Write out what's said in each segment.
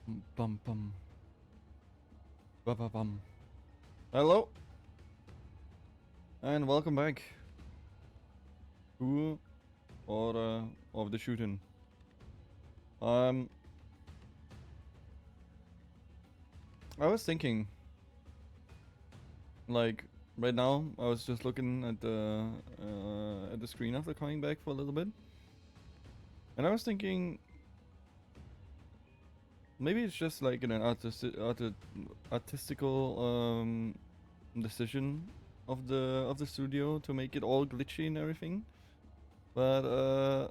Bum bum. Ba ba bum. Hello and welcome back to Order of the Shuten. Um, I was thinking, like right now, I was just looking at the screen after coming back for a little bit, and I was thinking maybe it's just like an artistical decision of the studio to make it all glitchy and everything, but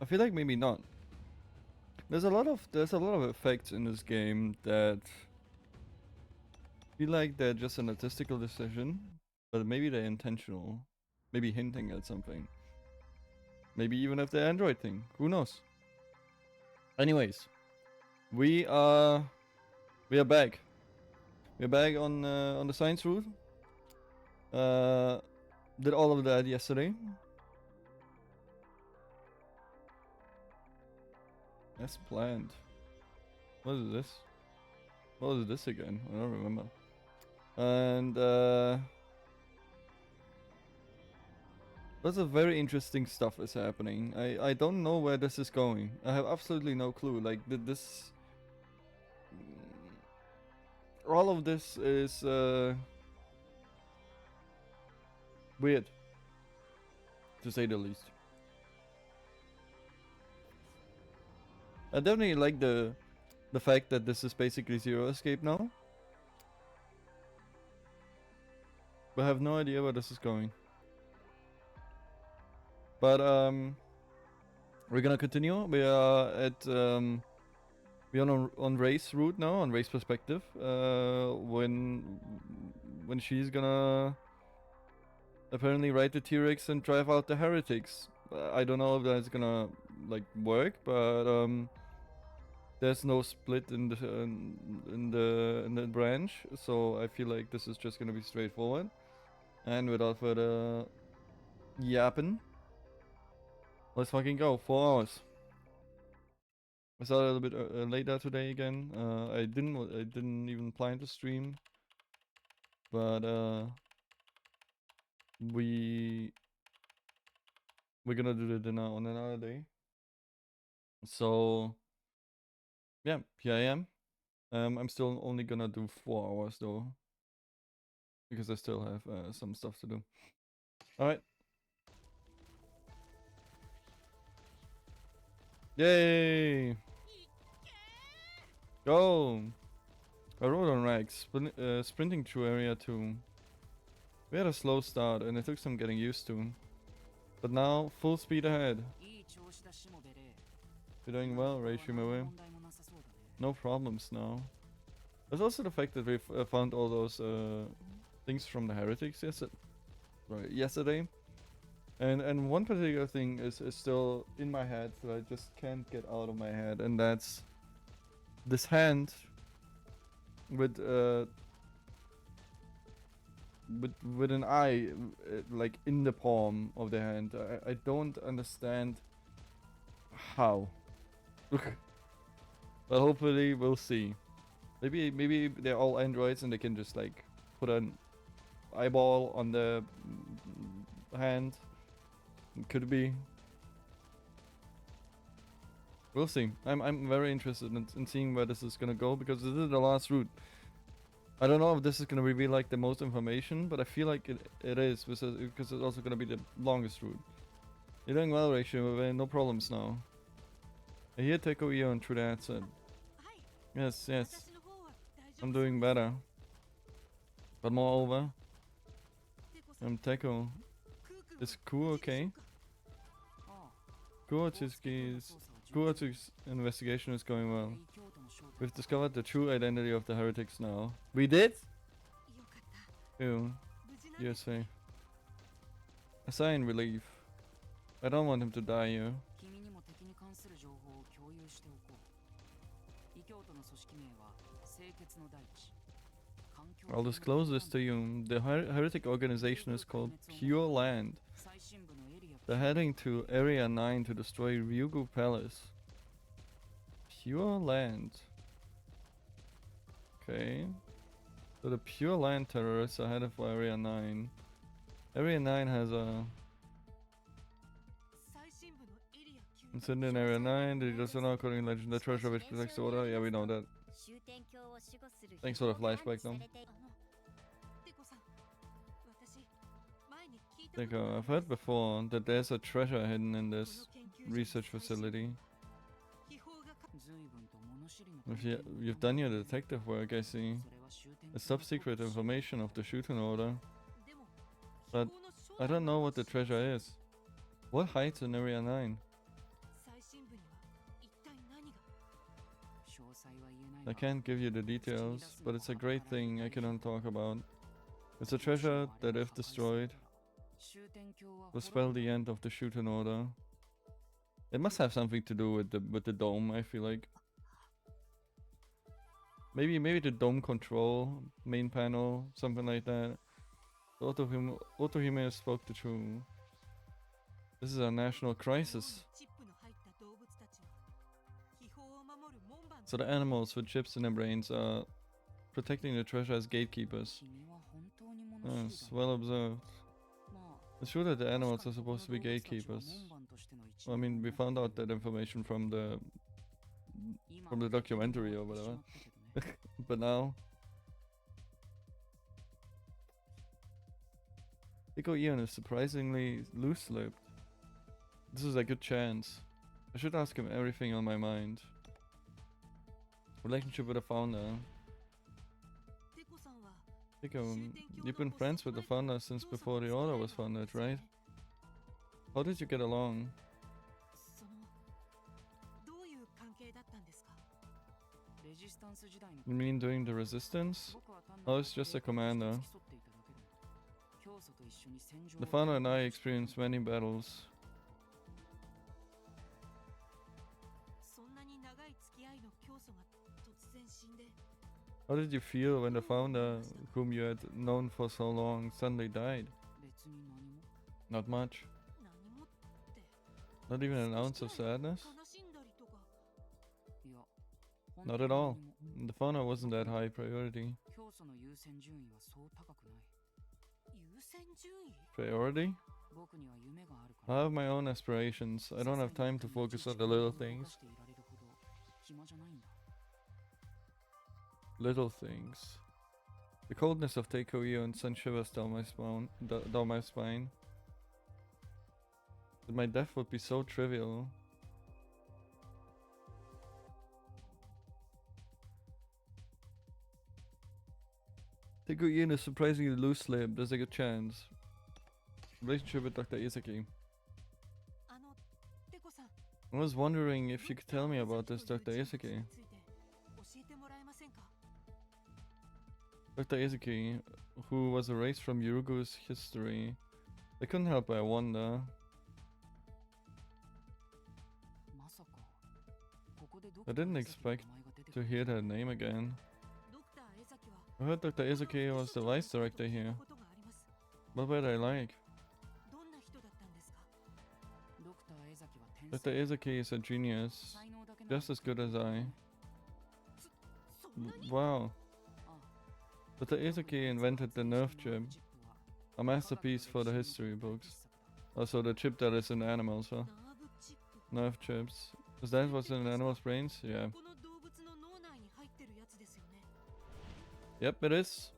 I feel like maybe not. There's a lot of effects in this game that feel like they're just an artistical decision, but maybe they're intentional, maybe hinting at something. Maybe even if they're Android thing, who knows? Anyways, we are we are back. We're back on the science route. Uh, did all of that yesterday, as planned. What is this? What is this again? I don't remember. And lots of very interesting stuff is happening. I don't know where this is going. I have absolutely no clue. Like this, all of this is weird, to say the least. I definitely like the fact that this is basically Zero Escape now, but I have no idea where this is going. But we're gonna continue. We are at we're on race route now, on race perspective. When she's gonna apparently ride the T-Rex and drive out the heretics. I don't know if that's gonna like work, but there's no split in the branch, so I feel like this is just gonna be straightforward. And without further yapping, let's fucking go. 4 hours. I started a little bit later today again. I didn't even plan to stream, but we we're gonna do the dinner on another day. So yeah, here I am. I'm still only gonna do 4 hours though, because I still have some stuff to do. All right. Yay! Go! I rode on rags, sprinting through area 2. We had a slow start and it took some getting used to. But now, full speed ahead. You're doing well, Reishimawe. No problems now. There's also the fact that we've found all those things from the heretics yesterday. And one particular thing is still in my head that I just can't get out of my head, and that's this hand with with an eye like in the palm of the hand. I don't understand how. But hopefully we'll see. Maybe they're all androids and they can just like put an eyeball on the hand. Could be. We'll see. I'm very interested in seeing where this is gonna go, because this is the last route. I don't know if this is gonna reveal like the most information, but I feel like it is, because it's also gonna be the longest route. You're doing well, Ratio. No problems now. I hear Teko Eon through the headset. Yes, yes. I'm doing better. But moreover, Teko. Is Ku okay? Kuochi's investigation is going well. We've discovered the true identity of the heretics now. We did? Ew. You're safe. A sigh in relief. I don't want him to die here. I'll disclose this to you. The heretic organization is called Pure Land. They're heading to Area 9 to destroy Ryugu Palace. Pure Land. Okay. So the Pure Land terrorists are headed for Area 9. Area 9 has a... It's in Area 9. They just not according to legend. The treasure which protects the order. Yeah, we know that. Thanks for the flashback though. I've heard before that there's a treasure hidden in this research facility. If you've done your detective work, I see. It's top secret information of the Shuten Order. But I don't know what the treasure is. What hides in Area 9? I can't give you the details, but it's a great thing I cannot talk about. It's a treasure that, if destroyed, will spell the end of the Shuten Order. It must have something to do with the dome, I feel like. Maybe the dome control, main panel, something like that. Otohime spoke the truth. This is a national crisis. So the animals with chips in their brains are protecting the treasure as gatekeepers. Yes, well observed. It's true that the animals are supposed to be gatekeepers. I mean, we found out that information from the documentary or whatever. But now... Iko Ian is surprisingly loose-lipped. This is a good chance. I should ask him everything on my mind. Relationship with the founder. Iko, you've been friends with the founder since before the order was founded, right? How did you get along? You mean during the resistance? I was just a commander. The founder and I experienced many battles. How did you feel when the founder, whom you had known for so long, suddenly died? Not much. Not even an ounce of sadness? Not at all. The founder wasn't that high priority. Priority? I have my own aspirations. I don't have time to focus on the little things. Little things. The coldness of Teikoio sent shivers down my spine. That my death would be so trivial. Teikoio is surprisingly loose-lipped. There's a good chance. Relationship with Dr. Izaki. I was wondering if you could tell me about this Dr. Izaki. Dr. Izaki, who was erased from Yurugu's history. I couldn't help but wonder. I didn't expect to hear that name again. I heard Dr. Izaki was the vice director here. What were they like? Dr. Izaki is a genius, just as good as I. Wow. Dr. Izaki invented the nerve chip, a masterpiece for the history books. Also the chip that is in animals, huh? Nerve chips. Is that what's in animals' brains? Yeah. Yep, it is.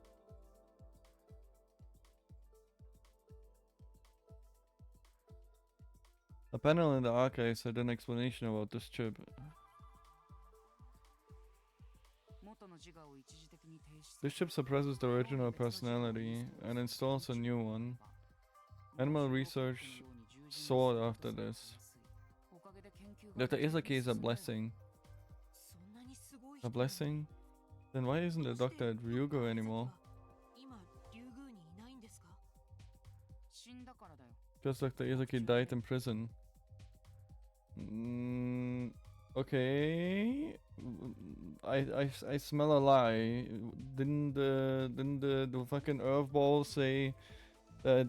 A panel in the archives had an explanation about this chip. This chip suppresses the original personality and installs a new one. Animal research soared after this. Dr. Izaki is a blessing. A blessing? Then why isn't the doctor at Ryugu anymore? Because Dr. Izaki died in prison. Okay. I smell a lie. Didn't the fucking Earth Ball say that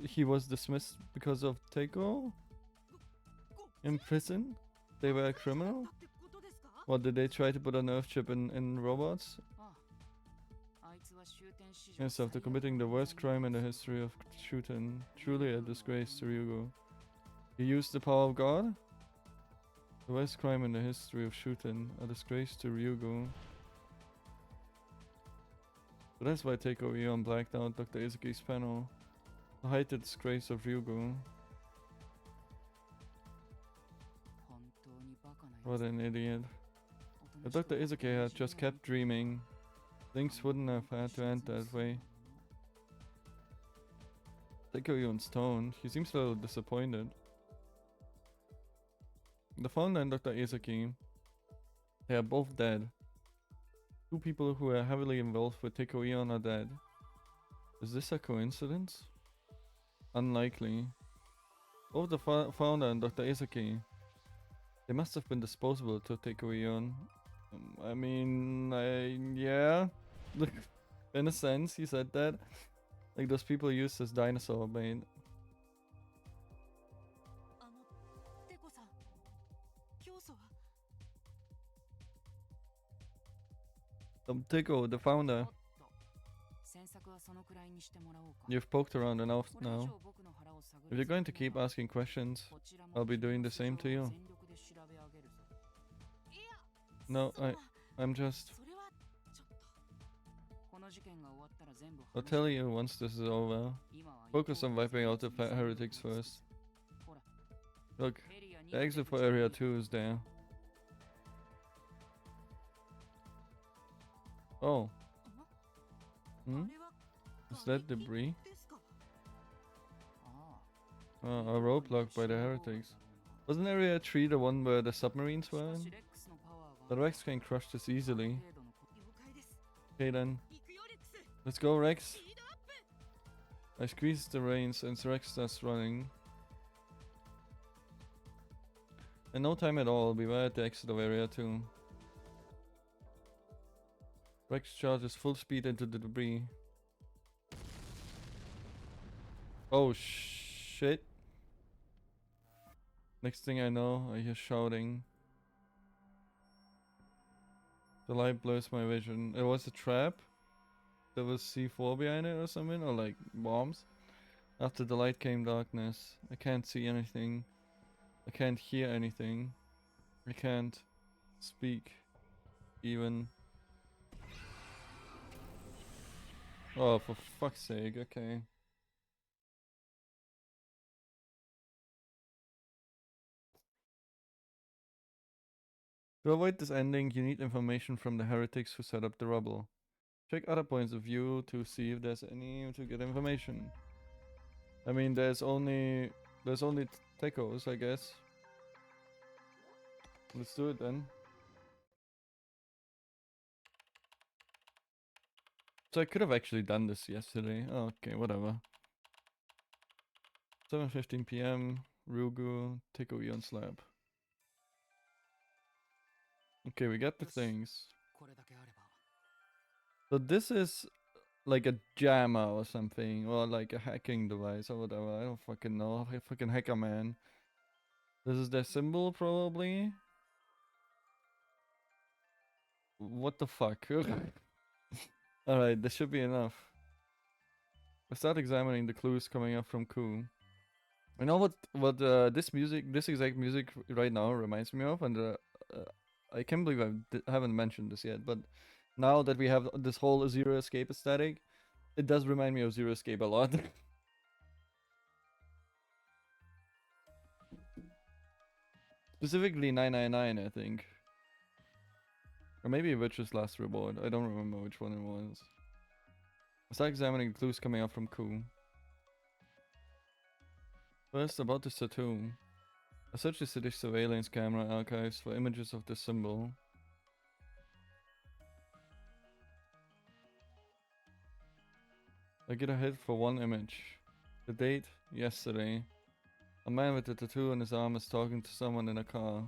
he was dismissed because of Teiko? In prison? They were a criminal? What, did they try to put a nerf chip in robots? Yes, after committing the worst crime in the history of Shuten, truly a disgrace to Ryugo. He used the power of God? The worst crime in the history of Shuten, a disgrace to Ryugo. So that's why Teiko Eon blacked out Dr. Izuki's panel. To hide the disgrace of Ryugo. What an idiot. If Dr. Izuki had just kept dreaming, things wouldn't have had to end that way. Teiko Eon's tone, he seems a little disappointed. The founder and Dr. Izuki, they are both dead. Two people who are heavily involved with Teiko Eon are dead. Is this a coincidence? Unlikely. Both the founder and Dr. Izuki, they must have been disposable to Teiko Eon. I mean, yeah. In a sense, he said that. Like those people used as dinosaur bait. Teiko, the founder. You've poked around enough now. If you're going to keep asking questions, I'll be doing the same to you. No, I'm just... I'll tell you once this is over. Focus on wiping out the heretics first. Look, the exit for Area 2 is there. Oh. Hmm? Is that debris? Oh, a roadblock by the heretics. Wasn't Area 3 the one where the submarines were in? The Rex can crush this easily. Okay then. Let's go, Rex. I squeeze the reins and Rex starts running. In no time at all, we were at the exit of Area 2. Rex charges full speed into the debris. Oh shit. Next thing I know, I hear shouting. The light blurs my vision. It was a trap. There was C4 behind it or something, or like bombs. After the light came darkness. I can't see anything. I can't hear anything. I can't speak even. Oh, for fuck's sake, okay. To avoid this ending, you need information from the heretics who set up the rubble. Check other points of view to see if there's any to get information. I mean, there's only Tekos, I guess. Let's do it then. So I could have actually done this yesterday. Oh, okay, whatever. 7:15 PM, Ryugu, Teko Eon's lab. Okay, we got the things. So this is like a jammer or something, or like a hacking device or whatever. I don't fucking know. I'm a fucking hacker, man. This is their symbol, probably. What the fuck? Alright, this should be enough. I start examining the clues coming up from Ku. You know what this exact music right now reminds me of, and I can't believe I haven't mentioned this yet, but now that we have this whole Zero Escape aesthetic, it does remind me of Zero Escape a lot. Specifically 999, I think. Or maybe Witch's Last Reward. I don't remember which one it was. I start examining the clues coming up from Ku. First, about this tattoo. I search the city's surveillance camera archives for images of this symbol. I get a hit for one image. The date, yesterday. A man with a tattoo on his arm is talking to someone in a car.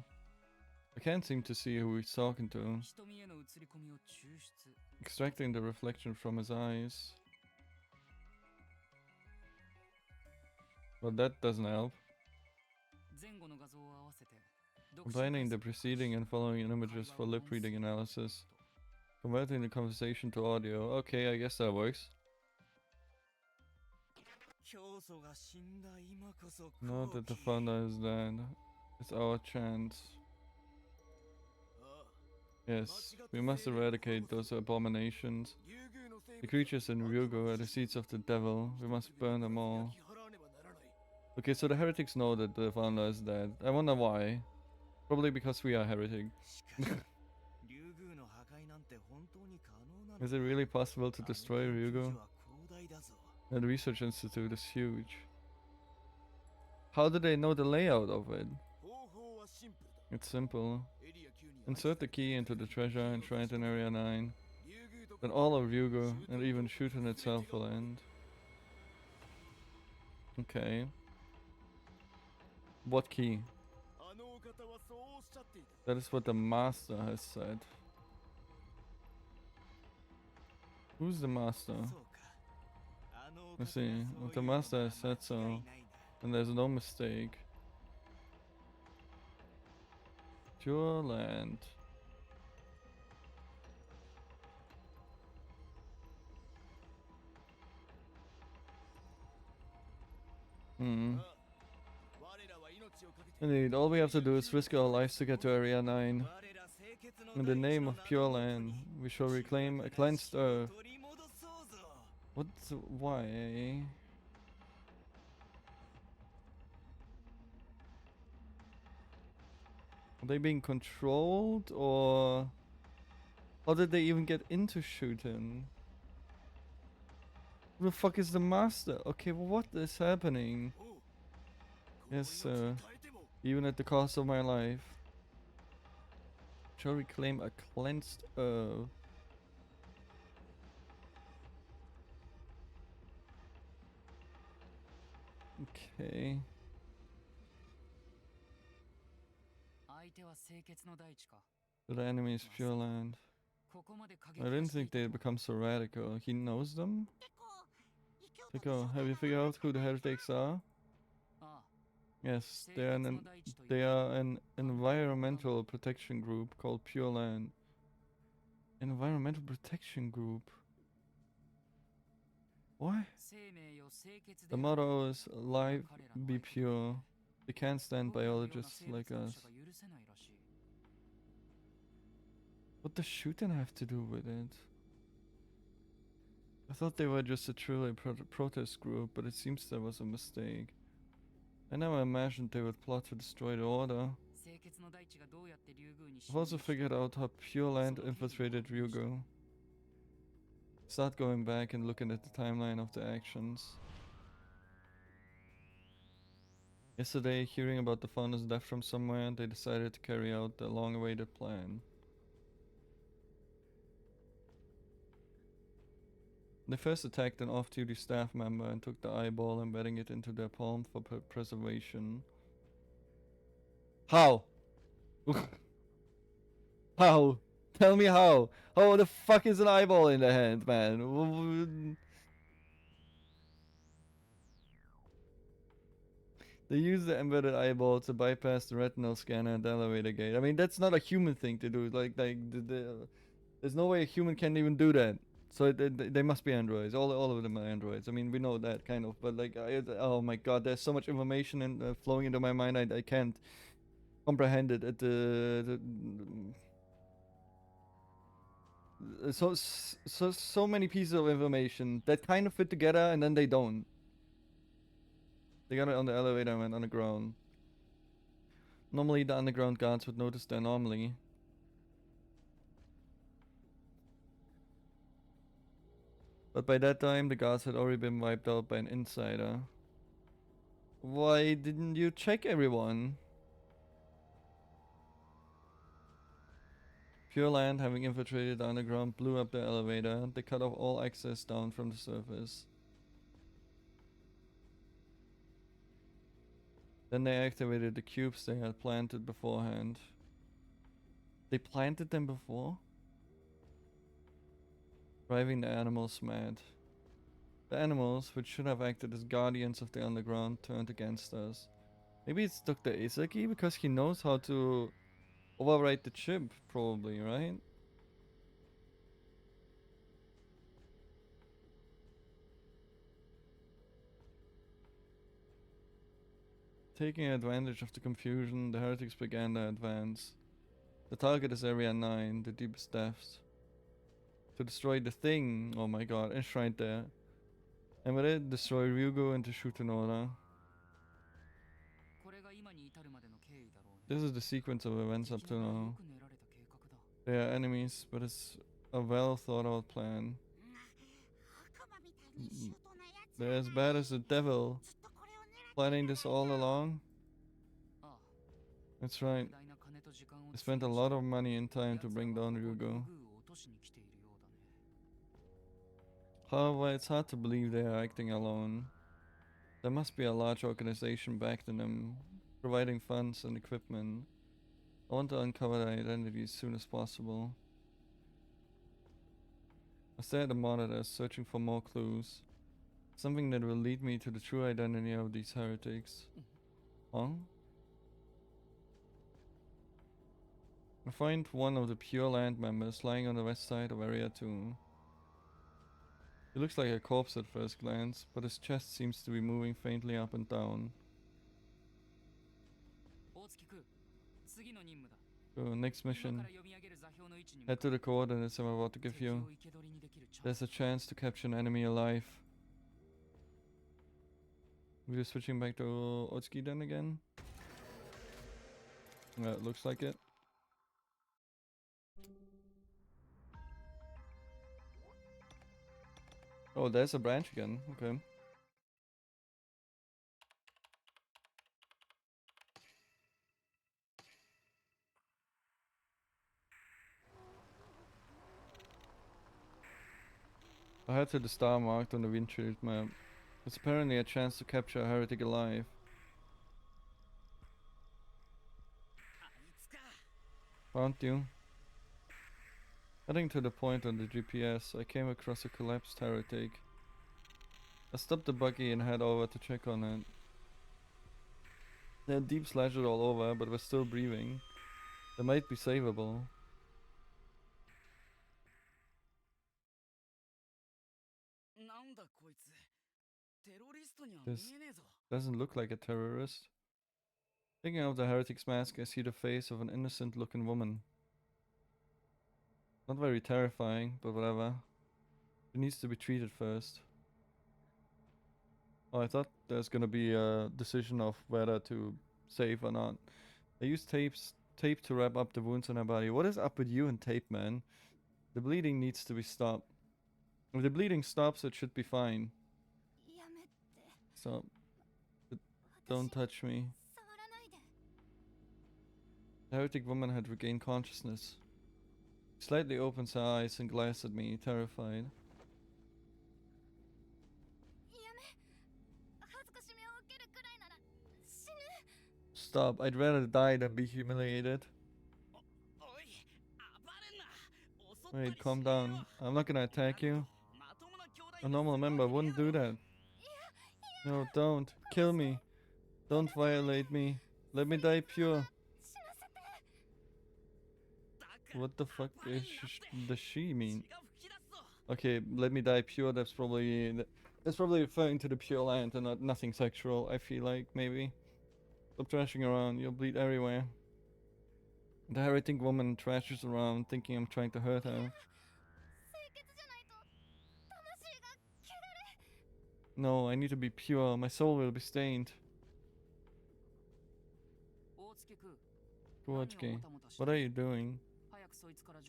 I can't seem to see who he's talking to. Extracting the reflection from his eyes. Well, that doesn't help. Combining the preceding and following images for lip reading analysis. Converting the conversation to audio. Okay, I guess that works. Not that the founder is dead. It's our chance. Yes, we must eradicate those abominations. The creatures in Ryugu are the seeds of the devil. We must burn them all. Okay, so the heretics know that the founder is dead. I wonder why. Probably because we are heretic. Is it really possible to destroy Ryugu? The research institute is huge. How do they know the layout of it? It's simple. Insert the key into the treasure enshrined in Area 9. Then all of Ryugu and even Shuten itself will end. Okay. What key? That is what the master has said. Who's the master? Let's see. What the master has said so. And there's no mistake. Pure land. Indeed, all we have to do is risk our lives to get to Area 9. In the name of Pure Land, we shall reclaim a cleansed earth. Why? Are they being controlled, or how did they even get into Shuten? Who the fuck is the master? Okay, well, what is happening? Yes, sir. Even at the cost of my life. Shall reclaim a cleansed earth. Okay. The enemy is Pure Land. I didn't think they'd become so radical. He knows them? Tico, have you figured out who the heretics are? Yes, they are an environmental protection group called Pure Land. Environmental protection group? What? The motto is life be pure. They can't stand biologists like us. What does Shuten have to do with it? I thought they were just a truly protest group, but it seems there was a mistake. I never imagined they would plot to destroy the Order. I've also figured out how Pure Land infiltrated Ryugu. Start going back and looking at the timeline of the actions. Yesterday, hearing about the founder's death from somewhere, they decided to carry out the long-awaited plan. They first attacked an off-duty staff member and took the eyeball, embedding it into their palm for preservation. How? How? Tell me how? How the fuck is an eyeball in the hand, man? They use the embedded eyeball to bypass the retinal scanner at the elevator gate. I mean, that's not a human thing to do. There's no way a human can even do that. So they must be androids. All of them are androids. I mean, we know that kind of. But like, oh my god, there's so much information and flowing into my mind. I can't comprehend it. So many pieces of information that kind of fit together, and then they don't. They got it on the elevator and went underground. Normally the underground guards would notice the anomaly. But by that time the guards had already been wiped out by an insider. Why didn't you check everyone? Pure Land, having infiltrated the underground, blew up the elevator. They cut off all access down from the surface. Then they activated the cubes they had planted beforehand. They planted them before? Driving the animals mad. The animals, which should have acted as guardians of the underground, turned against us. Maybe it's Dr. Isaki because he knows how to override the chip, probably, right? Taking advantage of the confusion, the heretics began their advance. The target is Area 9, the deepest depths. To destroy the thing, oh my god, enshrined there. And with it, destroy Ryugu and the Shuten Order. This is the sequence of events up to now. They are enemies, but it's a well thought out plan. They're as bad as the devil. Planning this all along? That's right. I spent a lot of money and time to bring down Ryugu. However, it's hard to believe they are acting alone. There must be a large organization backing them, providing funds and equipment. I want to uncover their identity as soon as possible. I stare at the monitor, searching for more clues. Something that will lead me to the true identity of these heretics. Huh? I find one of the Pure Land members lying on the west side of Area 2. He looks like a corpse at first glance, but his chest seems to be moving faintly up and down. So, next mission. Head to the coordinates I'm about to give you. There's a chance to capture an enemy alive. We're switching back to Otsuki then again. It looks like it. Oh, there's a branch again. Okay. I head to the star marked on the windshield map. It's apparently a chance to capture a heretic alive. Found you. Heading to the point on the GPS, I came across a collapsed heretic. I stopped the buggy and head over to check on it. They had deep slashes all over, but were still breathing. They might be savable. This doesn't look like a terrorist. Taking out the heretic's mask, I see the face of an innocent looking woman. Not very terrifying, but whatever. She needs to be treated first. Oh, I thought there's gonna be a decision of whether to save or not. I used tape to wrap up the wounds on her body. What is up with you and tape, man? The bleeding needs to be stopped. If the bleeding stops, it should be fine. Stop. Don't touch me. The heretic woman had regained consciousness. She slightly opens her eyes and glares at me, terrified. Stop. I'd rather die than be humiliated. Wait, calm down. I'm not gonna attack you. A normal member wouldn't do that. No, don't. Kill me. Don't violate me. Let me die pure. What the fuck does she mean? Okay, let me die pure. That's probably referring to the Pure Land and not nothing sexual. I feel like maybe. Stop trashing around. You'll bleed everywhere. The heretic woman trashes around, thinking I'm trying to hurt her. No, I need to be pure. My soul will be stained. Kuwatsuki, what are you doing?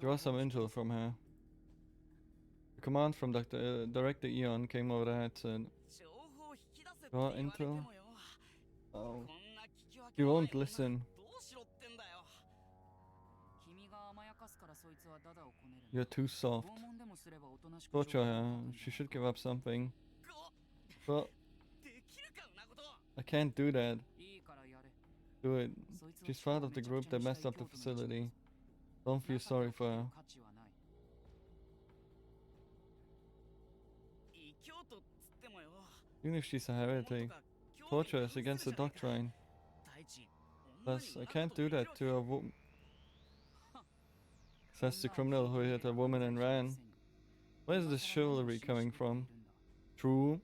Draw some intel from her. The command from Director Eon came over the headset. Draw intel? Oh. He won't listen. You're too soft. Torture her. She should give up something. But I can't do that. Do it. She's part of the group that messed up the facility. Don't feel sorry for her. Even if she's a heretic, torture is against the doctrine. Plus, I can't do that to a woman. Says the criminal who hit a woman and ran. Where's this chivalry coming from? True.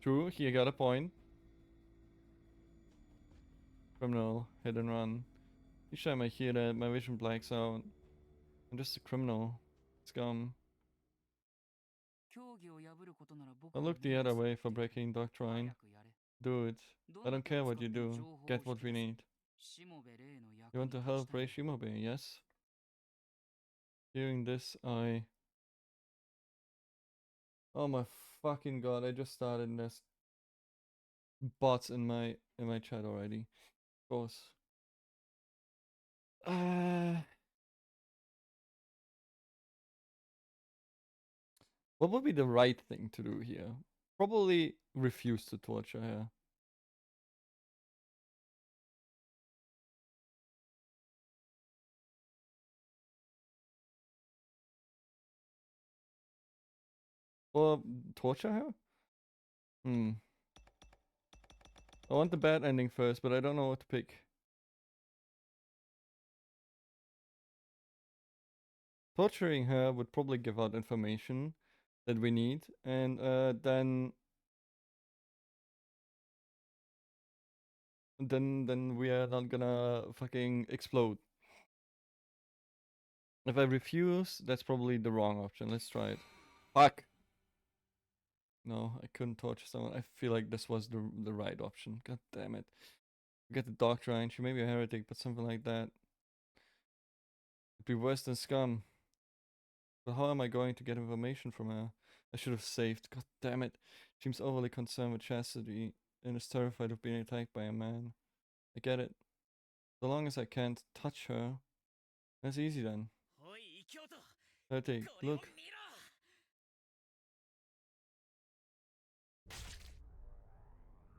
True, he got a point. Criminal, hit and run. Each time I hear that, my vision blacks out. I'm just a criminal. Scum. I'll look the other way for breaking doctrine. Do it. I don't care what you do. Get what we need. You want to help Ray Shimobe, yes? Hearing this, oh my fucking god, I just started and there's bots in my chat already. Of course. What would be the right thing to do here? Probably refuse to torture her. Or torture her? Hmm. I want the bad ending first, but I don't know what to pick. Torturing her would probably give out information that we need, and then we are not gonna fucking explode. If I refuse, that's probably the wrong option. Let's try it. Fuck! No, I couldn't torture someone. I feel like this was the right option. God damn it. Get the doctrine. She may be a heretic, but something like that. It'd be worse than scum. But how am I going to get information from her? I should have saved. God damn it. Seems overly concerned with chastity and is terrified of being attacked by a man. I get it. So long as I can't touch her, that's easy then. Heretic, look.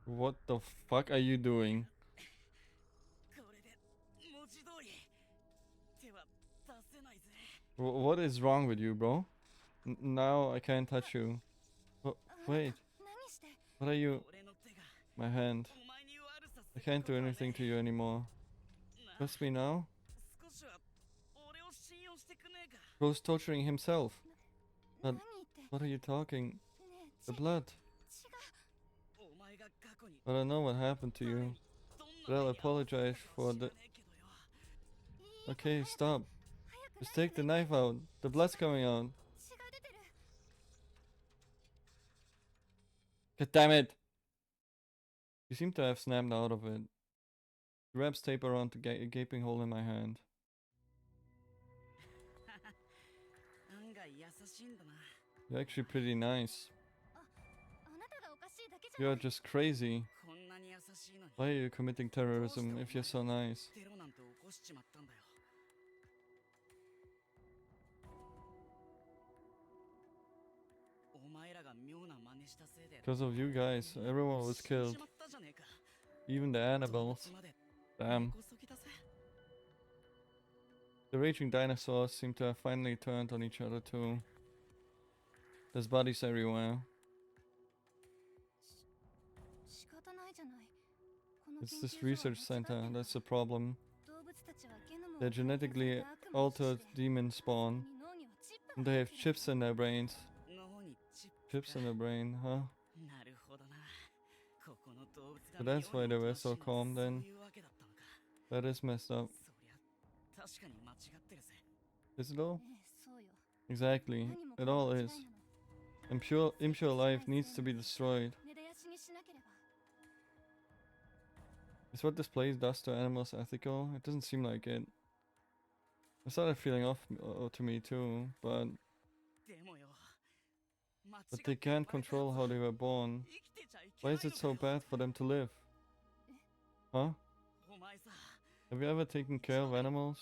What the fuck are you doing? What is wrong with you, bro? Now I can't touch you. Wait. What are you? My hand. I can't do anything to you anymore. Trust me now? Bro's torturing himself. But what are you talking? The blood. I don't know what happened to you. But I'll apologize for the... Okay, stop. Just take the knife out. The blood's coming out. God damn it! You seem to have snapped out of it. He wraps tape around the gaping hole in my hand. You're actually pretty nice. You're just crazy. Why are you committing terrorism if you're so nice? Because of you guys, everyone was killed. Even the animals. Damn. The raging dinosaurs seem to have finally turned on each other too. There's bodies everywhere. It's this research center, that's the problem. They're genetically altered demon spawn. And they have chips in their brains. Chips in their brain, huh? So that's why they were so calm then. That is messed up. Is it all? Exactly, it all is. Impure life needs to be destroyed. Is what this place does to animals ethical? It doesn't seem like it. I started feeling off to me too, but they can't control how they were born. Why is it so bad for them to live? Huh? Have you ever taken care of animals?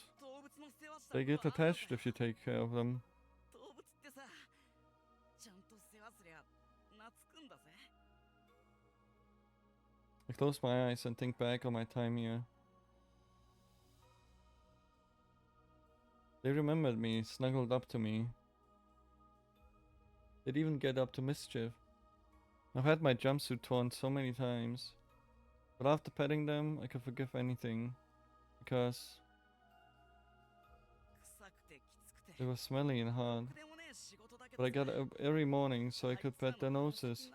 They get attached if you take care of them. I close my eyes and think back on my time here. They remembered me, snuggled up to me. They'd even get up to mischief. I've had my jumpsuit torn so many times. But after petting them, I can forgive anything. Because it was smelly and hard. But I got up every morning so I could pet their noses.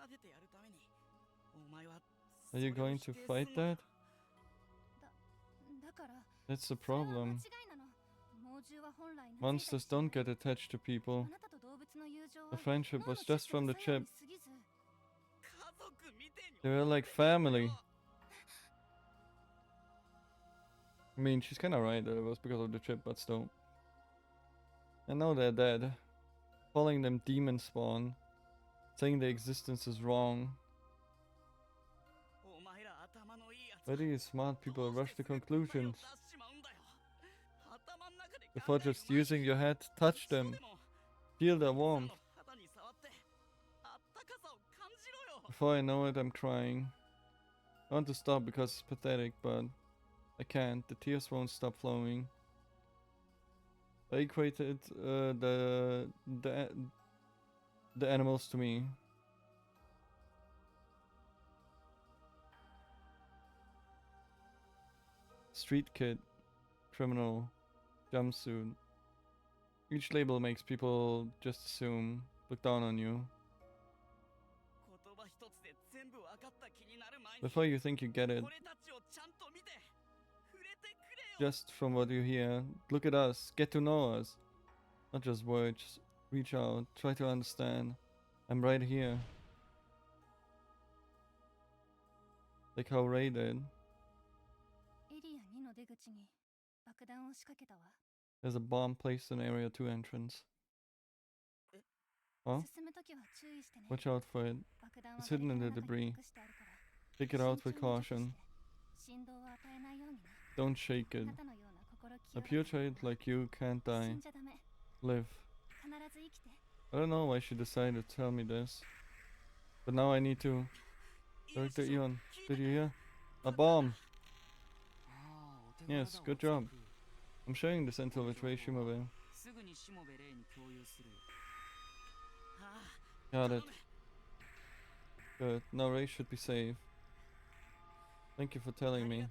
Are you going to fight that? That's the problem. Monsters don't get attached to people. The friendship was just from the chip. They were like family. I mean, she's kinda right that it was because of the chip, but still. And now they're dead. Calling them demon spawn. Saying their existence is wrong. Why do you smart people rush to conclusions? Before just using your head to touch them. Feel their warmth. Before I know it, I'm crying. I want to stop because it's pathetic, but I can't. The tears won't stop flowing. I equated the animals to me. Street kid, criminal, jumpsuit. Each label makes people just assume, look down on you. Before you think you get it, just from what you hear, look at us, get to know us. Not just words, reach out, try to understand. I'm right here. Like how Ray did. There's a bomb placed in Area 2 entrance. Huh? Watch out for it. It's hidden in the debris. Take it out with caution. Don't shake it. A pure child like you can't die. Live. I don't know why she decided to tell me this. But now I need to. Director Eon, did you hear? A bomb! Yes, good job. I'm sharing this intel with Ray Shimobe. Got it. Good. Now Ray should be safe. Thank you for telling me.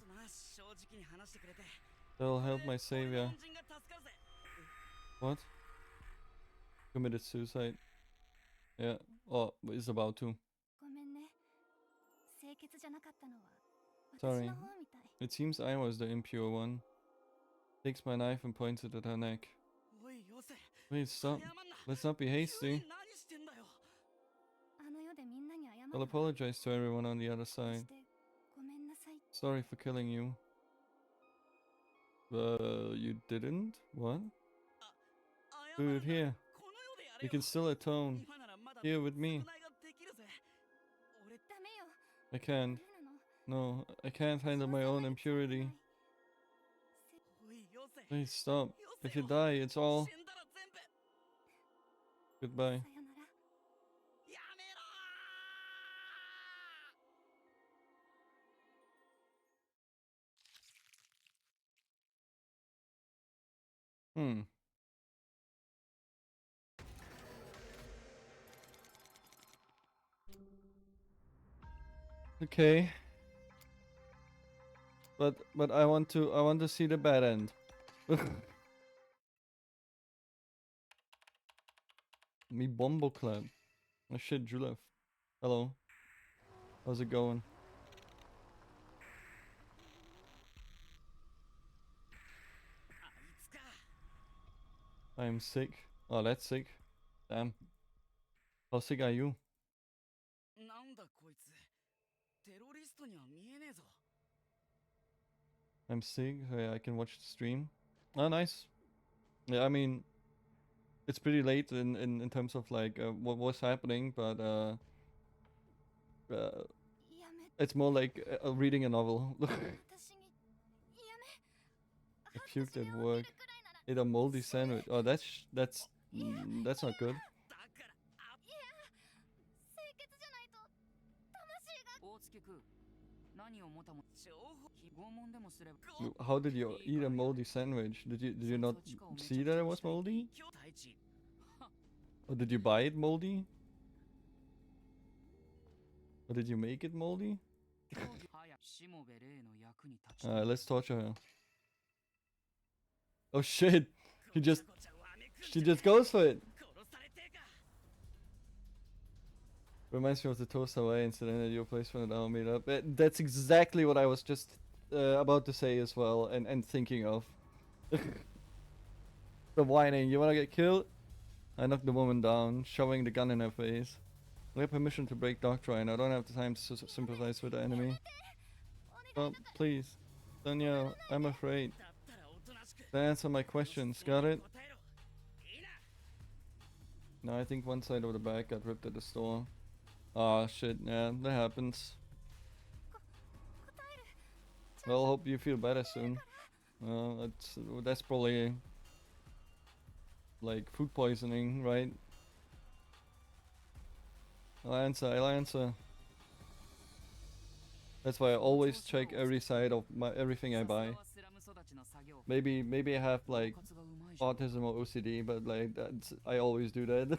That'll help my savior. What? Committed suicide. Yeah. Oh, is about to. Sorry. It seems I was the impure one. Takes my knife and points it at her neck. Wait, stop. Let's not be hasty. I'll apologize to everyone on the other side. Sorry for killing you. You didn't? What? Do it here. You can still atone. Here with me. I can't. No, I can't handle my own impurity. Please stop. If you die, it's all... Goodbye. Hmm. Okay. But I want to see the bad end. Me Bombo Club. Oh shit, Julef. Hello. How's it going? I'm sick. Oh, that's sick. Damn. How sick are you? I'm sick. So yeah, I can watch the stream. Oh, nice. Yeah, I mean, it's pretty late in terms of like what was happening, but it's more like reading a novel. I puked at work. Ate a moldy sandwich. Oh, that's not good. How did you eat a moldy sandwich? Did you not see that it was moldy? Or did you buy it moldy? Or did you make it moldy? Alright, let's torture her. Oh shit! She just goes for it! Reminds me of the Toast Hawaii incident at your place when our meetup. That's exactly what I was just about to say as well, and thinking of. The whining, you wanna get killed? I knocked the woman down, shoving the gun in her face. I have permission to break doctrine. I don't have the time to sympathize with the enemy. Oh, please. Don't yell. I'm afraid. Then answer my questions. Got it? No, I think one side of the back got ripped at the store. Ah, shit. Yeah, that happens. Well, hope you feel better soon. That's probably like food poisoning, right? I'll answer. That's why I always check every side of everything I buy. Maybe I have like autism or OCD, but like I always do that.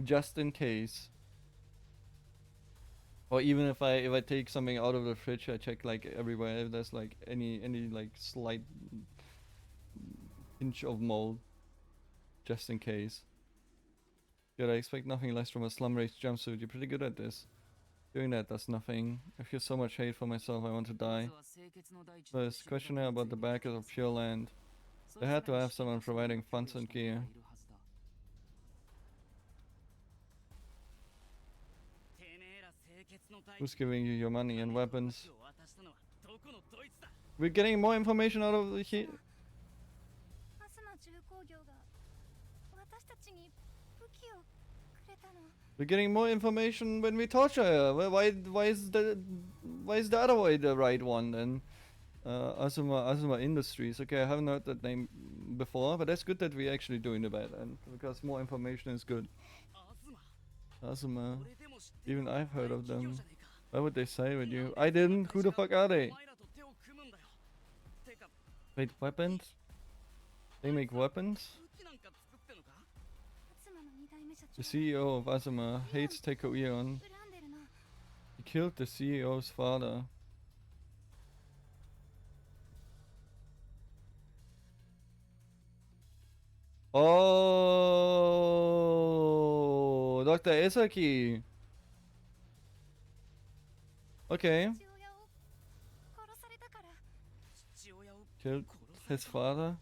Just in case. Or even if I take something out of the fridge, I check like everywhere if there's like any like slight inch of mold. Just in case. Good, I expect nothing less from a slum race jumpsuit. You're pretty good at this. Doing that does nothing. I feel so much hate for myself, I want to die. First, questionnaire about the backers of Pure Land. They had to have someone providing funds and gear. Who's giving you your money and weapons? We're getting more information out of the here. We're getting more information when we torture her. Why is the other way the right one then? Azuma Industries. Okay, I haven't heard that name before, but that's good that we're actually doing the bad end because more information is good. Azuma. Even I've heard of them. Why would they side with you? I didn't. Who the fuck are they? Wait, weapons? They make weapons? The CEO of Azuma hates Teko Eon. He killed the CEO's father. Oh, Dr. Esaki. Okay. Killed his father?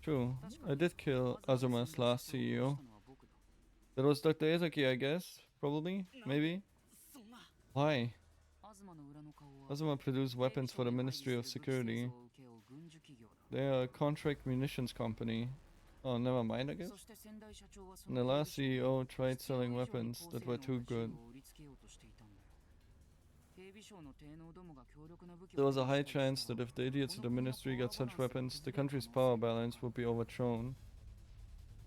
True. I did kill Azuma's last CEO. That was Dr. Esaki, I guess. Probably. Maybe. Why? Azuma produced weapons for the Ministry of Security. They are a contract munitions company. Oh, never mind, I guess. And the last CEO tried selling weapons that were too good. There was a high chance that if the idiots of the ministry got such weapons, the country's power balance would be overthrown.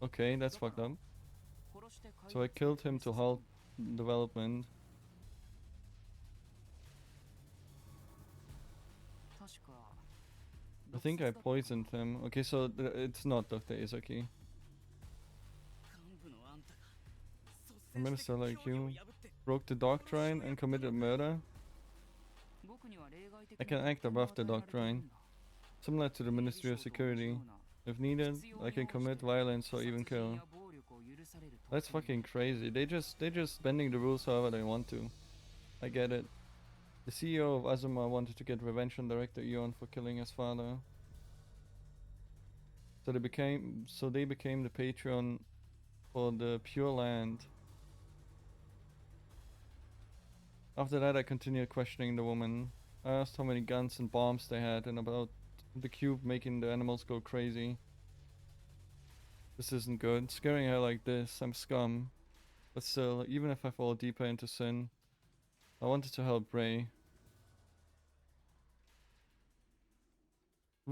Okay, that's fucked up. So I killed him to halt development. I think I poisoned him. Okay, so it's not Dr. Isaki. A minister like you broke the doctrine and committed murder. I can act above the doctrine, similar to the Ministry of Security. If needed, I can commit violence or even kill. That's fucking crazy. They just bending the rules however they want to. I get it. The CEO of Azuma wanted to get revenge on Director Eon for killing his father. So they became the patron for the Pure Land. After that I continued questioning the woman. I asked how many guns and bombs they had and about the cube making the animals go crazy. This isn't good. Scaring her like this, I'm scum. But still, even if I fall deeper into sin, I wanted to help Ray.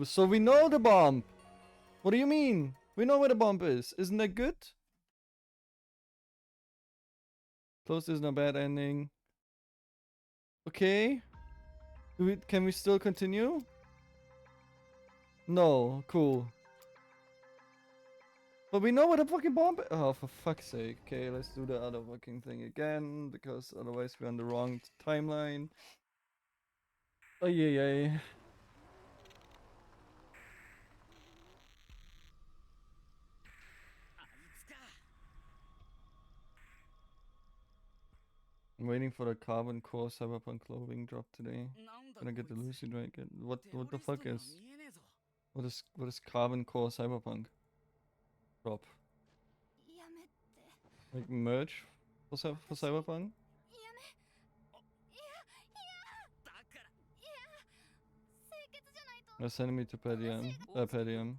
So we know the bomb! What do you mean? We know where the bomb is. Isn't that good? Close isn't a bad ending. Okay. Can we still continue? No. Cool. But we know what the fucking bomb. Oh, for fuck's sake. Okay, let's do the other fucking thing again, because otherwise we're on the wrong timeline. Oh, yeah. I'm waiting for the carbon core cyberpunk clothing drop today. Gonna get the lucid right. What the fuck is what is carbon core cyberpunk drop? Like merch for cyberpunk? They're sending me to Pedium. Pedium.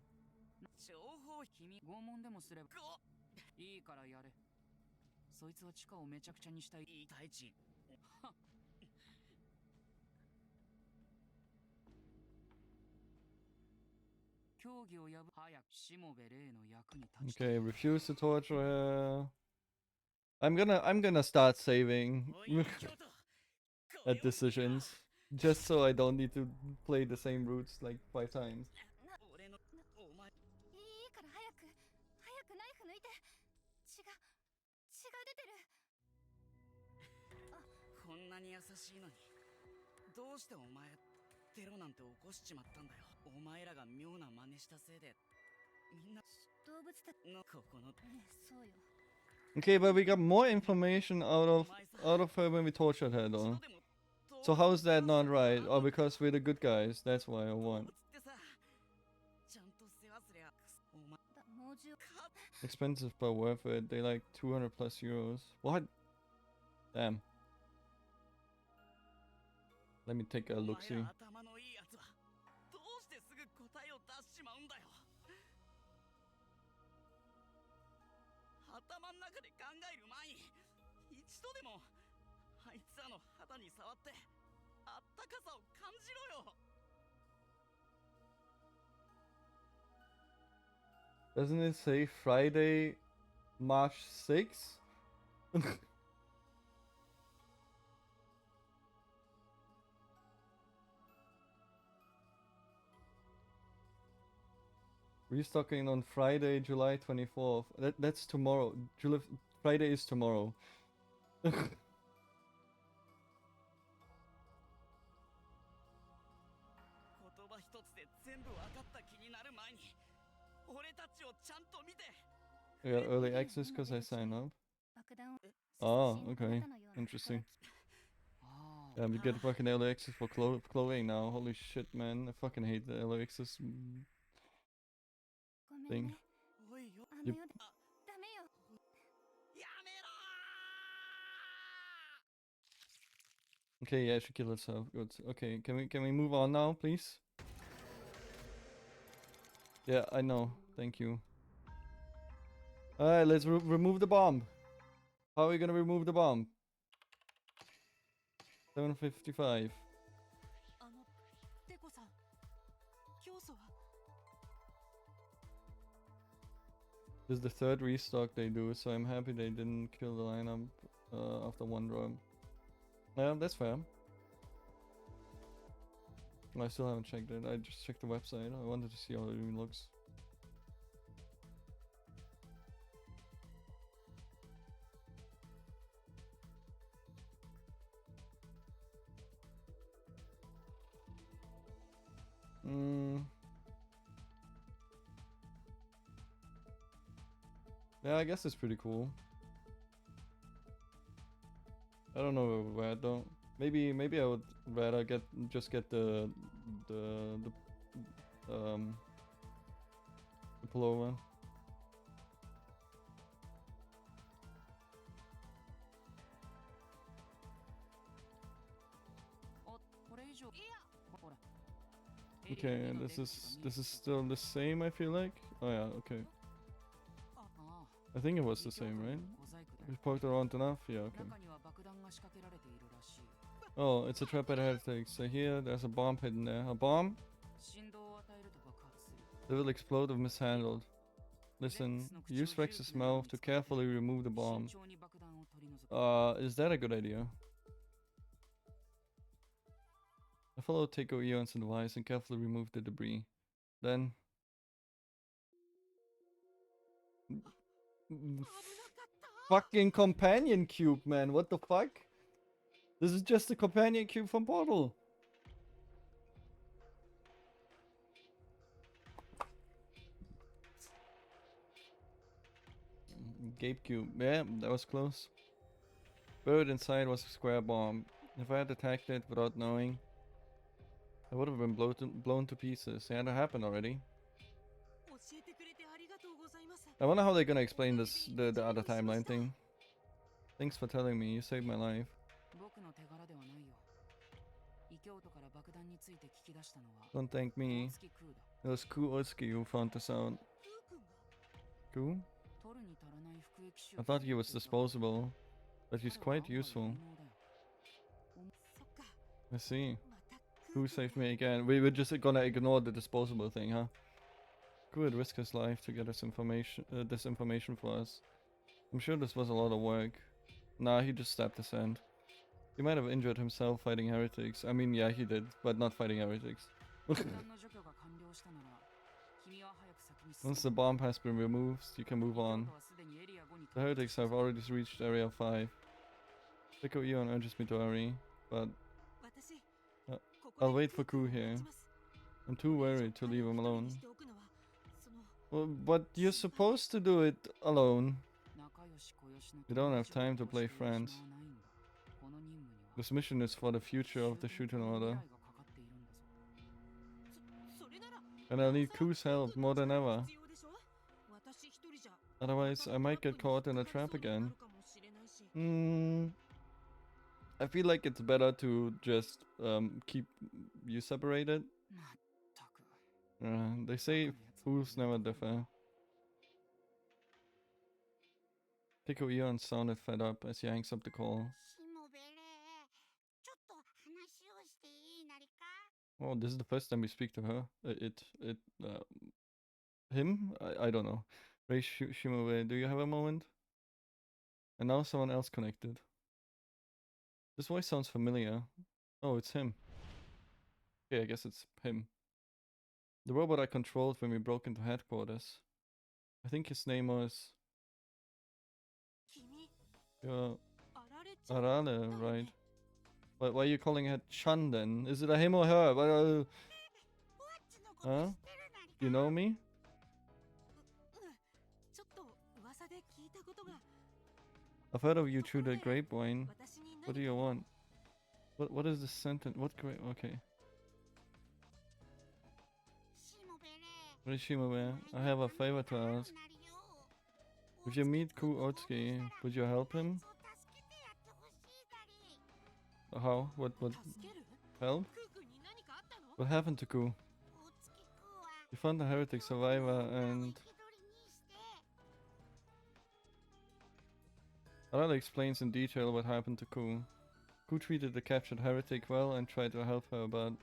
Okay, refuse to torture her. I'm gonna start saving at decisions, just so I don't need to play the same routes like 5 times. Okay, but we got more information out of her when we tortured her though. So how is that not right? Or because we're the good guys, that's why I want. Expensive but worth it. They like 200 plus euros. What? Damn. Let me take a look-see. Doesn't it say Friday, March 6th? Restocking on Friday, July 24th. That's tomorrow. Friday is tomorrow. I got early access because I signed up. Oh, okay. Interesting. Yeah, we get fucking early access for clothing now. Holy shit, man. I fucking hate the early access thing. Yep. Okay, yeah, she killed herself. Good. Okay, can we move on now, please? Yeah, I know. Thank you. Alright, let's remove the bomb. How are we gonna remove the bomb? 7:55. This is the third restock they do, so I'm happy they didn't kill the lineup after one drop. Yeah, that's fair. I still haven't checked it. I just checked the website. I wanted to see how it even looks. Yeah, I guess it's pretty cool. I don't know where though. Maybe I would rather just get the pullover. Okay, this is still the same, I feel like. Oh yeah, okay. I think it was the same, right? We poked around enough? Yeah, okay. Oh, it's a trap at heretics. So here, there's a bomb hidden there. A bomb? They will explode if mishandled. Listen, use Rex's mouth to carefully remove the bomb. Is that a good idea? I follow Teiko Eon's advice and carefully remove the debris. Then Fucking companion cube, man. What the fuck? This is just a companion cube from Portal. Gape cube. Yeah, that was close. Buried inside was a square bomb. If I had attacked it without knowing, I would have been blown to pieces. Yeah, that happened already. I wonder how they're gonna explain this, the other timeline thing. Thanks for telling me, you saved my life. Don't thank me. It was Ku-Otsuki who found this out. Ku? I thought he was disposable, but he's quite useful. I see. Who saved me again? We were just gonna ignore the disposable thing, huh? Ku would risk his life to get this information for us. I'm sure this was a lot of work. Nah, he just stabbed his hand. He might have injured himself fighting heretics. I mean, yeah, he did, but not fighting heretics. Once the bomb has been removed, you can move on. The heretics have already reached Area 5. Rico Eon urges me to hurry, but I'll wait for Ku here. I'm too worried to leave him alone. Well, but you're supposed to do it alone. We don't have time to play friends. This mission is for the future of the Shuten Order. And I'll need Ku's help more than ever. Otherwise, I might get caught in a trap again. I feel like it's better to just keep you separated. They say fools never differ. Pico Eon sounded fed up as he hangs up the call. Oh, this is the first time we speak to her. Him? I don't know. Ray Shimobe, do you have a moment? And now someone else connected. This voice sounds familiar. Oh, it's him. Okay, I guess it's him. The robot I controlled when we broke into headquarters. I think his name was... Arale, right? Why are you calling her Chan then? Is it a him or her? Huh? You know me? I've heard of you through the grapevine. What do you want? What is this sentence? What great? Okay. What is Shimobe? I have a favor to ask. If you meet Ku-Otsuki, would you help him? How? What help? What happened to Ku? You found a heretic survivor and... Arale explains in detail what happened to Ku. Ku treated the captured heretic well and tried to help her, but...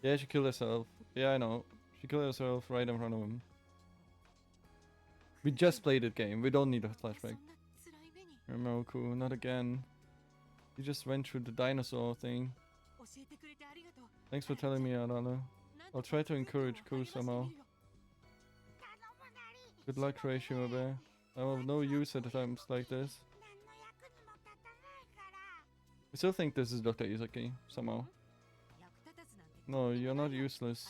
Yeah, she killed herself. Yeah, I know. She killed herself right in front of him. We just played that game. We don't need a flashback. Remember Ku, not again. You just went through the dinosaur thing. Thanks for telling me, Arale. I'll try to encourage Ku somehow. Good luck, Shimobe. I'm of no use at times like this. I still think this is Dr. Izaki, somehow. No, you're not useless.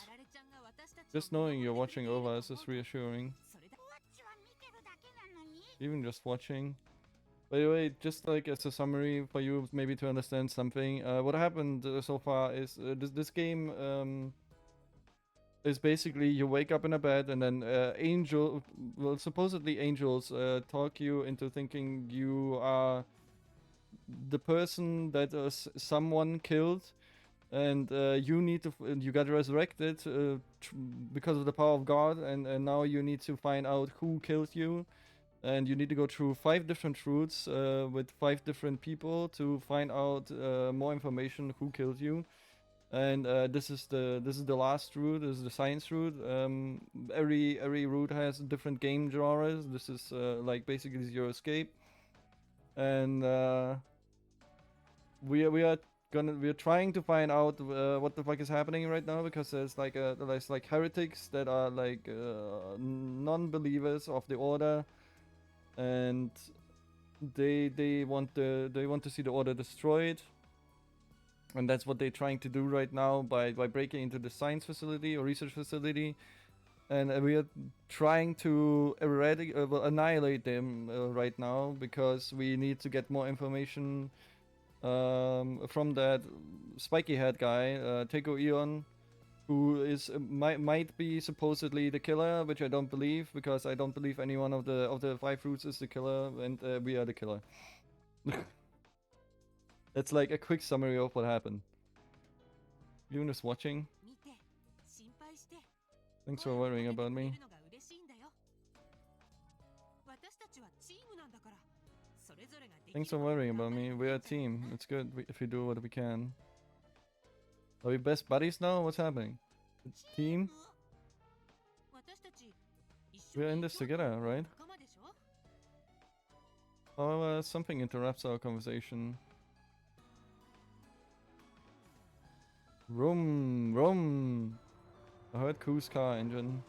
Just knowing you're watching over us is reassuring. Even just watching. By the way, just like as a summary for you, maybe to understand something, what happened so far is this game is basically you wake up in a bed and then supposedly angels talk you into thinking you are the person that someone killed, and you got resurrected because of the power of God, and now you need to find out who killed you. And you need to go through 5 different routes with 5 different people to find out more information who killed you. And this is the last route. This is the science route. Every route has different game genres. This is like basically Zero Escape, and we are we're trying to find out what the fuck is happening right now, because there's like heretics that are like non-believers of the order, and they want to see the order destroyed, and that's what they're trying to do right now by breaking into the science facility or research facility, and we are trying to annihilate them right now, because we need to get more information from that spiky head guy, Teiko Eon, who is might be supposedly the killer, which I don't believe, because I don't believe any one of the five fruits is the killer, and we are the killer. That's like a quick summary of what happened. You just watching? Thanks for worrying about me. Thanks for worrying about me. We're a team. It's good if we do what we can. Are we best buddies now? What's happening? Team? We're in this together, right? Oh, something interrupts our conversation. Vroom, vroom. I heard Ku's car engine.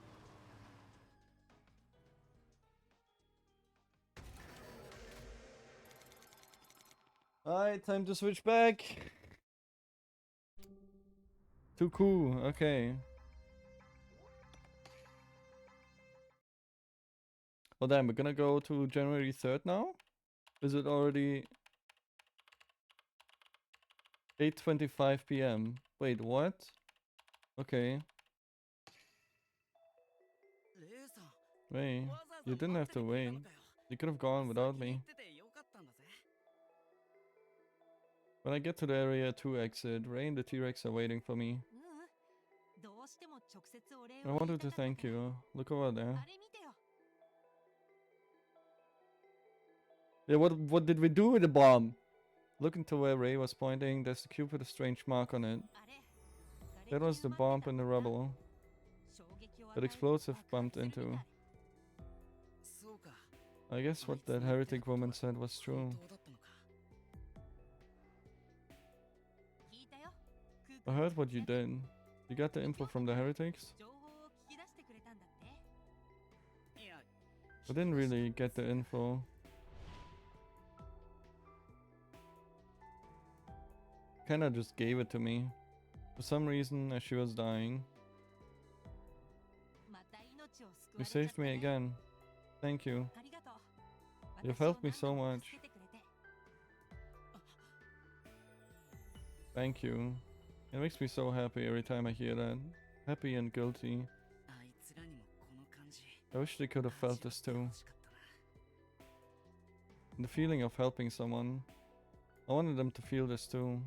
Alright, time to switch back. To Ku, okay. Oh damn, we're gonna go to January 3rd now? Is it already 8:25 p.m.? Wait, what? Okay. Wait, you didn't have to wait. You could have gone without me. When I get to the Area 2 exit, Ray and the T-Rex are waiting for me. I wanted to thank you. Look over there. Yeah, what did we do with the bomb? Looking to where Ray was pointing, there's the cube with a strange mark on it. That was the bomb in the rubble that explosive bumped into. I guess what that heretic woman said was true. I heard what you did. You got the info from the heretics? I didn't really get the info. Kinda just gave it to me. For some reason, as she was dying. You saved me again. Thank you. You've helped me so much. Thank you. It makes me so happy every time I hear that. Happy and guilty. I wish they could have felt this too. The feeling of helping someone. I wanted them to feel this too.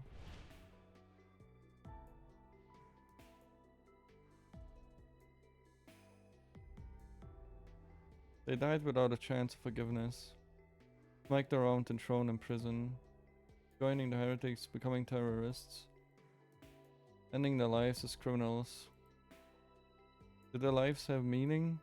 They died without a chance of forgiveness. Smiked around and thrown in prison. Joining the heretics, becoming terrorists. Ending their lives as criminals. Did their lives have meaning?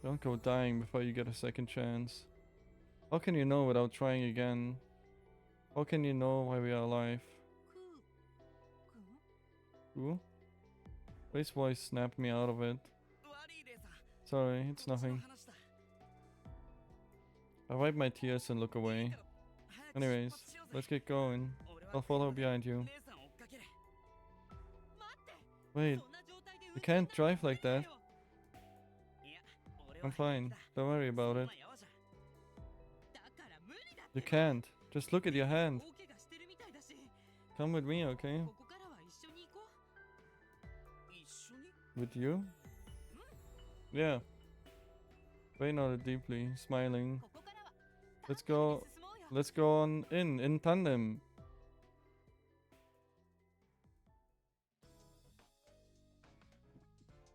Don't go dying before you get a second chance. How can you know without trying again? How can you know why we are alive? Who? Ray's voice snapped me out of it. Sorry, it's nothing. I wipe my tears and look away. Anyways, let's get going. I'll follow behind you. Wait, you can't drive like that. I'm fine, don't worry about it. You can't. Just look at your hand. Come with me, okay? With you? Yeah. Ray nodded deeply, smiling. Let's go on in tandem.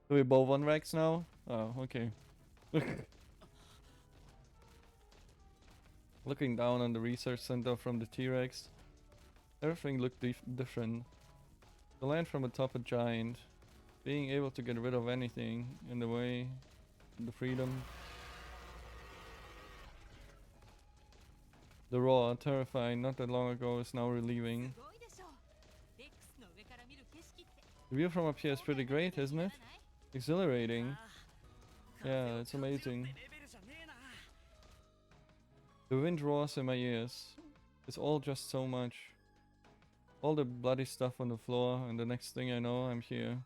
Do we both on Rex now? Oh, okay. Looking down on the research center from the T-Rex, everything looked different. The land from atop a giant, being able to get rid of anything in the way, the freedom. The roar, terrifying, not that long ago, is now relieving. The view from up here is pretty great, isn't it? Exhilarating. Yeah, it's amazing. The wind roars in my ears. It's all just so much. All the bloody stuff on the floor, and the next thing I know, I'm here.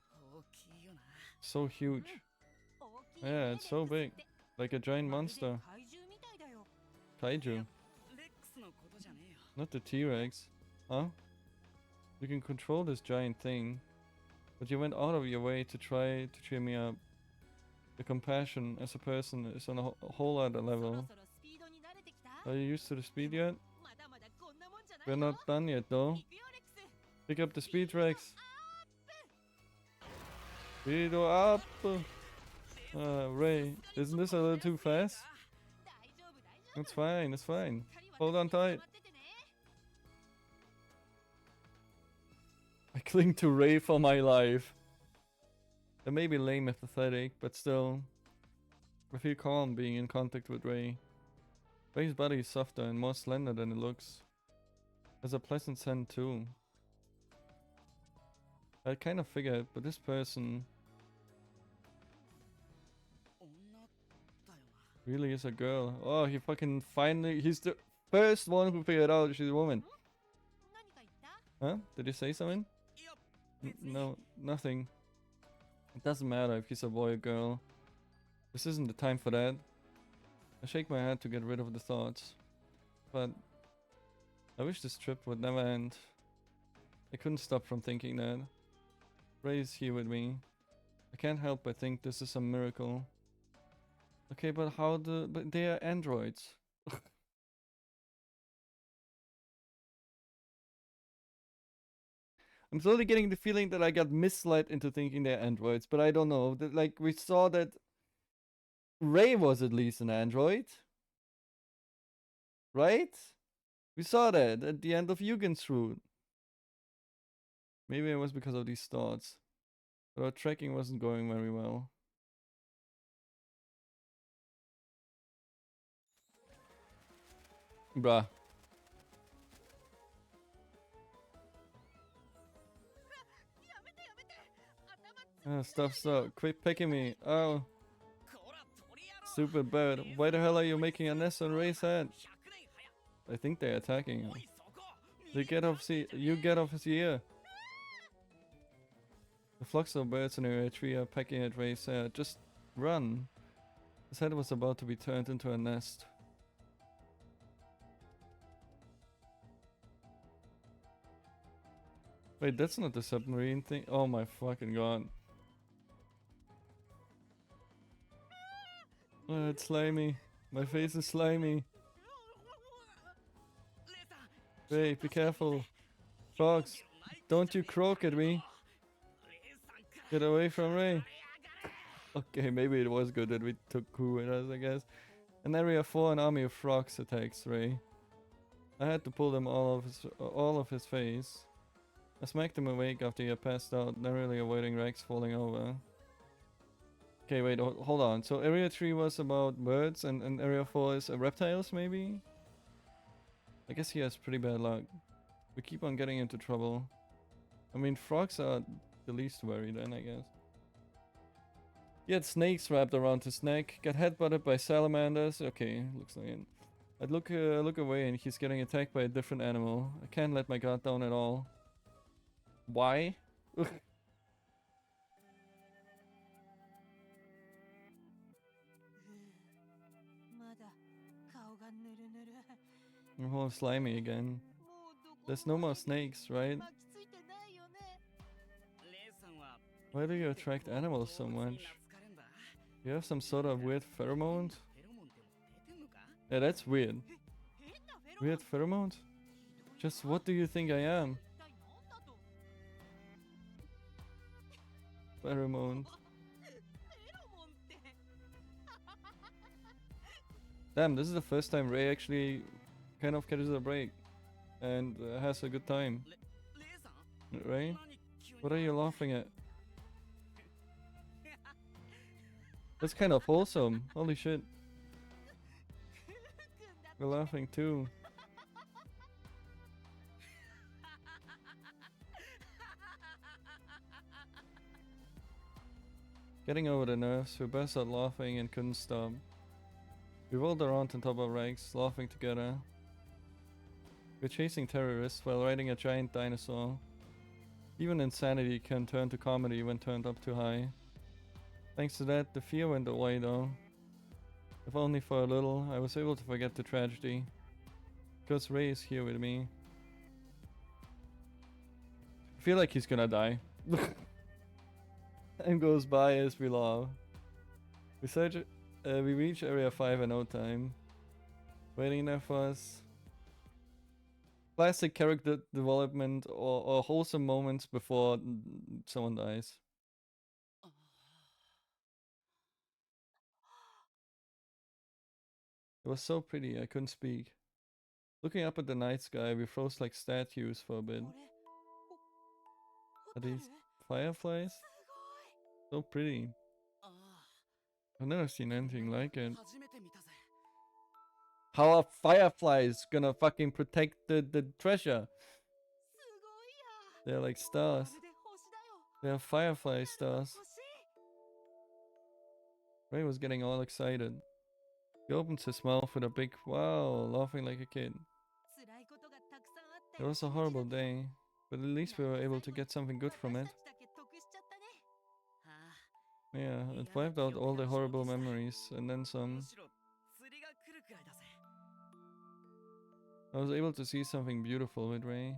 So huge. Yeah, it's so big. Like a giant monster. Kaiju. Not the T-Rex. Huh? You can control this giant thing. But you went out of your way to try to cheer me up. The compassion as a person is on a whole other level. Are you used to the speed yet? We're not done yet though. Pick up the speed, Rex. Speedo up! Ray, isn't this a little too fast? It's fine, it's fine. Hold on tight. I cling to Ray for my life. That may be lame and pathetic, but still. I feel calm being in contact with Ray. Ray's body is softer and more slender than it looks. Has a pleasant scent too. I kind of figured, but this person really is a girl. Oh, he fucking finally, he's the first one who figured out she's a woman. Huh? Did he say something? No, nothing. It doesn't matter if he's a boy or girl. This isn't the time for that. I shake my head to get rid of the thoughts. But I wish this trip would never end. I couldn't stop from thinking that. Ray is here with me. I can't help but think this is a miracle. Okay, but but they are androids. I'm slowly getting the feeling that I got misled into thinking they're androids, but I don't know. Like, we saw that Ray was at least an android. Right? We saw that at the end of Yugen's route. Maybe it was because of these thoughts. But our tracking wasn't going very well. Bruh. Stop. Quit picking me. Oh. Stupid bird. Why the hell are you making a nest on Ray's head? I think they're attacking him. You get off his ear. The flocks of birds in a tree are pecking at Ray's head. Just run. His head was about to be turned into a nest. Wait, that's not the submarine thing. Oh my fucking god. Oh, it's slimy. My face is slimy. Ray, be careful. Frogs, don't you croak at me. Get away from Ray. Okay, maybe it was good that we took Ku with us, I guess. An area 4, an army of frogs attacks Ray. I had to pull them all of his face. I smacked him awake after he had passed out, narrowly avoiding Rex falling over. Okay, wait, hold on. So area 3 was about birds and area 4 is reptiles, maybe? I guess he has pretty bad luck. We keep on getting into trouble. I mean, frogs are the least worried then, I guess. He had snakes wrapped around his neck, got headbutted by salamanders. Okay, looks like it. I'd look away and he's getting attacked by a different animal. I can't let my guard down at all. Why? Oh, slimy again. There's no more snakes, right? Why do you attract animals so much? You have some sort of weird pheromones? Yeah, that's weird. Weird pheromones? Just what do you think I am? Pheromones. Damn, this is the first time Ray actually kind of catches a break and has a good time. Ray? What are you laughing at? That's kind of wholesome. Holy shit. We're laughing too. Getting over the nerves, we burst out laughing and couldn't stop. We rolled around on top of Rex, laughing together. We're chasing terrorists while riding a giant dinosaur. Even insanity can turn to comedy when turned up too high. Thanks to that, the fear went away though. If only for a little, I was able to forget the tragedy. Because Ray is here with me. I feel like he's gonna die. Time goes by as we laugh. We reach Area 5 in no time. Waiting there for us. Classic character development or wholesome moments before someone dies. It was so pretty, I couldn't speak. Looking up at the night sky, we froze like statues for a bit. Are these fireflies? So pretty. I've never seen anything like it. How are fireflies gonna fucking protect the treasure? They're like stars. They're firefly stars. Ray was getting all excited. He opens his mouth with a big wow, laughing like a kid. It was a horrible day, but at least we were able to get something good from it. Yeah, it wiped out all the horrible memories, and then some. I was able to see something beautiful with Ray.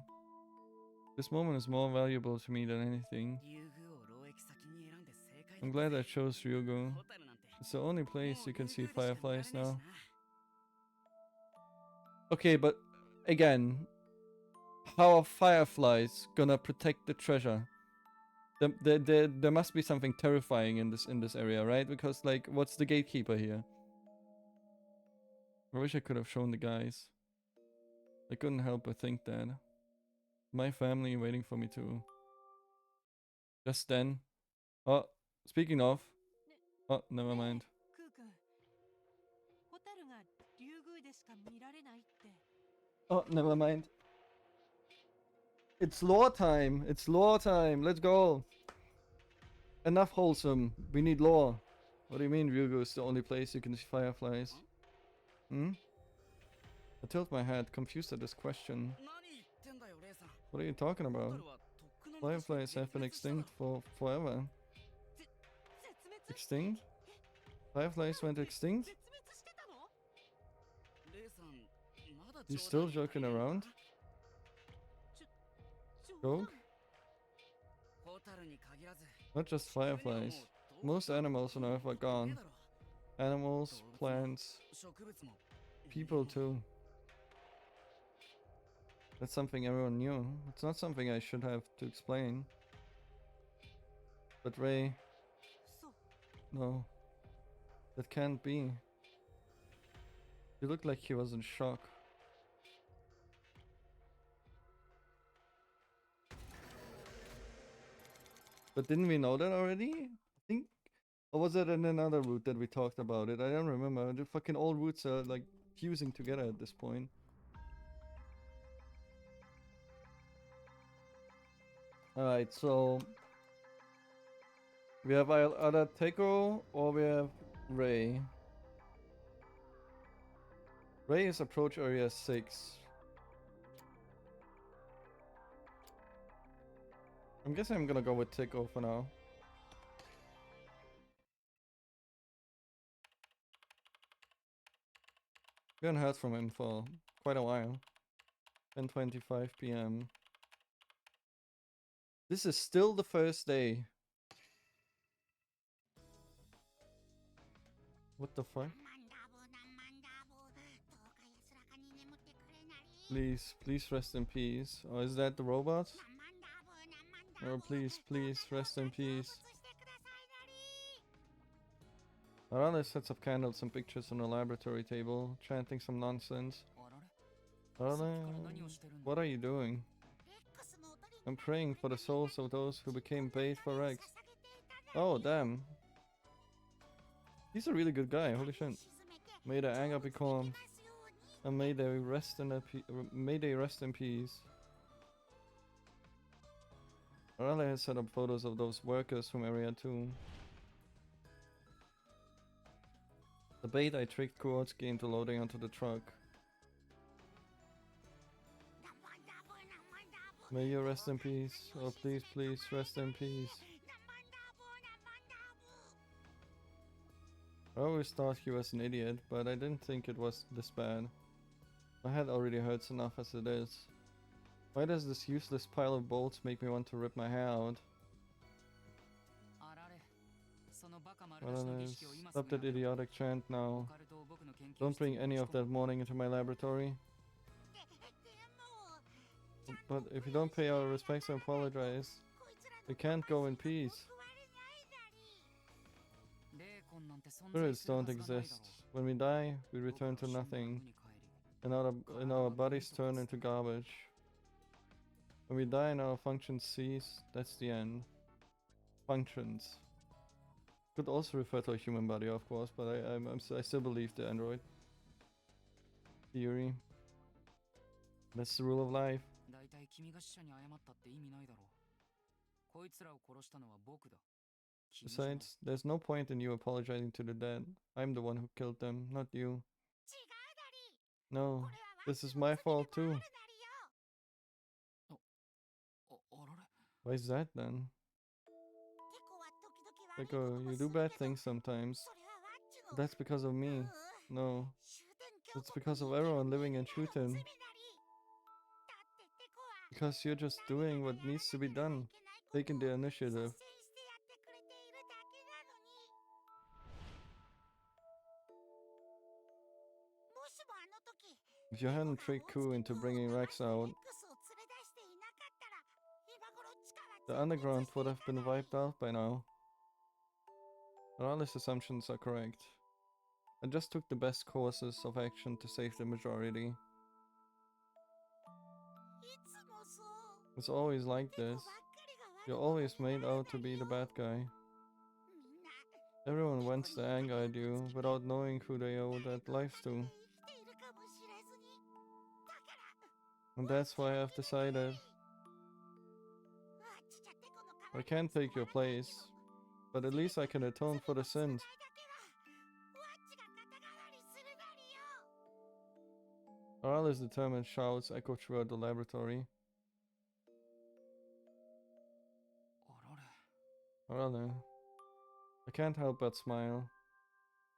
This moment is more valuable to me than anything. I'm glad I chose Ryugu. It's the only place you can see fireflies now. Okay, but again, how are fireflies gonna protect the treasure? There must be something terrifying in this area, right? Because like, what's the gatekeeper here? I wish I could have shown the guys. I couldn't help but think that. My family waiting for me too. Just then. Oh, speaking of. Oh, never mind. Oh, never mind. It's lore time. It's lore time. Let's go. Enough wholesome. We need lore. What do you mean Ryugu is the only place you can see fireflies? Hmm? I tilt my head, confused at this question. What are you talking about? Fireflies have been extinct for forever. Extinct? Fireflies went extinct? You still joking around? Joke? Not just fireflies. Most animals on Earth are gone. Animals, plants, people too. That's something everyone knew. It's not something I should have to explain. But Ray... No. That can't be. He looked like he was in shock. But didn't we know that already? I think... Or was it in another route that we talked about it? I don't remember. The fucking old routes are like fusing together at this point. Alright, so... We have either Teiko or we have Ray. Ray is approach area 6. I'm guessing I'm gonna go with Teiko for now. We haven't heard from him for quite a while. 10:25 p.m. This is still the first day. What the fuck? Please, please rest in peace. Oh, is that the robot? Oh, please, please rest in peace. Arale sets up candles and pictures on the laboratory table, chanting some nonsense. Arale, what are you doing? I'm praying for the souls of those who became bait for Rex. Oh, damn. He's a really good guy, holy shit. May their anger be calmed. And may they rest in peace. Arale has set up photos of those workers from Area 2. The bait I tricked Kuotsuki into loading onto the truck. May you rest in peace. Oh, please, please, rest in peace. I always thought he was an idiot, but I didn't think it was this bad. My head already hurts enough as it is. Why does this useless pile of bolts make me want to rip my hair out? Stop that idiotic chant now. Don't bring any of that mourning into my laboratory. But if you don't pay our respects and apologize, we can't go in peace. Spirits don't exist. When we die, we return to nothing, and our bodies turn into garbage. When we die and our functions cease, that's the end. Functions. Could also refer to a human body, of course, but I still believe the android theory. That's the rule of life. Besides, there's no point in you apologizing to the dead. I'm the one who killed them, not you. No, this is my fault too. Why is that then? Echo, you do bad things sometimes. But that's because of me. No, it's because of everyone living in Shuten. Because you're just doing what needs to be done. Taking the initiative. If you hadn't tricked Ku into bringing Rex out, the underground would have been wiped out by now. Morales' assumptions are correct. I just took the best courses of action to save the majority. It's always like this. You're always made out to be the bad guy. Everyone vents their anger at you without knowing who they owe their lives to. And that's why I've decided I can't take your place, but at least I can atone for the sins. Morales determined shouts echo throughout the laboratory. Arale. I can't help but smile.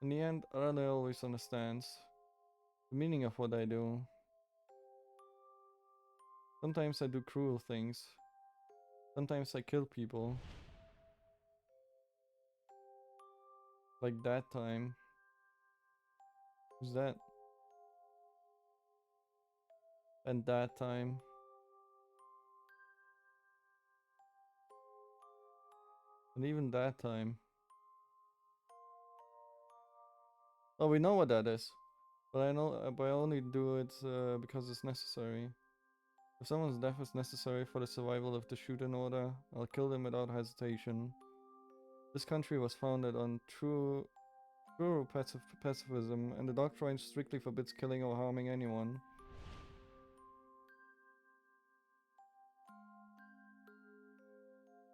In the end, Arale always understands the meaning of what I do. Sometimes I do cruel things. Sometimes I kill people. Like that time. Who's that? And that time. And even that time. Oh, we know what that is. But I only do it because it's necessary. If someone's death is necessary for the survival of the Shuten Order, I'll kill them without hesitation. This country was founded on true pacifism, and the doctrine strictly forbids killing or harming anyone.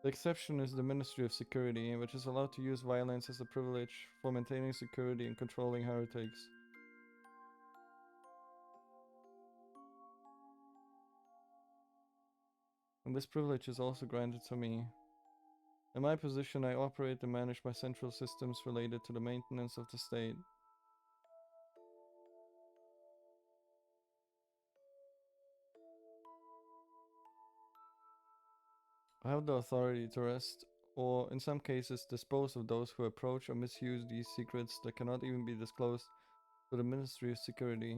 The exception is the Ministry of Security, which is allowed to use violence as a privilege for maintaining security and controlling heretics. And this privilege is also granted to me. In my position, I operate and manage my central systems related to the maintenance of the state. I have the authority to arrest, or in some cases dispose of those who approach or misuse these secrets that cannot even be disclosed to the Ministry of Security.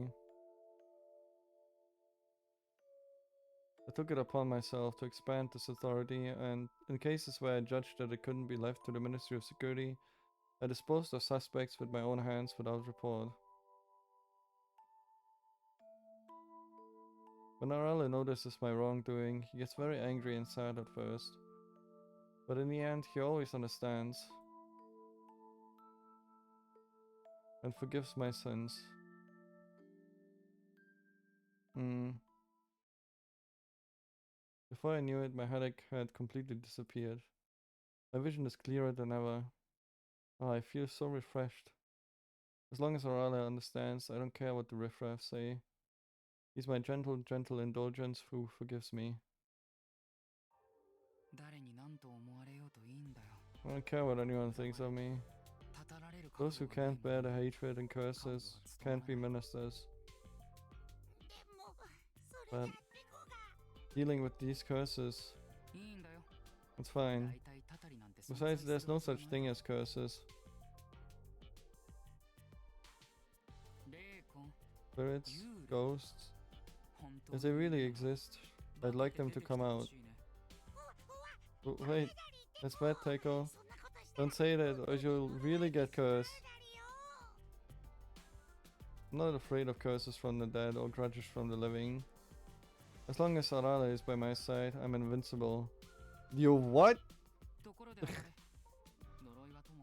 I took it upon myself to expand this authority, and in cases where I judged that it couldn't be left to the Ministry of Security, I disposed of suspects with my own hands without report. When Arale notices my wrongdoing, he gets very angry and sad at first. But in the end, he always understands and forgives my sins. Before I knew it, my headache had completely disappeared. My vision is clearer than ever. Oh, I feel so refreshed. As long as Arala understands, I don't care what the riffraff say. He's my gentle indulgence who forgives me. I don't care what anyone thinks of me. Those who can't bear the hatred and curses can't be ministers. But dealing with these curses, it's fine. Besides, there's no such thing as curses. Spirits, ghosts, if they really exist, I'd like them to come out. Wait, that's bad, Taiko. Don't say that or you'll really get cursed. I'm not afraid of curses from the dead or grudges from the living. As long as Arala is by my side, I'm invincible. You what?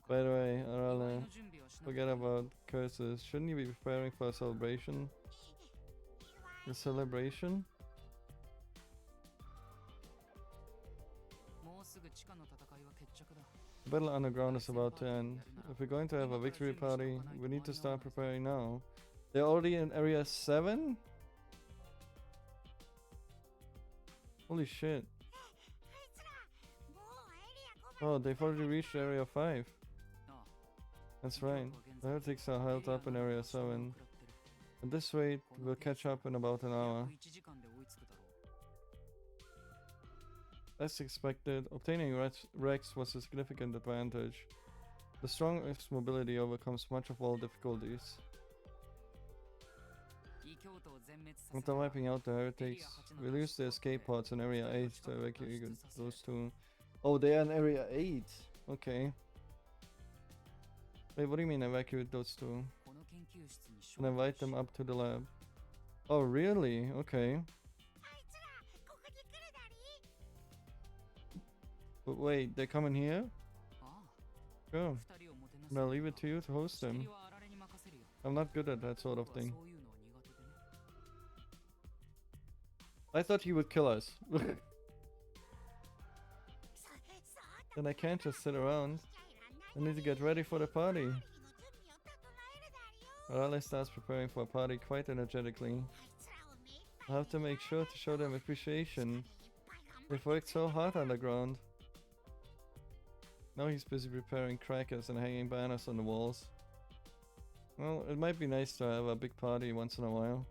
By the way, Arala, forget about curses. Shouldn't you be preparing for a celebration? A celebration? The battle underground is about to end. If we're going to have a victory party, we need to start preparing now. They're already in Area 7? Holy shit. Oh, they've already reached Area 5. That's right. The heretics are held up in Area 7. At this rate, we'll catch up in about an hour. As expected, obtaining Rex was a significant advantage. The strongest mobility overcomes much of all difficulties. After wiping out the heretics, we'll use the escape pods in Area 8 to evacuate those two. Oh, they are in Area 8. Okay. Wait, what do you mean evacuate those two? And invite them up to the lab. Oh, really? Okay. But wait, they're coming here? Sure. And I'll leave it to you to host them. I'm not good at that sort of thing. I thought he would kill us. Then I can't just sit around. I need to get ready for the party. Arale starts preparing for a party quite energetically. I have to make sure to show them appreciation. They've worked so hard underground. Now he's busy preparing crackers and hanging banners on the walls. Well, it might be nice to have a big party once in a while.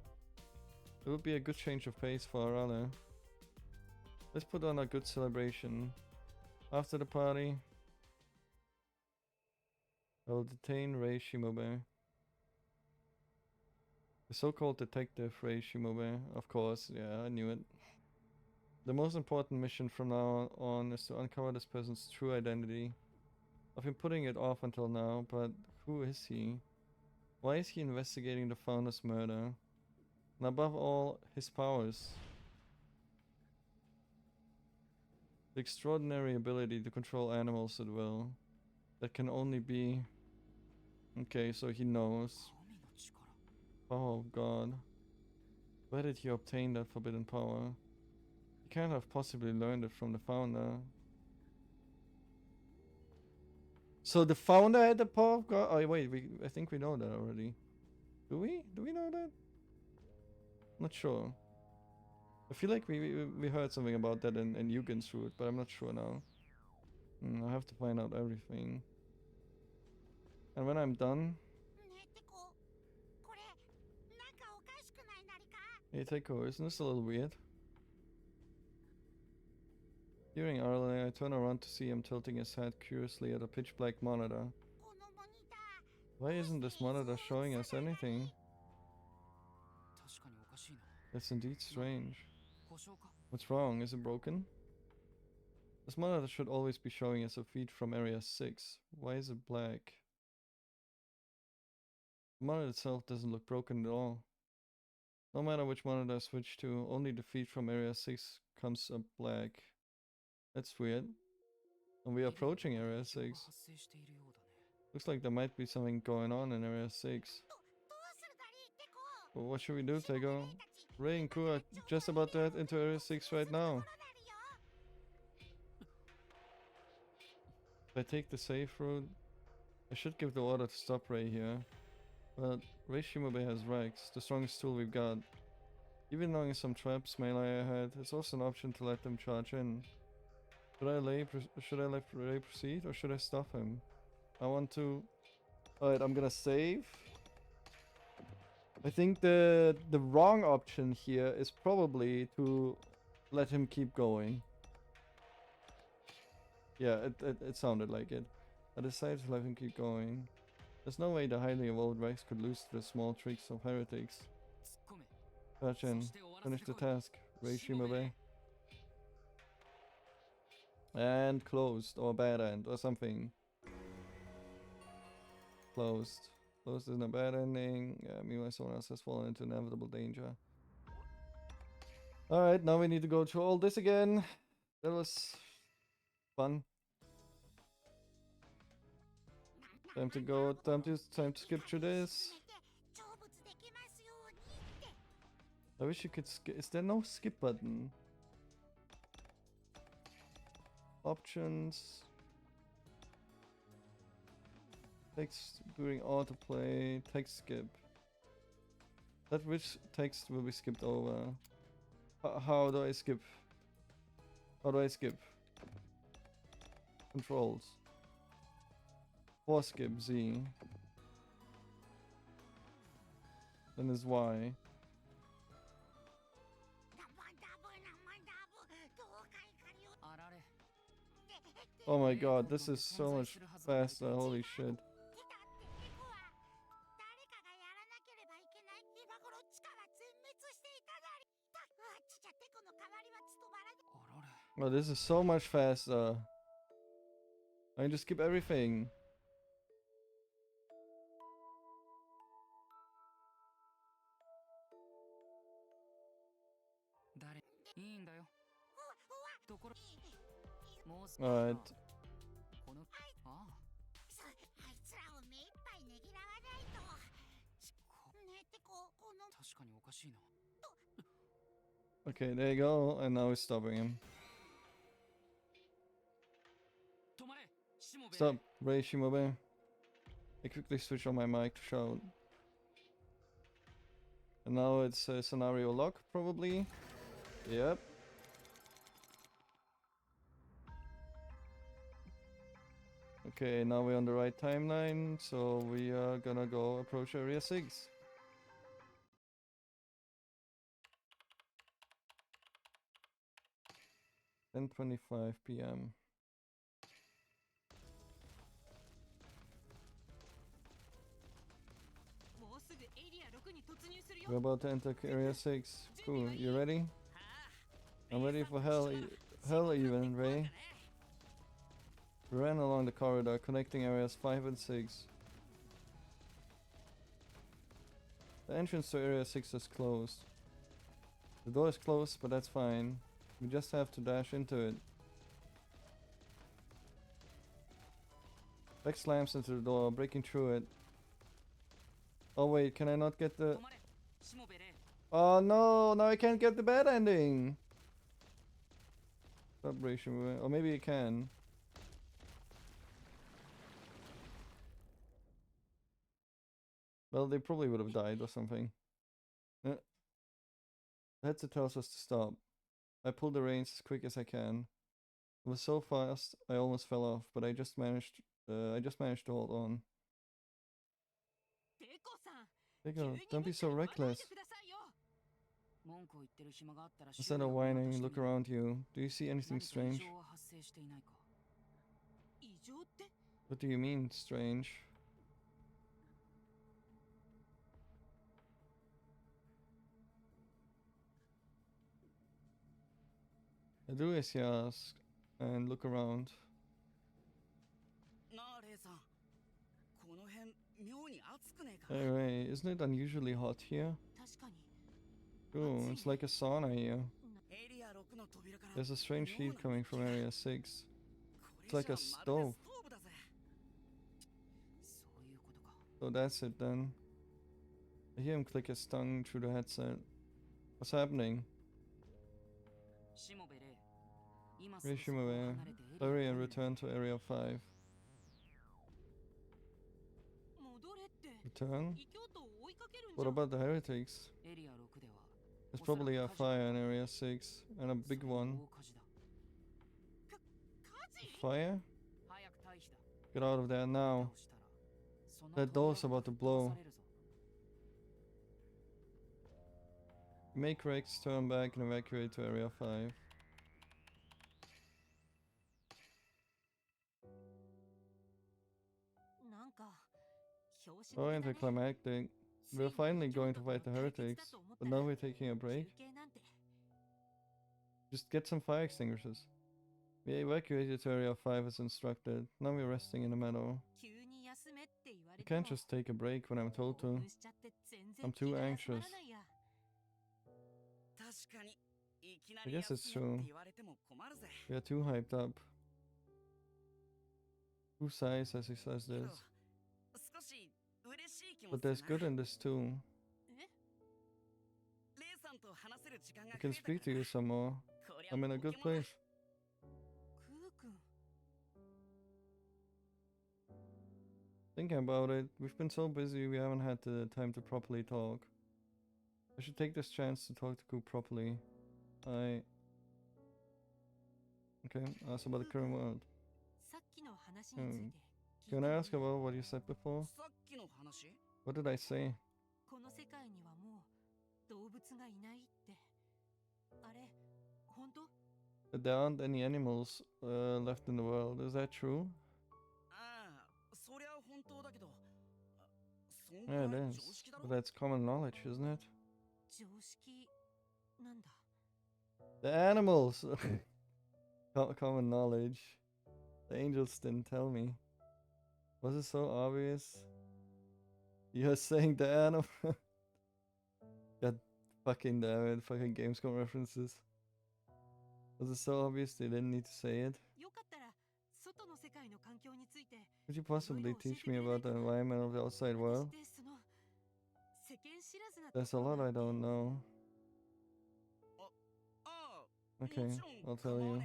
It would be a good change of pace for Arale. Let's put on a good celebration. After the party, I will detain Rei Shimobe. The so-called detective Rei Shimobe. Of course, yeah, I knew it. The most important mission from now on is to uncover this person's true identity. I've been putting it off until now, but who is he? Why is he investigating the founder's murder? And above all, his powers. The extraordinary ability to control animals at will. That can only be... Okay, so he knows. Oh god. Where did he obtain that forbidden power? He can't have possibly learned it from the founder. So the founder had the power of God? Oh wait, I think we know that already. Do we? Do we know that? Not sure. I feel like we heard something about that in Yugen's route, but I'm not sure now. I have to find out everything. And when I'm done... Hey Taiko, isn't this a little weird? Hearing Arlen, I turn around to see him tilting his head curiously at a pitch black monitor. Why isn't this monitor showing us anything? That's indeed strange. What's wrong? Is it broken? This monitor should always be showing us a feed from Area 6. Why is it black? The monitor itself doesn't look broken at all. No matter which monitor I switch to, only the feed from Area 6 comes up black. That's weird. And we're approaching Area 6. Looks like there might be something going on in Area 6. But what should we do, Tego? Rei and Ku are just about to head into Area 6 right now. If I take the safe route, I should give the order to stop Rei here. But Reishimabe has Rex, the strongest tool we've got. Even knowing some traps may lie ahead, it's also an option to let them charge in. Should I let Ray proceed or should I stop him? I want to. Alright, I'm gonna save. I think the wrong option here is probably to let him keep going. Yeah, it sounded like it. I decided to let him keep going. There's no way the highly evolved Rex could lose to the small tricks of heretics. Sachin, finish the task. Reishimabe. And closed, or bad end, or something. Closed. Closed isn't a bad ending. Meanwhile, someone else has fallen into inevitable danger. Alright, now we need to go through all this again. That was fun. Time to go. Time to skip through this. I wish you could skip. Is there no skip button? Options. Text during autoplay. Text skip. That which text will be skipped over? How do I skip? How do I skip? Controls. For skip Z. Then is Y. Oh my god, this is so much faster, holy shit. Oh, this is so much faster. I can just skip everything. Alright. Okay, there you go, and now we're stopping him. Stop, Ray Shimobe. I quickly switch on my mic to shout. And now it's a scenario lock, probably. Yep. Okay, now we're on the right timeline, so we are gonna go approach Area 6. And 10:25 p.m. We're about to enter Area 6. Cool, you ready? I'm ready for hell even, Ray. We ran along the corridor connecting areas 5 and 6. The entrance to Area 6 is closed. The door is closed, but that's fine. We just have to dash into it. Beck slams into the door, breaking through it. Oh wait, can I not get the... Oh no, now I can't get the bad ending! Vibration, or maybe you can. Well, they probably would have died or something. The headset tells us to stop. I pulled the reins as quick as I can. It was so fast, I almost fell off, but I just managed to hold on. Deco, don't be so reckless. Instead of whining, look around you. Do you see anything strange? What do you mean, strange? I do as he asked, and look around. Hey Ray, isn't it unusually hot here? Ooh, it's like a sauna here. There's a strange heat coming from Area 6. It's like a stove. So that's it then. I hear him click his tongue through the headset. What's happening? Ray Shimobe, hurry and return to Area 5. Return? What about the heretics? There's probably a fire in Area 6 and a big one. Fire? Get out of there now. That door's about to blow. Make Rex turn back and evacuate to Area 5. So anticlimactic. We're finally going to fight the heretics, but now we're taking a break. Just get some fire extinguishers. We evacuated to Area 5 as instructed. Now we're resting in the meadow. I can't just take a break when I'm told to. I'm too anxious. I guess it's true. We are too hyped up. Who sighs as he says this? But there's good in this too. I can speak to you some more. I'm in a good place. Thinking about it, we've been so busy we haven't had the time to properly talk. I should take this chance to talk to Ku properly. Okay, ask about the current world. Can I ask about what you said before? What did I say? That there aren't any animals left in the world, is that true? Yeah, it is. But that's common knowledge, isn't it? The animals! Common knowledge. The angels didn't tell me. Was it so obvious? You're saying the animal. God fucking damn it, fucking Gamescom references. Was it so obvious they didn't need to say it? Could you possibly teach me about the environment of the outside world? There's a lot I don't know. Okay, I'll tell you.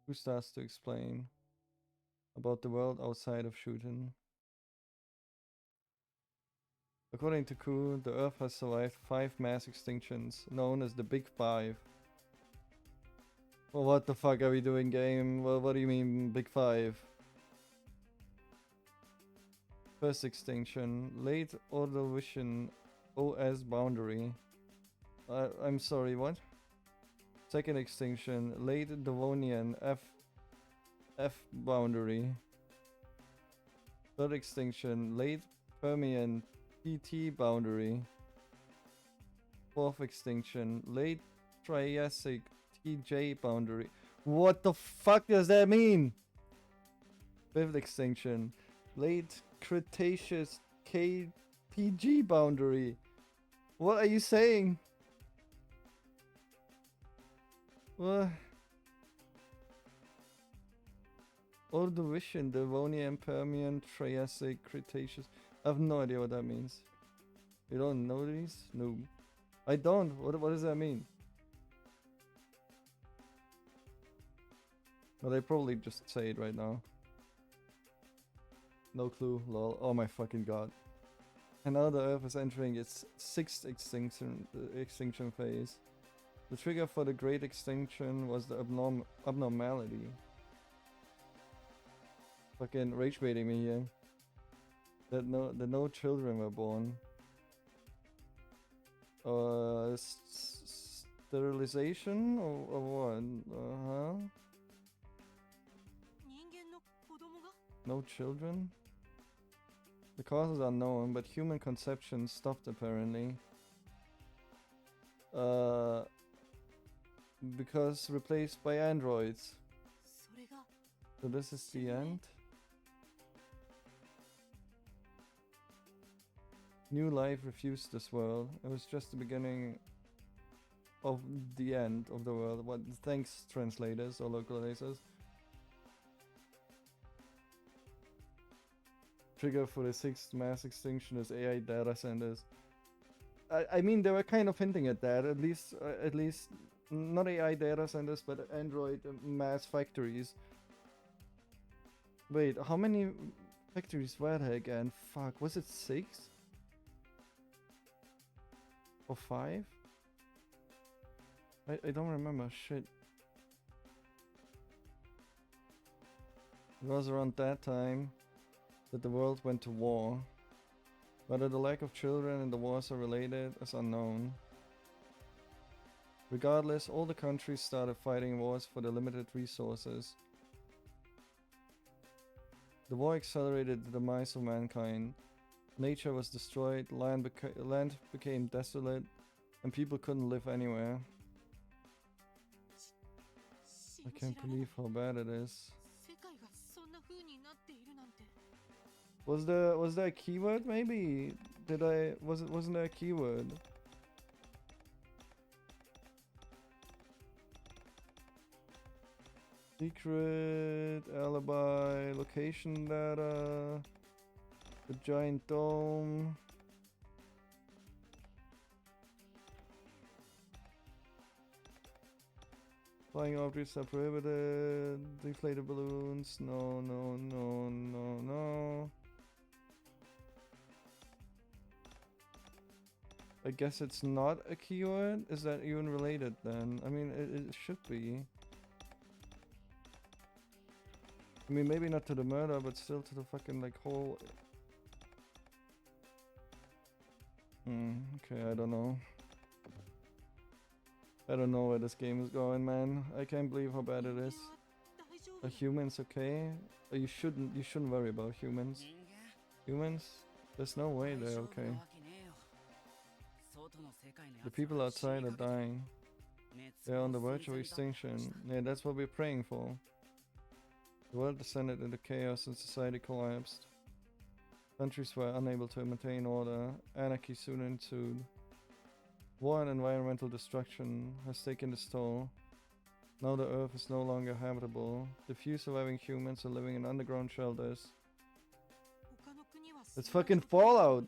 Who starts to explain about the world outside of Shuten? According to Ku, the Earth has survived 5 mass extinctions, known as the Big Five. Well, what the fuck are we doing, game? Well, what do you mean, Big Five? First extinction, late Ordovician OS boundary. I'm sorry, what? Second extinction, late Devonian F boundary. Third extinction, late Permian PT boundary. Fourth extinction, late Triassic TJ boundary. What the fuck does that mean? Fifth extinction, late Cretaceous KTG boundary. What are you saying? What? Ordovician, Devonian, Permian, Triassic, Cretaceous. I have no idea what that means. You don't know these? No. I don't. What does that mean? Well, they probably just say it right now. No clue, lol. Oh my fucking god. And now the Earth is entering its 6th extinction phase. The trigger for the Great Extinction was the abnormality. Fucking rage baiting me here. That no children were born. Sterilization or what? No children? The causes are known, but human conception stopped apparently. Because replaced by androids. So this is the end. New life refused this world. It was just the beginning of the end of the world. What? Thanks, translators or localizers. Trigger for the 6th mass extinction is AI data centers. I mean, they were kind of hinting at that. At least not AI data centers, but Android mass factories. Wait, how many Factories where again? Fuck, was it 6? Or 5? I don't remember, shit. It was around that time that the world went to war. Whether the lack of children and the wars are related is unknown. Regardless, all the countries started fighting wars for their limited resources. The war accelerated the demise of mankind. Nature was destroyed, land became desolate, and people couldn't live anywhere. I can't believe how bad it is. Was there a keyword maybe? Wasn't there a keyword? Secret, alibi, location data, the giant dome. Flying objects are prohibited. Deflated balloons. No, no, no, no, no. I guess it's not a keyword? Is that even related then? I mean, it should be. I mean, maybe not to the murder, but still to the fucking, like, whole... okay, I don't know. I don't know where this game is going, man. I can't believe how bad it is. Are humans okay? Oh, you shouldn't worry about humans. Humans? There's no way they're okay. The people outside are dying. They're on the verge of extinction. Yeah, that's what we're praying for. The world descended into chaos and society collapsed. Countries were unable to maintain order. Anarchy soon ensued. War and environmental destruction has taken its toll. Now the earth is no longer habitable. The few surviving humans are living in underground shelters. It's fucking Fallout!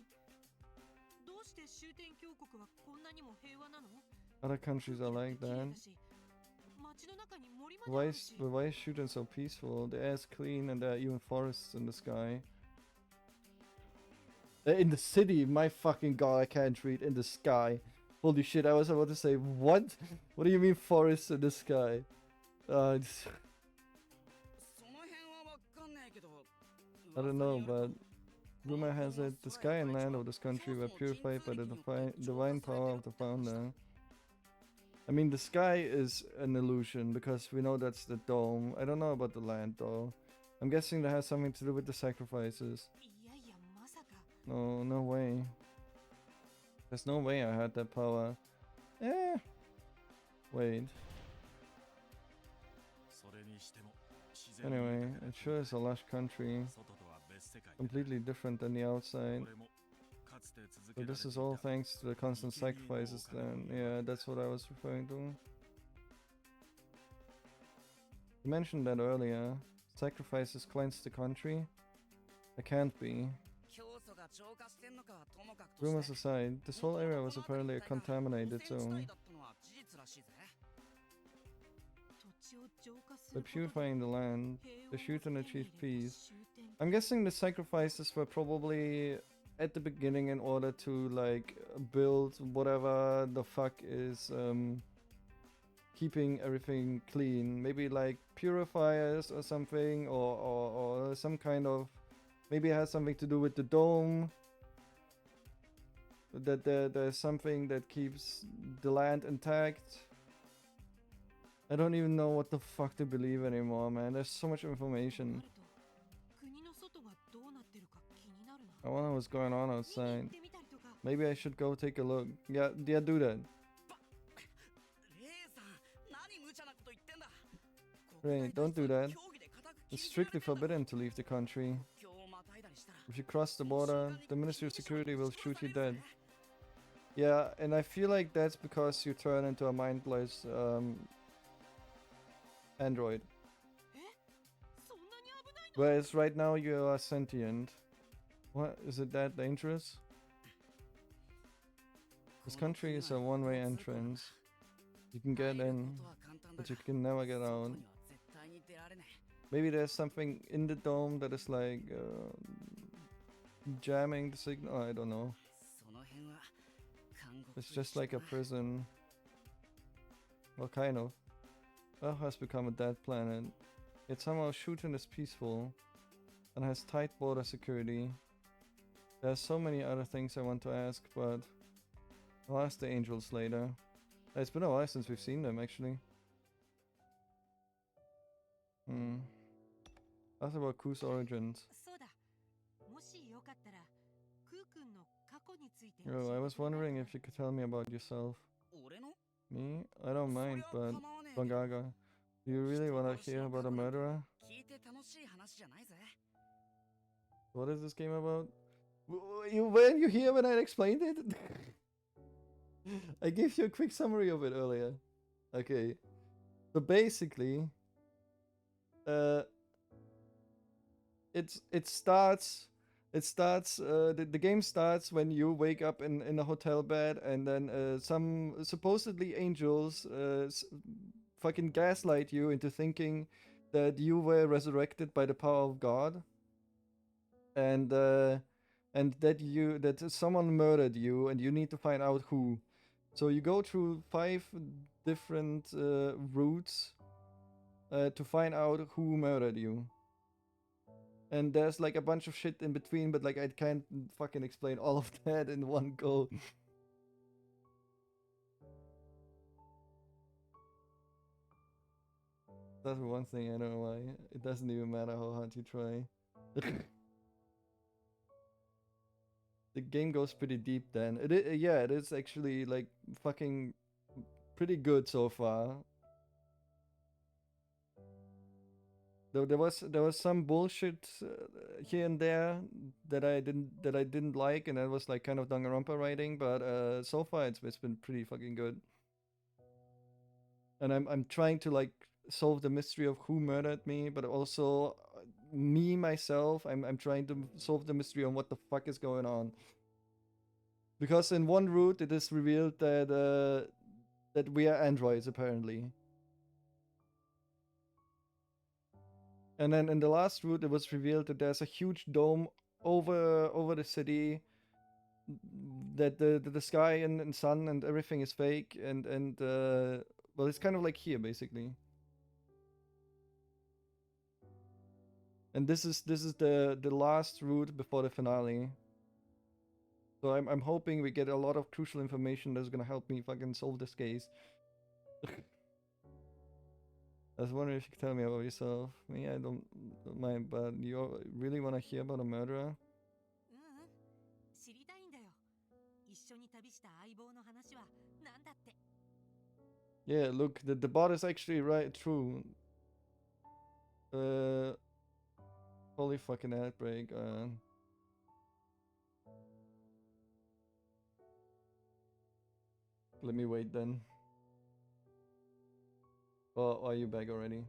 Other countries are like that. Why is Shuten so peaceful? The air is clean and there are even forests in the sky. In the city, my fucking god, I can't read. In the sky. Holy shit, I was about to say, what? What do you mean forests in the sky? I don't know, but rumor has it the sky and land of this country were purified by the divine power of the founder. I mean, the sky is an illusion because we know that's the dome. I don't know about the land though. I'm guessing that has something to do with the sacrifices. No, no way. There's no way I had that power. Eh. Wait. Anyway, it sure is a lush country. Completely different than the outside. So this is all thanks to the constant sacrifices then. Yeah, that's what I was referring to. You mentioned that earlier. Sacrifices cleanse the country? It can't be. Rumors aside, this whole area was apparently a contaminated zone. By purifying the land, the Shuten achieved peace. I'm guessing the sacrifices were probably at the beginning in order to like build whatever the fuck is keeping everything clean. Maybe like purifiers or something, or some kind of... Maybe it has something to do with the dome. That there's something that keeps the land intact. I don't even know what the fuck to believe anymore, man. There's so much information. I wonder what's going on outside. Maybe I should go take a look. Yeah, do that. Ray, don't do that. It's strictly forbidden to leave the country. If you cross the border, the Ministry of Security will shoot you dead. Yeah, and I feel like that's because you turn into a mindless android. Whereas right now you are sentient. What? Is it that dangerous? This country is a one-way entrance. You can get in, but you can never get out. Maybe there's something in the dome that is like jamming the signal. I don't know. It's just like a prison. Well, kind of. Earth has become a dead planet. Yet somehow Shuten is peaceful and has tight border security. There's so many other things I want to ask, but I'll ask the angels later. It's been a while since we've seen them, actually. Ask about Ku's origins. Oh, I was wondering if you could tell me about yourself. Me? I don't mind, but Bangaga, do you really want to hear about a murderer? What is this game about? When you hear when I explained it? I gave you a quick summary of it earlier. Okay. So basically, it starts the game starts when you wake up in a hotel bed, and then some supposedly angels fucking gaslight you into thinking that you were resurrected by the power of God, and that someone murdered you, and you need to find out who. So you go through 5 different routes to find out who murdered you. And there's like a bunch of shit in between, but like I can't fucking explain all of that in one go. That's one thing I don't know why. It doesn't even matter how hard you try. The game goes pretty deep then. Yeah, it is actually like fucking pretty good so far. Though there was some bullshit here and there that I didn't like, and that was like kind of Danganronpa writing. But so far it's been pretty fucking good. And I'm trying to like solve the mystery of who murdered me, but also me myself. I'm trying to solve the mystery on what the fuck is going on. Because in one route it is revealed that we are androids apparently. And then in the last route, it was revealed that there's a huge dome over the city. That the sky and sun and everything is fake, and well, it's kind of like here basically. And this is the last route before the finale. So I'm hoping we get a lot of crucial information that's gonna help me fucking solve this case. I was wondering if you could tell me about yourself. Me, I don't mind, but you really want to hear about a murderer? Yeah, look, the bot is actually right true. Holy fucking outbreak. Let me wait then. Or are you back already?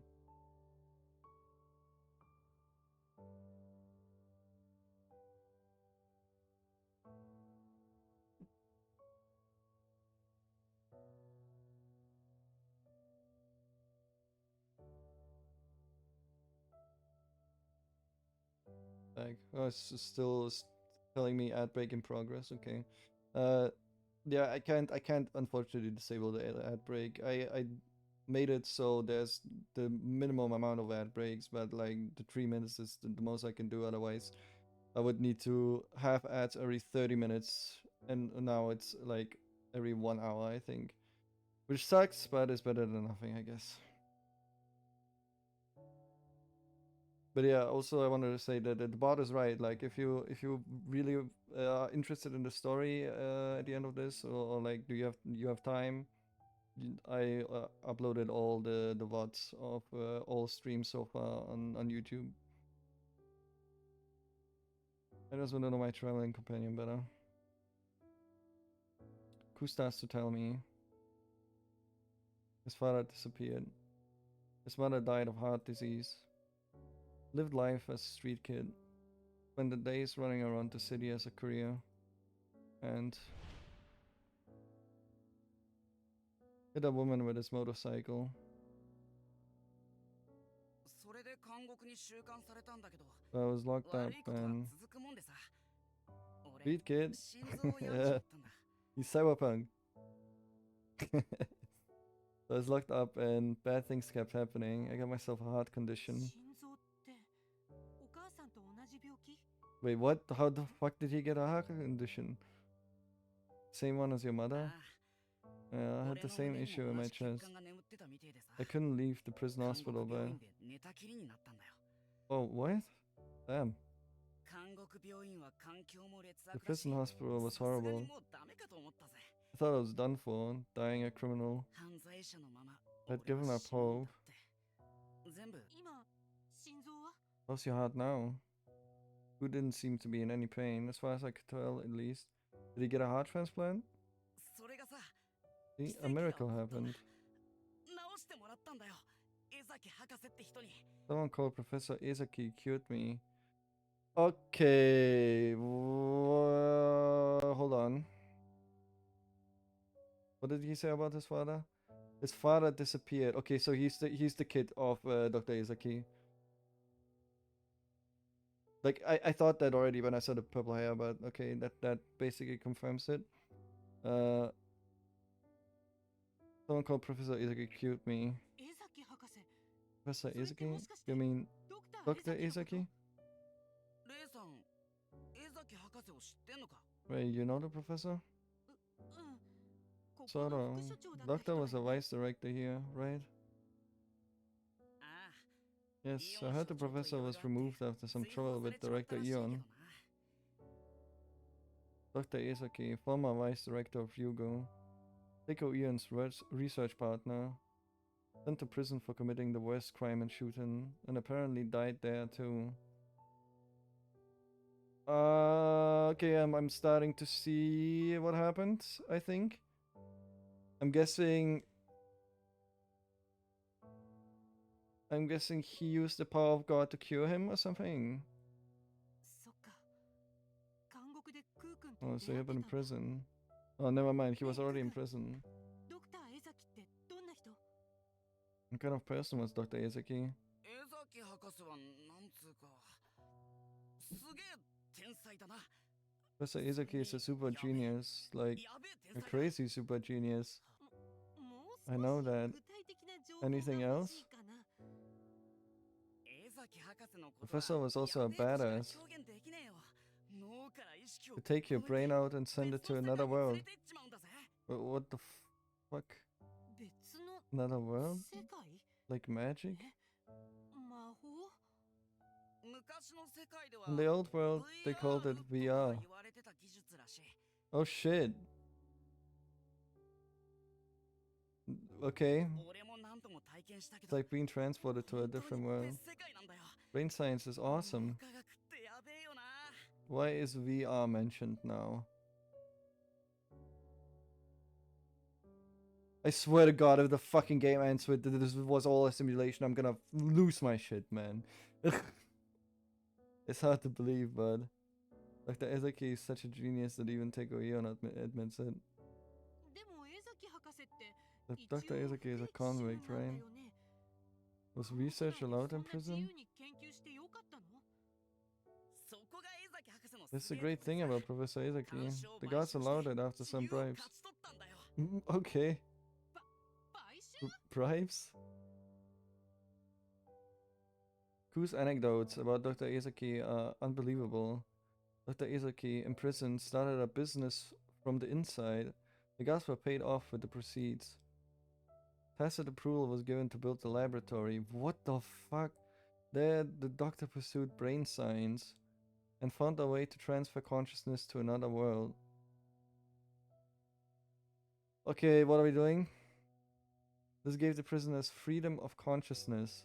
Back. Oh, it's still telling me ad break in progress. Okay. Yeah, I can't unfortunately disable the ad break. I made it so there's the minimum amount of ad breaks, but like the 3 minutes is the most I can do. Otherwise, I would need to have ads every 30 minutes, and now it's like every 1 hour, I think, which sucks, but it's better than nothing, I guess. But yeah, also I wanted to say that the bot is right. Like if you really are interested in the story at the end of this, or like do you have time? I uploaded all the VODs of all streams so far on YouTube. I just want to know my traveling companion better. Who starts to tell me his father disappeared. His mother died of heart disease. Lived life as a street kid. Spent the days running around the city as a courier. And hit a woman with his motorcycle. I was locked up, man. Beat kid. Yeah. He's cyberpunk. I was locked up and bad things kept happening. I got myself a heart condition. Wait, what? How the fuck did he get a heart condition? Same one as your mother? Yeah, I had the same issue in my chest. I couldn't leave the prison hospital, but... Oh, what? Damn. The prison hospital was horrible. I thought I was done for, dying a criminal. I'd given up hope. How's your heart now? Who didn't seem to be in any pain, as far as I could tell, at least. Did he get a heart transplant? See, a miracle happened. Someone called Professor Ezaki cured me. Okay, hold on. What did he say about his father? His father disappeared. Okay, so he's the kid of Dr. Ezaki. Like I thought that already when I saw the purple hair, but okay, that basically confirms it. Someone called Professor Ezaki cured me. Professor Ezaki? You mean Dr. Ezaki? Wait, you know the professor? Sort of. Doctor was a vice director here, right? Yes, I heard the professor was removed after some trouble with Director Eon. Dr. Ezaki, former vice director of Yugo. Seiko Eon's research partner. Sent to prison for committing the worst crime in Shuten, and apparently died there too. Okay, I'm starting to see what happened, I think. I'm guessing he used the power of God to cure him or something. Oh, so he had been in prison. Oh, never mind, he was already in prison. What kind of person was Dr. Ezaki? Professor Ezaki is a super genius, like a crazy super genius. I know that. Anything else? Professor was also a badass. To take your brain out and send it to another world. What the fuck? Another world? Like magic? In the old world, they called it VR. Oh shit. Okay. It's like being transported to a different world. Brain science is awesome. Why is VR mentioned now? I swear to God, if the fucking game ends with this was all a simulation, I'm gonna lose my shit, man. It's hard to believe, but Dr. Ezaki is such a genius that even Teiko Eon admits it. But Dr. Ezaki is a convict, right? Was research allowed in prison? This is a great thing about Professor Ezaki. The gods allowed it after some bribes. Okay. Bribes? Ku's anecdotes about Dr. Ezaki are unbelievable. Dr. Ezaki, in prison, started a business from the inside. The gods were paid off with the proceeds. Tacit approval was given to build the laboratory. What the fuck? There, the doctor pursued brain science and found a way to transfer consciousness to another world. Okay, what are we doing? This gave the prisoners freedom of consciousness.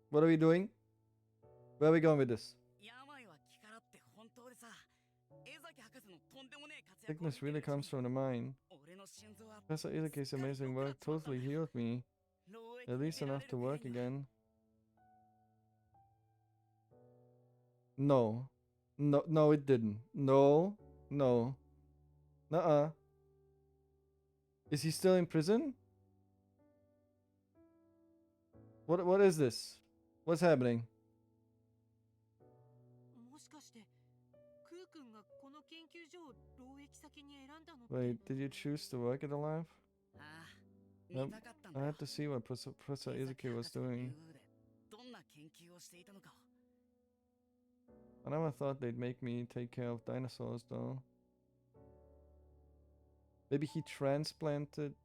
What are we doing? Where are we going with this? Sickness really comes from the mind. Professor Izaki's amazing work totally healed me. At least enough to work again. No. No, it didn't. No. Nuh-uh. Is he still in prison? What is this? What's happening? もしかしてクー君がこの研究所を労役先に選んだのって。 Wait, did you choose to work at the lab? ああ、 Yep, 見たかったん I だよ。 had to see what Professor 江崎 Izuki 博 was 士の doing. 竜宮でどんな研究をしていたのかを。 I never thought they'd make me take care of dinosaurs, though. Maybe he transplanted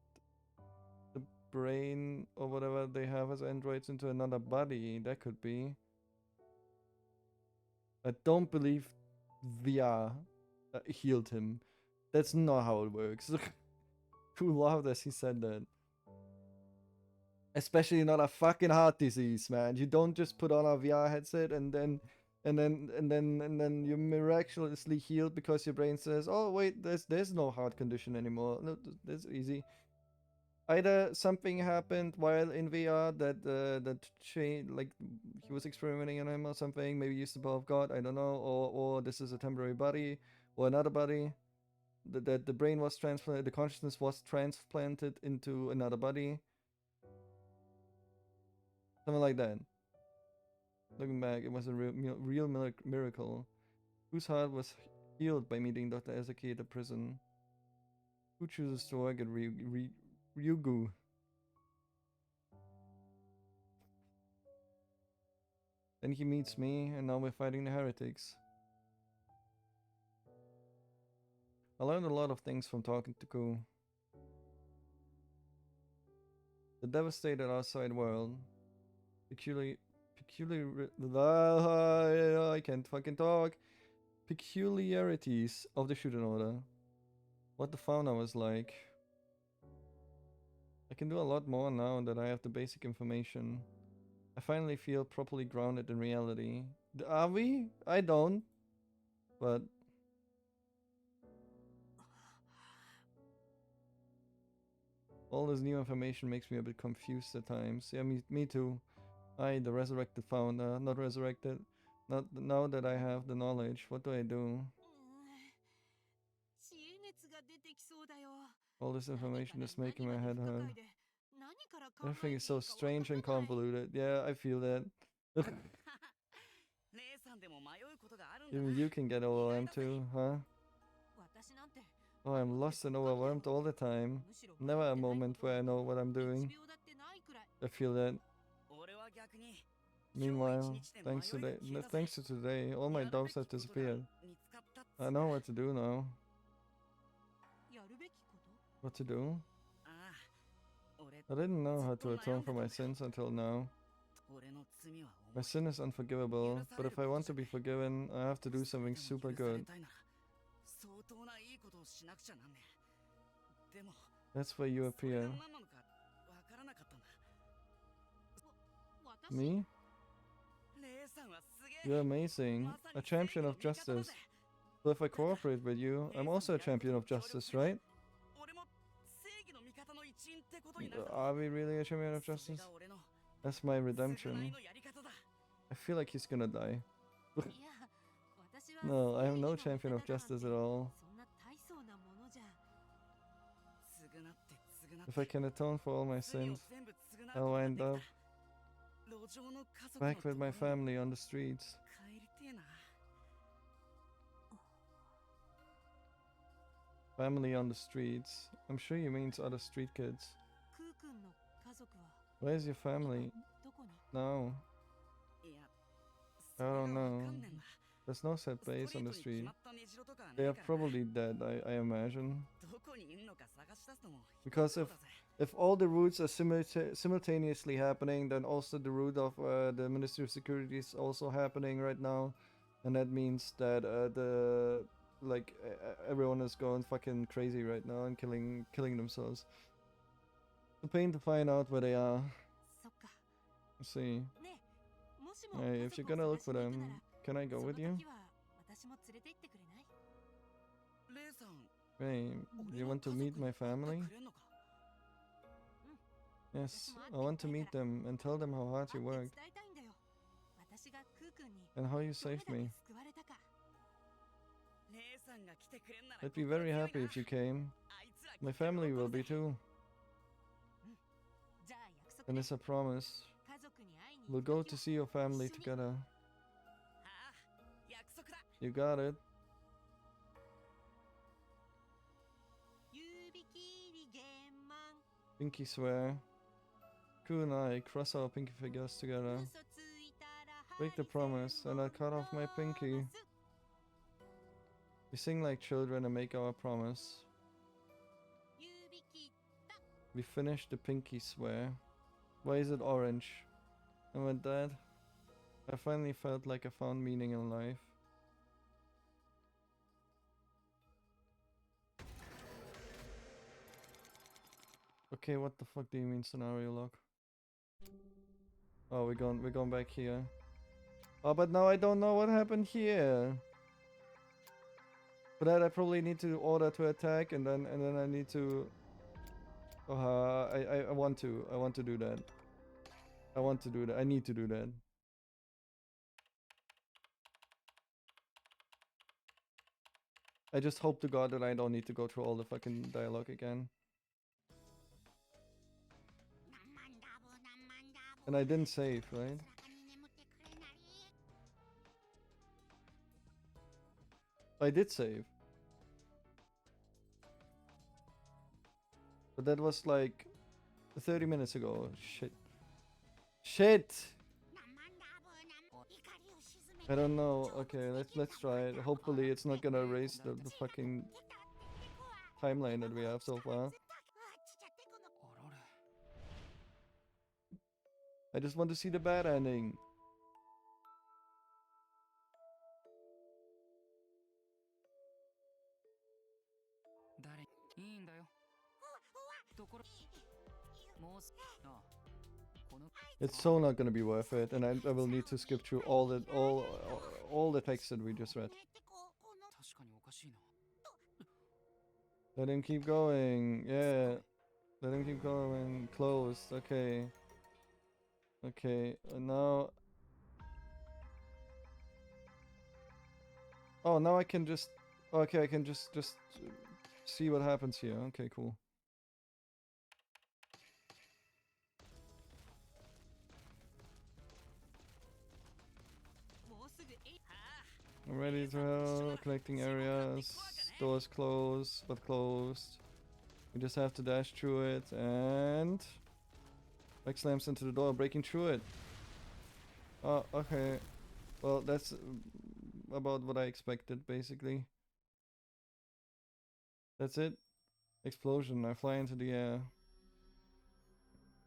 the brain or whatever they have as androids into another body. That could be. I don't believe VR healed him. That's not how it works. Who laughed as he said that? Especially not a fucking heart disease, man. You don't just put on a VR headset and then you're miraculously healed because your brain says, "Oh wait, there's no heart condition anymore." No, that's easy. Either something happened while in VR that changed, like he was experimenting on him or something. Maybe used the power of God. I don't know. Or this is a temporary body or another body. That the brain was transplanted, the consciousness was transplanted into another body. Something like that. Looking back, it was a real miracle. Whose heart was healed by meeting Dr. Ezaki at the prison? Who chooses to work at Ryugu? Then he meets me, and now we're fighting the heretics. I learned a lot of things from talking to Ku. The devastated outside world. I can't fucking talk. Peculiarities of the Shuten Order. What the fauna was like. I can do a lot more now that I have the basic information. I finally feel properly grounded in reality. Are we? I don't. But all this new information makes me a bit confused at times. Yeah, me too. I, the resurrected founder, not resurrected. Not now that I have the knowledge. What do I do? 知恵熱が出てきそうだよ。 All this 何 information から is making 何 my まで head 不可 hurt. 解で何から考 Everything え is てい so いかわから strange and ない。 convoluted. Yeah, I feel that. 姉さんでも迷うことがあるんだ Even な。 you can get overwhelmed too, huh? 私なんて Oh, I'm lost and overwhelmed all the time. むしろ Never a 迷ってない moment こと where I な know ど what I'm 1 doing. 秒だってないくらい。 I feel that. 俺は逆に Meanwhile, thanks to today, all my doubts have disappeared. 見つかったっつ I know what to do now. やるべきこと What to do? ああ、俺 I didn't know how to atone for my sins until now. 俺の罪は My 重い。 sin is unforgivable, but if I want to be forgiven, I have to do something super 許され good. たいなら相当ないいことをしなくちゃなんねえ。でも That's where you それが appear. 何なのかわからなかったんだ。私 Me? 姉さんはすげえ。 You're amazing. A champion of justice. So if I cooperate with you, I'm also a champion of justice, right? 俺も正義の味方の一員ってことになる。 Are we really a champion of それ justice? が俺の That's my 償い redemption. のやり方だ。 I feel like he's gonna die. いや私は No, I am no 正義 champion の of 味方だなんて justice at all. そんな大層なものじゃ。償って償って If I can atone for all my 罪を sins, 全部償う I'll ことが wind できた up 路上の家族の back with my ところに family on the streets. 帰りてえな。 Family on the streets. I'm sure he means other street kids. クー君の家族は Where's your family どこに？ now? いや、 I don't それがわかんねえ know. んだ。 There's no set ストリ base ー on ト the に決 street. まった根城とかはね They え are からな。 probably dead, I imagine. どこにいんのか探し出すのも Because そうだぜ。 if all the routes are simultaneously happening, then also the route of the Ministry of Security is also happening right now, and that means that everyone is going fucking crazy right now and killing themselves. The pain to find out where they are. そっか。 Let's see. ねえ、もしも Hey, 家 if you're 族 gonna を look 探 for しに行くな them, ら can I go その with you? 時は私も連れて行ってくれない？レイさん、 Hey, 俺 you の want to 家 meet 族 my に会って family? くれんのか？ Yes, I want to meet them and tell them how hard 会 you って worked 伝えたいんだよ。私がクー君に and how you どれ saved だけ me. 救われたか。レイさんが来てくれんなら I'd be very happy if you came. あいつら My 来て family 喜ぶ will ぜ be too. じゃあ約束 And ね。 it's a promise. 家族 We'll go to see your family together. ああ、約束だ。 You got it. 指切り玄満 Pinky swear. Ku and I cross our pinky fingers together. 嘘ついたら Break the promise, and I cut off my pinky. We sing like children and make our promise. 指切った We finish the pinky swear. Why is it orange? And with that, I finally felt like I found meaning in life. Okay, what the fuck do you mean scenario log? Oh, we're going back here. Oh, but now I don't know what happened here. For that, I probably need to order to attack, and then I need to. I want to do that. I want to do that. I need to do that. I just hope to God that I don't need to go through all the fucking dialogue again. And I didn't save, right? I did save. But that was like 30 minutes ago. Shit. Shit! I don't know. Okay, let's try it. Hopefully it's not gonna erase the fucking timeline that we have so far. I just want to see the bad ending. It's so not gonna be worth it, and I will need to skip through all the text that we just read. Let him keep going. Yeah. Let him keep going. Closed. Okay. Okay. Now. Oh, now I can just. Okay, I can just see what happens here. Okay, cool. I'm ready to help. Connecting areas. Doors closed, but closed. We just have to dash through it, and Mike slams into the door, breaking through it. Oh, okay. Well, that's about what I expected, basically. That's it. Explosion. I fly into the air.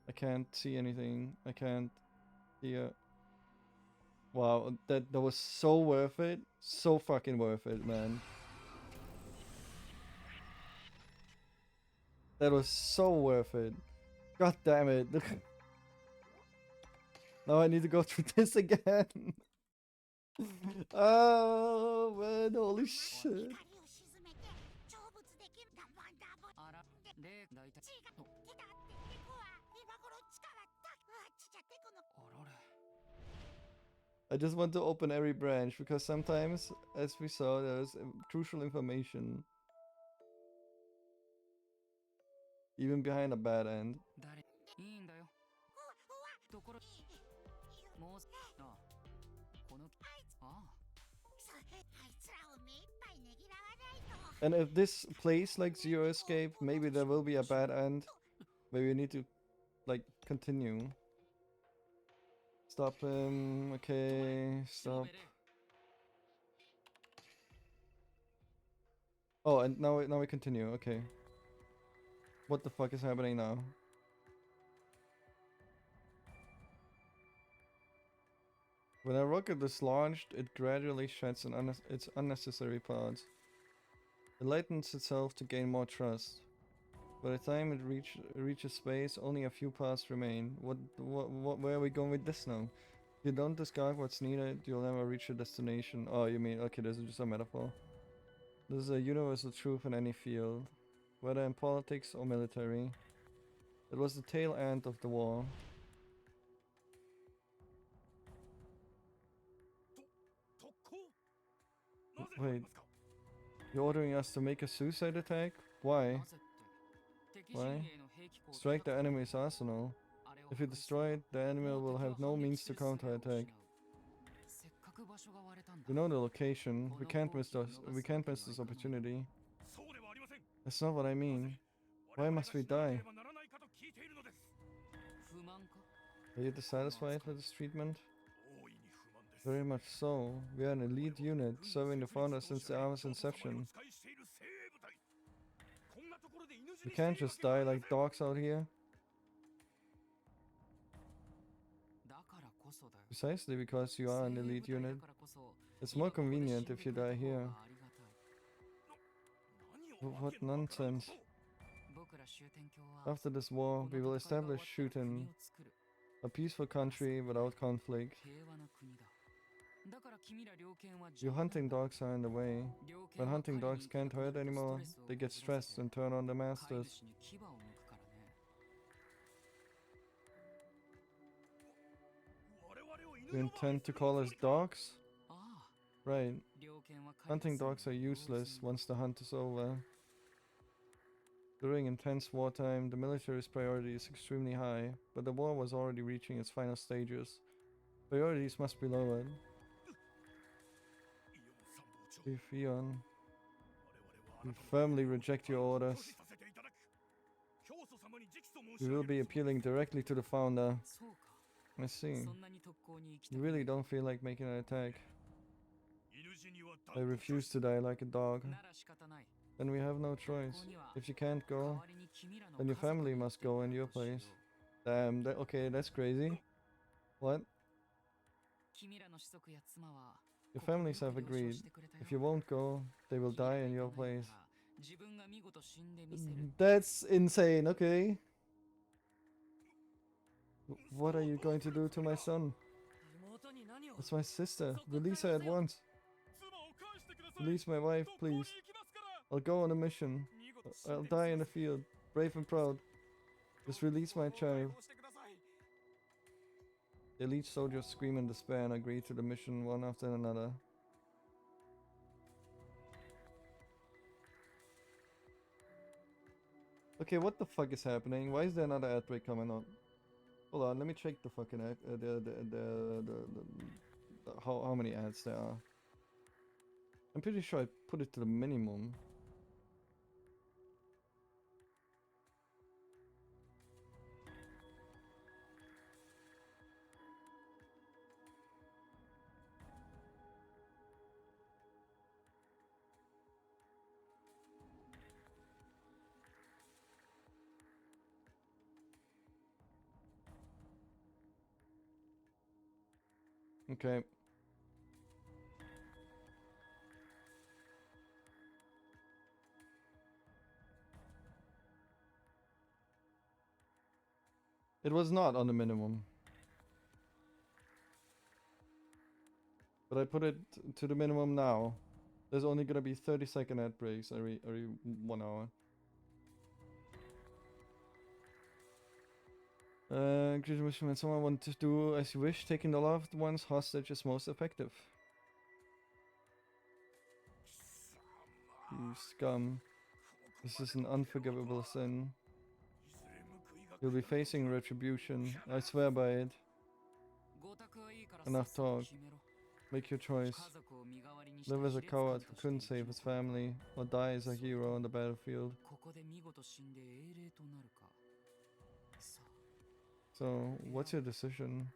I can't see anything. I can't hear. Wow, that was so worth it. So fucking worth it, man. That was so worth it. God damn it. Now I need to go through this again. Oh man, holy shit. I just want to open every branch because sometimes, as we saw, there's crucial information. Even behind a bad end. And if this plays like Zero Escape, maybe there will be a bad end. Where we need to, like, continue. Stop him. Okay, stop. Oh, and now we continue. Okay. What the fuck is happening now? When a rocket is launched, it gradually sheds its unnecessary parts. It lightens itself to gain more trust. By the time it reaches space, only a few parts remain. Where are we going with this now? If you don't discard what's needed, you'll never reach your destination. Oh, you mean, okay, this is just a metaphor. This is a universal truth in any field, whether in politics or military. It was the tail end of the war. Wait, you're ordering us to make a suicide attack? Why? Why? Strike the enemy's arsenal. If you destroy it, the enemy will have no means to counterattack. We know the location. We can't miss this opportunity. That's not what I mean. Why must we die? Are you dissatisfied with this treatment? Very much so. We are an elite unit, serving the founder since the army's inception. We can't just die like dogs out here. Precisely because you are an elite unit. It's more convenient if you die here. What nonsense. After this war, we will establish Shuten, a peaceful country without conflict. Your hunting dogs are in the way. When hunting dogs can't hurt anymore, they get stressed and turn on the masters. You intend to call us dogs? Right. Hunting dogs are useless once the hunt is over. During intense wartime, the military's priority is extremely high, but the war was already reaching its final stages. Priorities must be lowered. Fion, we firmly reject your orders. We will be appealing directly to the founder. I see. You really don't feel like making an attack. I refuse to die like a dog. Then we have no choice. If you can't go, then your family must go in your place. Damn, okay, that's crazy. What? Your families have agreed. If you won't go, they will die in your place. That's insane, okay. What are you going to do to my son? That's my sister. Release her at once. Release my wife, please. I'll go on a mission. I'll die in the field, brave and proud. Just release my child. The elite soldiers scream in despair and agree to the mission one after another. Okay, what the fuck is happening? Why is there another outbreak coming up? Hold on, let me check the fucking how many ads there are. I'm pretty sure I put it to the minimum. Okay. It was not on the minimum. But I put it to the minimum now. There's only gonna be 30-second ad breaks every 1 hour. When someone wants to do as you wish, taking the loved ones hostage is most effective. You scum. This is an unforgivable sin. You'll be facing retribution. I swear by it. Enough talk. Make your choice. Live as a coward who couldn't save his family, or die as a hero on the battlefield. So, what's your decision?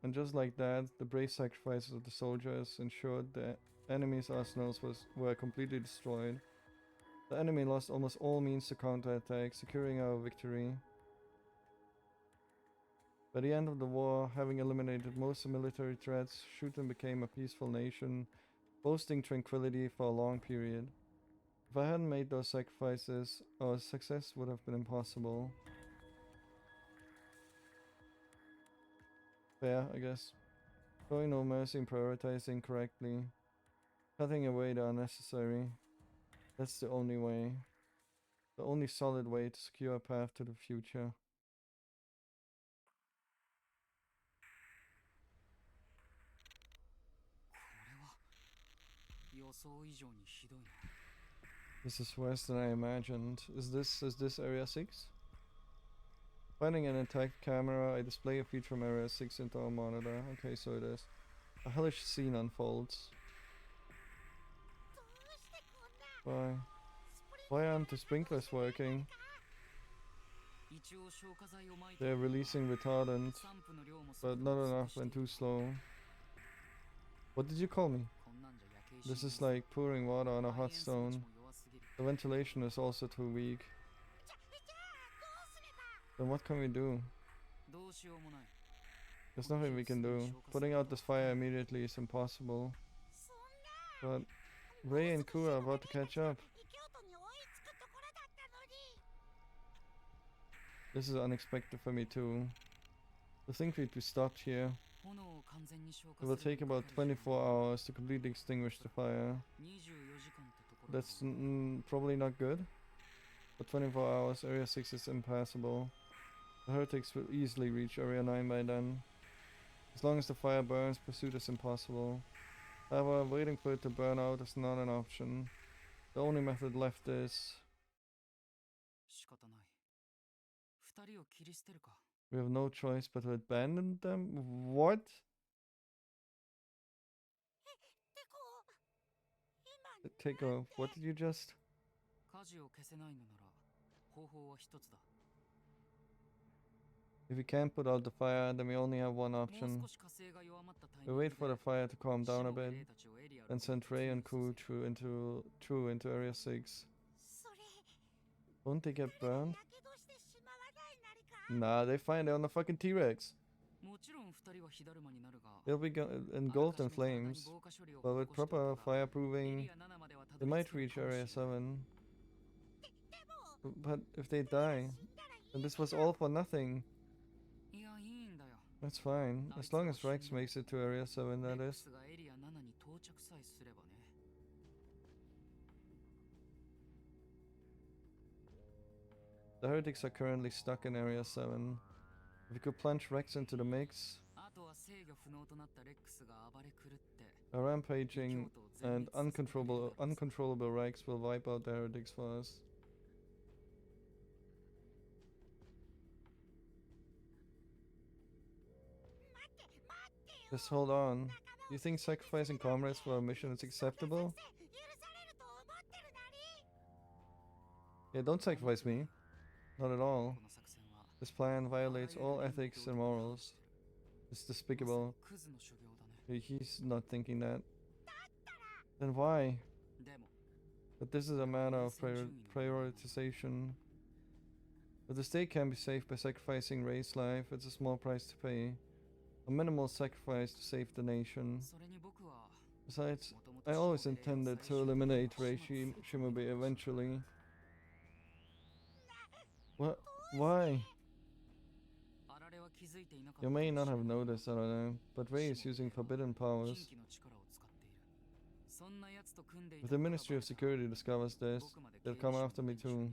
And just like that, the brave sacrifices of the soldiers ensured the enemy's arsenals were completely destroyed. The enemy lost almost all means to counterattack, securing our victory. By the end of the war, having eliminated most of the military threats, Shuten became a peaceful nation, boasting tranquility for a long period. If I hadn't made those sacrifices, our success would have been impossible. Fair, I guess. Showing no mercy and prioritizing correctly. Cutting away the unnecessary. That's the only way. The only solid way to secure a path to the future. This is worse than I imagined. Is this Area 6? Finding an intact camera, I display a feed from Area 6 into our monitor. Okay, so it is. A hellish scene unfolds. Why? Why aren't the sprinklers working? They're releasing retardant, but not enough and too slow. What did you call me? This is like pouring water on a hot stone. The ventilation is also too weak. Then what can we do? There's nothing we can do. Putting out this fire immediately is impossible. But Ray and Ku are about to catch up. This is unexpected for me too. To think we'd be stopped here. It will take about 24 hours to completely extinguish the fire. That's probably not good. For 24 hours, Area 6 is impassable. The heretics will easily reach Area 9 by then. As long as the fire burns, pursuit is impossible. However, waiting for it to burn out is not an option. The only method left is... We have no choice but to abandon them? What? Take off. What did you just... If we can't put out the fire, then we only have one option. We wait for the fire to calm down a bit, then send Ray and Ku through into Area 6. Won't they get burned? Nah, they fine. They're on the fucking T-Rex. They'll be engulfed in flames, but with proper fireproofing, they might reach Area 7. But if they die, then this was all for nothing. That's fine, as long as Rex makes it to Area 7, that is. The heretics are currently stuck in Area 7. If we could plunge Rex into the mix, a rampaging and uncontrollable Rex will wipe out the heretics for us. Just hold on. You think sacrificing comrades for a mission is acceptable? Yeah, don't sacrifice me. Not at all. This plan violates all ethics and morals. It's despicable. He's not thinking that. Then why? But this is a matter of prioritization. If the state can be saved by sacrificing Ray's life, it's a small price to pay. A minimal sacrifice to save the nation. Besides, I always intended to eliminate Rei Shimobi eventually. What? Why? You may not have noticed, I don't know, but Rei is using forbidden powers. If the Ministry of Security discovers this, they'll come after me too.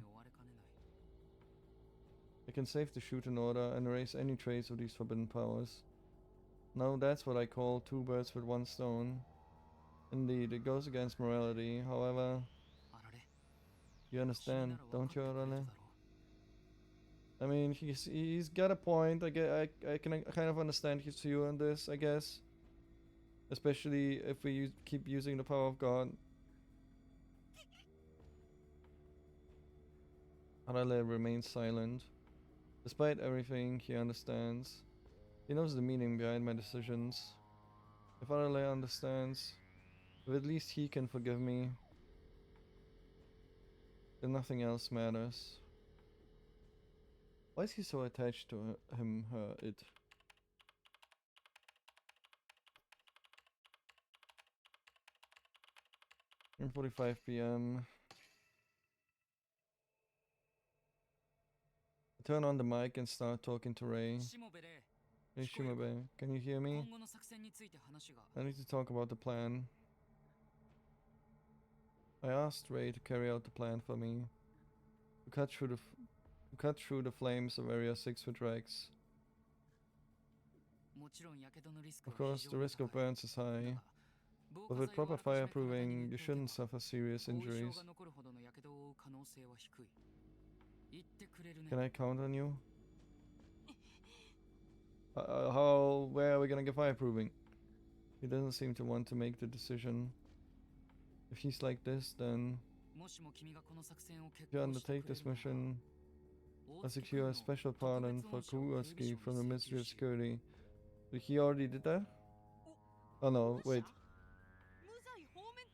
I can save the Shuten Order and erase any trace of these forbidden powers. Now that's what I call two birds with one stone. Indeed, it goes against morality, however... You understand, don't you, Arale? I mean, he's got a point. I can kind of understand his view on this, I guess. Especially if we keep using the power of God. Arale remains silent. Despite everything, he understands. He knows the meaning behind my decisions. If Arale understands, if at least he can forgive me, then nothing else matters. Why is he so attached to him, her, it? At 45 p.m. I turn on the mic and start talking to Ray. Hey Shimobe, can you hear me? I need to talk about the plan. I asked Ray to carry out the plan for me. To cut through the flames of Area 6 with Rex. Of course, the risk of burns is high, But with proper fireproofing, you shouldn't suffer serious injuries. Can I count on you? Where are we gonna get fireproofing? He doesn't seem to want to make the decision. If he's like this, then if you undertake this mission, I'll secure a special pardon for Kuroski from the Ministry of Security. But he already did that? Oh no, wait.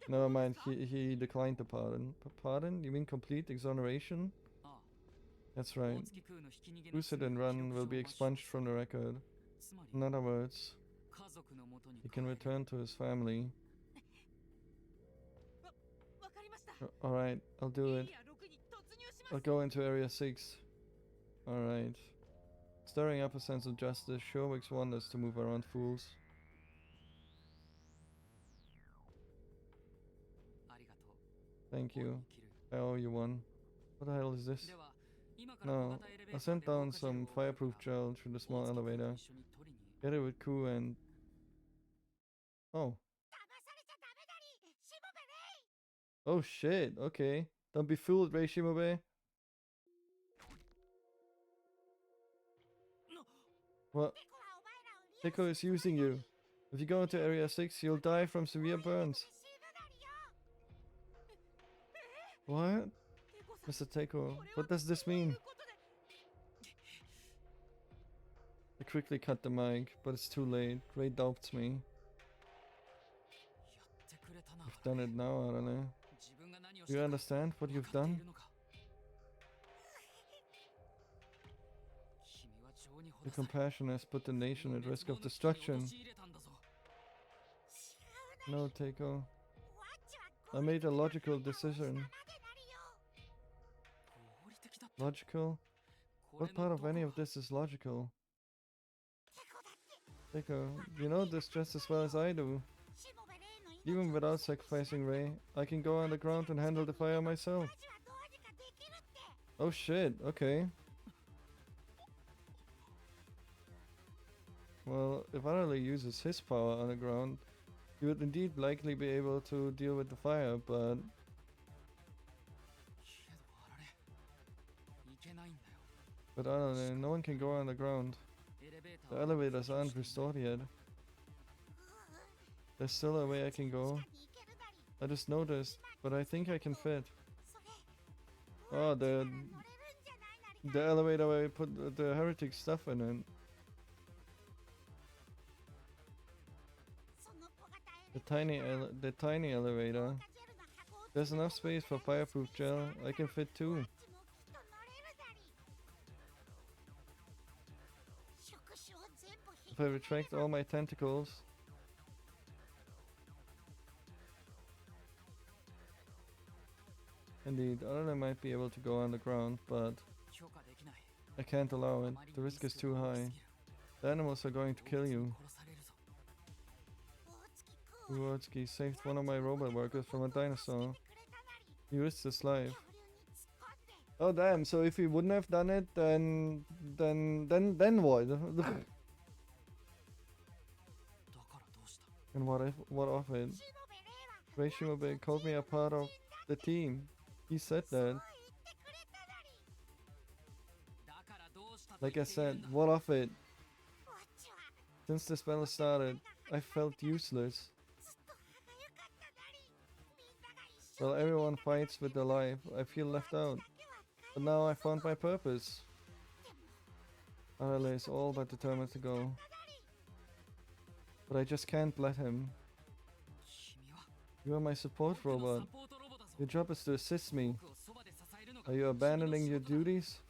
Never mind, he declined the pardon. Pardon? You mean complete exoneration? That's right. Who's hit and run will be expunged from the record. In other words, he can return to his family. Alright, I'll do it. I'll go into Area 6. Alright. Stirring up a sense of justice sure works wonders to move around fools. Thank you. I owe you one. What the hell is this? No, I sent down some fireproof gel through the small elevator. Get it with Ku and... Oh. Oh shit, okay. Don't be fooled, Rei Shimobe. What? Teiko is using you. If you go into Area 6, you'll die from severe burns. What? Mr. Teiko, what does this mean? I quickly cut the mic, but it's too late. Ray doubts me. You've done it now, Arane. You understand what you've done? Your compassion has put the nation at risk of destruction. No, Teiko. I made a logical decision. Logical? What part of any of this is logical? Teiko, you know this just as well as I do. Even without sacrificing Ray, I can go underground and handle the fire myself. Oh shit, okay. Well, if Arale uses his power underground, he would indeed likely be able to deal with the fire, but... But Arale, no one can go underground. The elevators aren't restored yet. There's still a way I can go. I just noticed, but I think I can fit. Oh, the elevator where we put the heretic stuff in it. The tiny elevator. There's enough space for fireproof gel. I can fit too. If I retract all my tentacles. Indeed, Arale might be able to go underground, but I can't allow it. The risk is too high. The animals are going to kill you. Uotsuki saved one of my robot workers from a dinosaur. He risked his life. Oh damn, so if he wouldn't have done it, then what? And what of it? Rei Shimobe called me a part of the team. He said that. Like I said, what of it? Since this battle started, I felt useless. While everyone fights with their life, I feel left out. But now I found my purpose. Arale is all but determined to go. But I just can't let him. You are my support robot. Your job is to assist me. Are you abandoning your duties?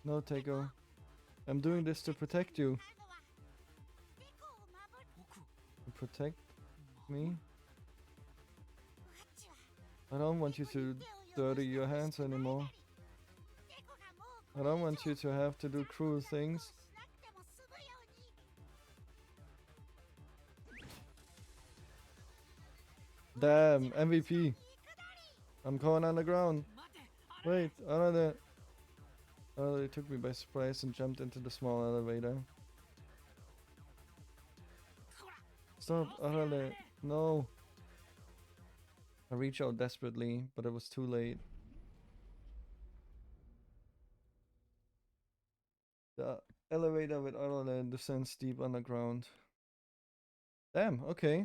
No, Teiko. I'm doing this to protect you. To protect me? I don't want you to dirty your hands anymore. I don't want you to have to do cruel things. Damn, MVP. I'm going underground. Wait, Arale took me by surprise and jumped into the small elevator. Stop, Arale. No. I reached out desperately, but it was too late. The elevator with Arale descends deep underground. Damn, okay.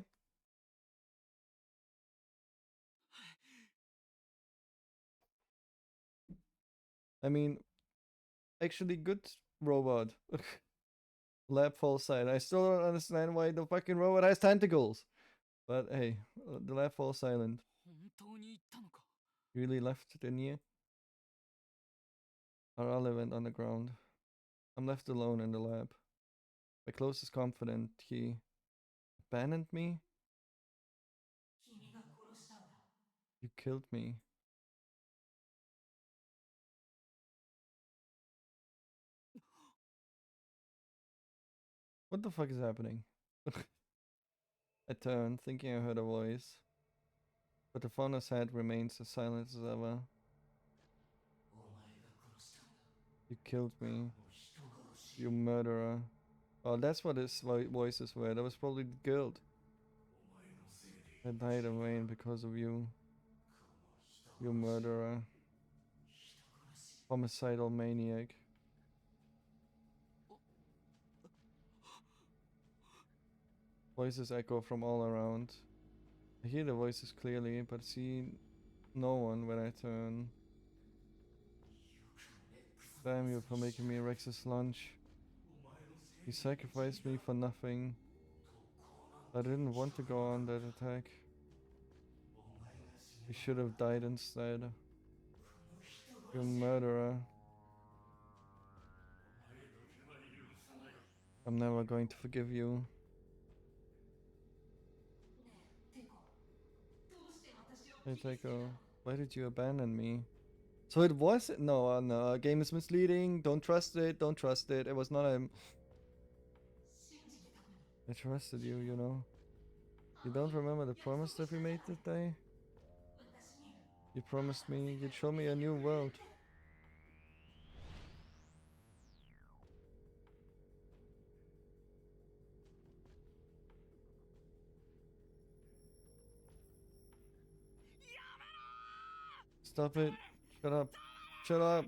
I mean, actually good robot. Lab falls silent. I still don't understand why the fucking robot has tentacles. But hey, the lab falls silent. 本当に行ったのか You really left it in here? Arale went underground. I'm left alone in the lab. My closest confidant, he abandoned me? You killed me. What the fuck is happening? I turned, thinking I heard a voice. But the fauna's head remains as silent as ever. You killed me. You murderer. Oh, that's what his voices were. That was probably the guild. I died in vain because of you. You murderer. Homicidal maniac. Voices echo from all around. I hear the voices clearly, but see no one when I turn. Damn you for making me Rex's lunch. You sacrificed me for nothing. I didn't want to go on that attack. You should have died instead. You murderer. I'm never going to forgive you. Hey Taiko, why did you abandon me? So it was no, no. Game is misleading. Don't trust it. Don't trust it. It was not him. I trusted you, you know. You don't remember the promise that we made that day? You promised me you'd show me a new world. Stop it. Shut up. Shut up.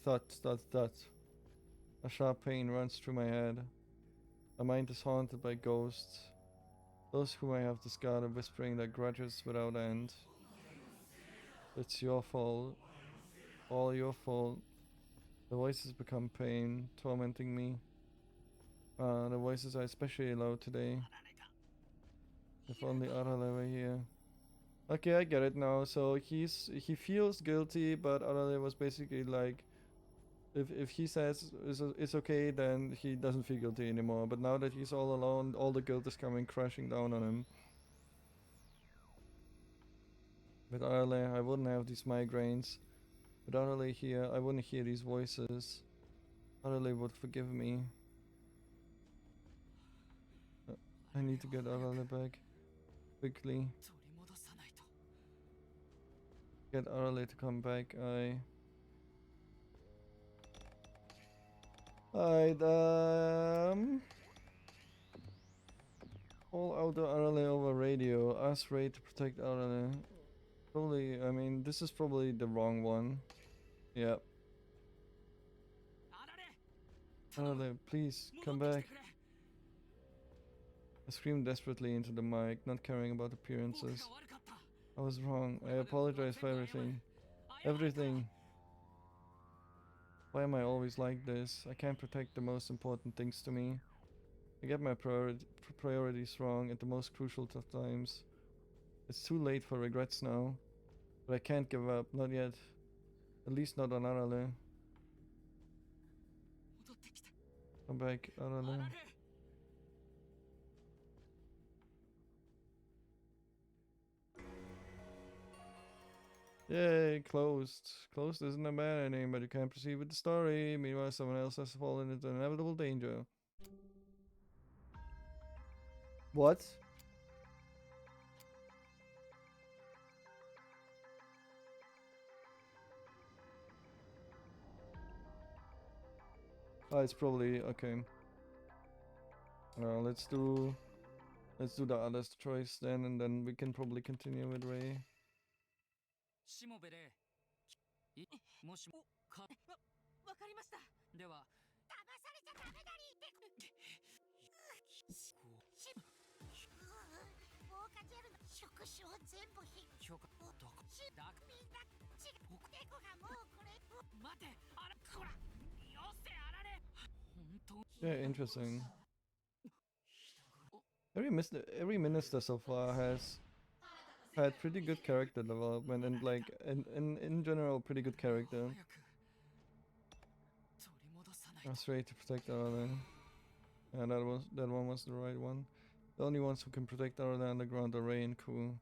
Thought. A sharp pain runs through my head. My mind is haunted by ghosts. Those whom I have discarded whispering their grudges without end. It's your fault. All your fault. The voices become pain, tormenting me. The voices are especially loud today. If only Arale were here. Okay, I get it now. So he feels guilty, but Arale was basically like, if he says it's okay, then he doesn't feel guilty anymore. But now that he's all alone, all the guilt is coming crashing down on him. With Arale, I wouldn't have these migraines. With Arale here, I wouldn't hear these voices. Arale would forgive me. I need to get Arale back. Quickly. 取り戻さないと Get Arale to come back. I'd call out the Arale over radio. Ask Ray to protect Arale. Probably, I mean, this is probably the wrong one. Yeah. あられ Arale, please, 戻 come ってき back. てくれ I screamed desperately into the mic, not caring about 僕 appearances. が悪かった I was wrong. こ I れまで僕は apologize 全 for 部謝る everything. 謝った Everything. Why am I always like this? I can't protect the most important things to me. I get my priorities wrong at the most crucial of times. It's too late for regrets now. But I can't give up, not yet. At least not on Arale. 戻ってきて Come back, あら Arale. れ Yay, closed. Closed isn't a bad ending, but you can't proceed with the story. Meanwhile, someone else has fallen into inevitable danger. What? Oh, it's probably okay. Let's do the other choice then, and then we can probably continue with Ray. しもべれもしもかわかりました。では騙されちゃダメだりって防火ジェルの触手を全部許可どこだみんなちデコがもうこれ待てあらこらよせあられ本当 Yeah, interesting. Every minister so far has had pretty good character development and like in general pretty good character. 早く取り戻さないと That's right to protect our land. Yeah, that one was the right one. The only ones who can protect our land underground are Ray and Ku.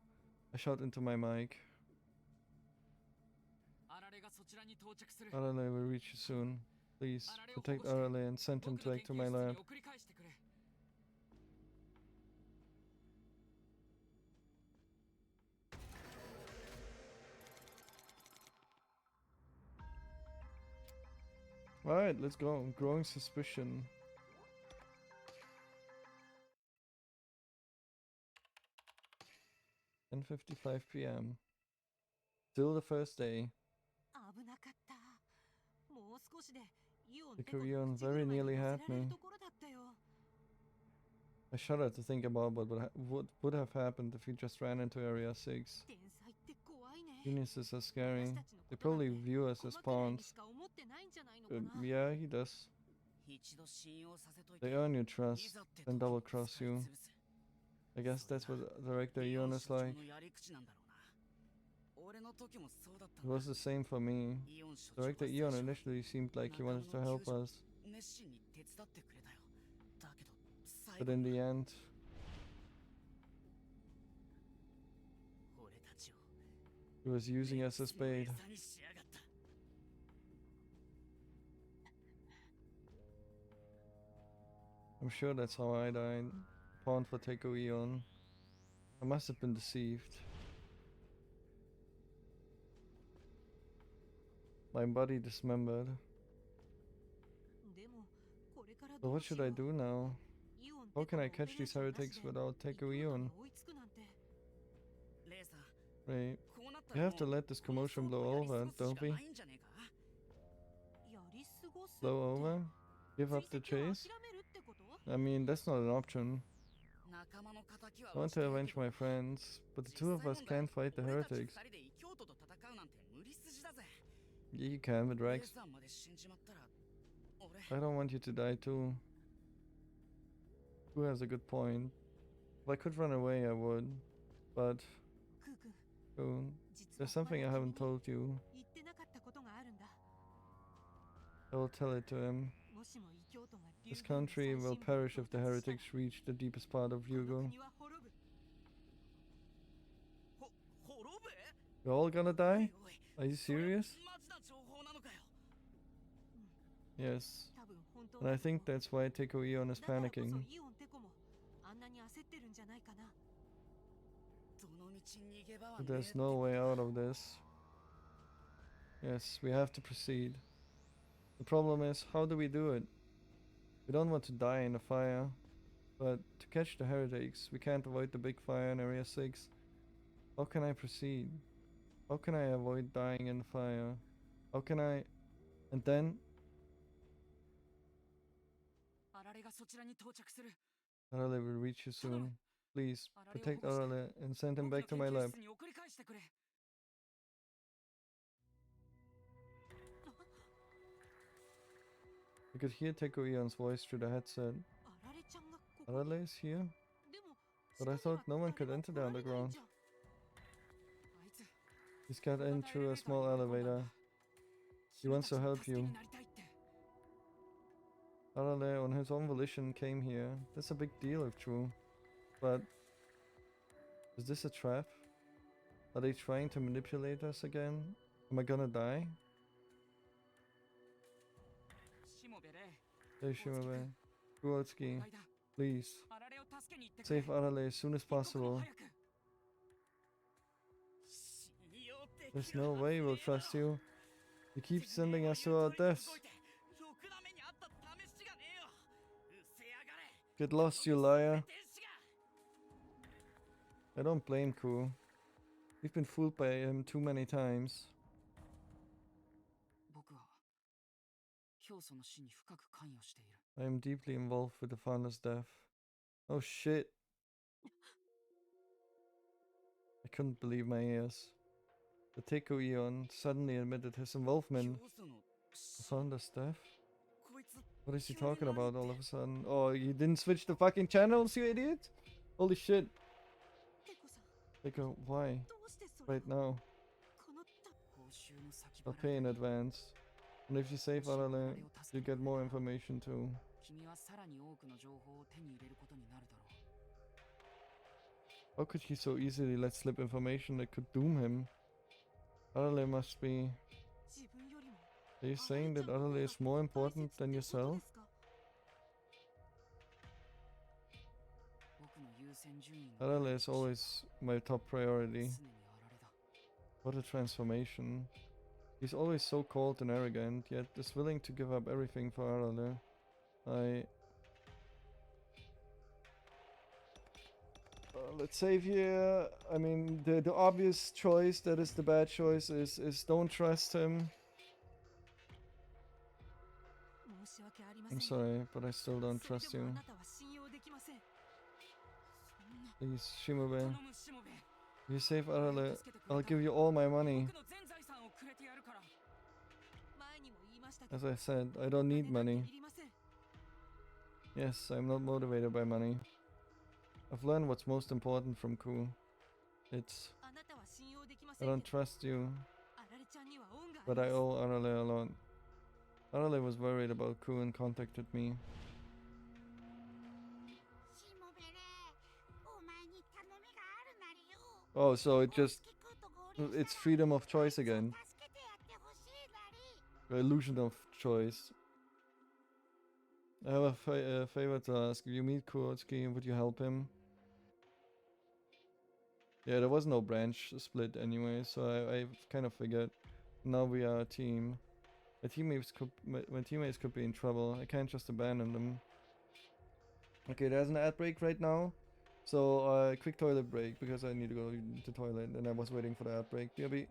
I shot into my mic. あられがそちらに到着する Arale will reach you soon. Please protect Arale and send him 僕の back 研 to 究 my 室に lab. 送り返してくれ Alright, let's go. Growing suspicion. (10:55 p.m. Still the first day. 危なかった。もう少しでイオン The テコの Korean 口 very 車に nearly 乗 had せられる me. ところだったよ。 I shudder to think about what would have happened if you just ran into Area 6. 天才って怖いね。 Geniuses are 私 scary. たちの They ことなんて probably view us as 小馬鹿に pawns. しか思ってないんじゃないのか But な。 yeah, he does. 一度信用させといて They earn your い trust, ざって then 時 double 使い cross you. 潰す I guess that's what Director イオ Ion ン is 社長 like. のやり口なんだろうな俺の時もそうだった It んだ was the same for me. イオン社長は Director 最 Ion 初 initially seemed like he wanted to help us, 熱心に手伝ってくれたよだけど最 but 後 in the end, 俺たちを he was using us as bait. 餌にしやがった I'm sure that's how I died. Pawned for Teiko Eon. I must have been deceived. My body dismembered. でもこれから So どう what し should よ I う。 do now? イオン How テコ can の I オペレ catch ー these ションなし heretics で without 行 Teiko く Eon? に追いつくなんて。レイさん Right. こうなった We ら have to もう let this commotion blow この倉庫を over, やり過ごすし don't か we? ないんじゃねえかやり過ごすって。 Blow over? Give up the 追跡を chase? 諦めるってこと？ I mean, that's not an option. 仲間の敵は I want to avenge my friends, but the two of us can't fight the 俺たち heretics. 二人で異教徒と戦うなんて無理筋だぜ Yeah, you can, but レイ Rex, さんまで死んじまったら俺 I don't want you to die too. Who has a good point? If I could run away, I would. But, クー君、 oh, 実は there's something I まだ haven't 君に told you. 言ってなかったことがあるんだ。 I will tell it to him. もしも異教徒が竜 This 宮の country 最 will 深部に perish if the 到達したら heretics reach the deepest part of この Yugo. 国は滅ぶ。滅ぶ We're all gonna おい die? おい Are you それは serious? マジな情報なのかよ Yes. 多分本当 And I think that's why Teiko Eon is だからこそ panicking. イオンテコもあんなに焦ってるんじゃないかな。どの道逃げ場は But ねえって there's no way out of this. Yes, we have to proceed. The problem is, how do we do it? We don't want to die in a fire. But to catch the heretics, we can't avoid the big fire in Area 6. How can I proceed? How can I avoid dying in the fire? How can I... And then... あられがそちらに到着する Arale will reach you soon. Please, Arale protect を保護して Arale and send him 僕の back to 研 my 究 lab. 室に送り返してくれ You could hear Teiko Eon's voice through the headset. あられちゃんがここに。 Arale is here? でも But I 下には thought no one 誰 could も enter 来 the られないん underground. じゃ。あいつ He's got in through a small elevator. He wants to help you. Arale, on his own volition, came here. That's a big deal if true. But... Is this a trap? Are they trying to manipulate us again? Am I gonna die? しもべれ Hey Shimabe. Kuotsuki, 間 please. あられを助けに行ってくれ Save Arale as soon as 一刻も possible. 早く信用できる There's no way we'll trust you. You keep てめえ sending は us 言 to う our 通りに動 deaths. いてろくな目にあった試しがねえようせやがれ Get lost, you liar. I don't blame Ku. We've been fooled by him too many times. 僕は教祖の死に深く関与している。 I am deeply involved with the father's death. Oh shit. I couldn't believe my ears. The Teiko Eon suddenly admitted his involvement. 教祖の The father's death? こいつ What is he talking about all of a sudden? Oh, you didn't switch the fucking channels, you idiot? Holy shit. テコさん Teiko, why? どうしてそれを Right now. このた報酬の先 I'll 払 pay い in に advance. And if you save Arale, you get more information too. 君はさらに多くの情報を手に入れることになるだろう。 How could he so easily let slip information that could doom him? Arale must be... 自分よりも Are you saying that Arale is more important than yourself? 僕の優先順位の Arale is always my top priority. 常にあられだ。 What a transformation. He's always so cold and arrogant, yet is willing to give up everything for Arale. Let's save here. I mean, the obvious choice that is the bad choice is don't trust him. 申し訳ありません I'm sorry, but I still don't それ trust でもあ you. なたは信用できません Please, 頼 Shimobe, むしもべ。 if you save Arale, 助けてくれ I'll た give you all my money. 僕の全財産をくれてやるから。前にも言いましたけ As ど I said, I don't need お金なんて money. いりません Yes, I'm not motivated by money. I've learned what's most important from Ku. It's あなたは信用できま I せん don't けど trust you, あられちゃんには恩があ but り I ます owe Arale a lot. Arale was worried about Ku and contacted me. しもべれお前に頼みがあるなりよ Oh, so it 大 just 月君と合流 it's したら freedom of choice あいつを again. 助けてやってほしいなり The illusion of choice. I have a favor to ask. If you meet Kurotsky, would you help him? Yeah, there was no branch split anyway, so I kind of figured. Now we are a team. My teammates could be in trouble. I can't just abandon them. Okay, there's an ad break right now. So, quick toilet break because I need to go to the toilet and I was waiting for the ad break. BRB.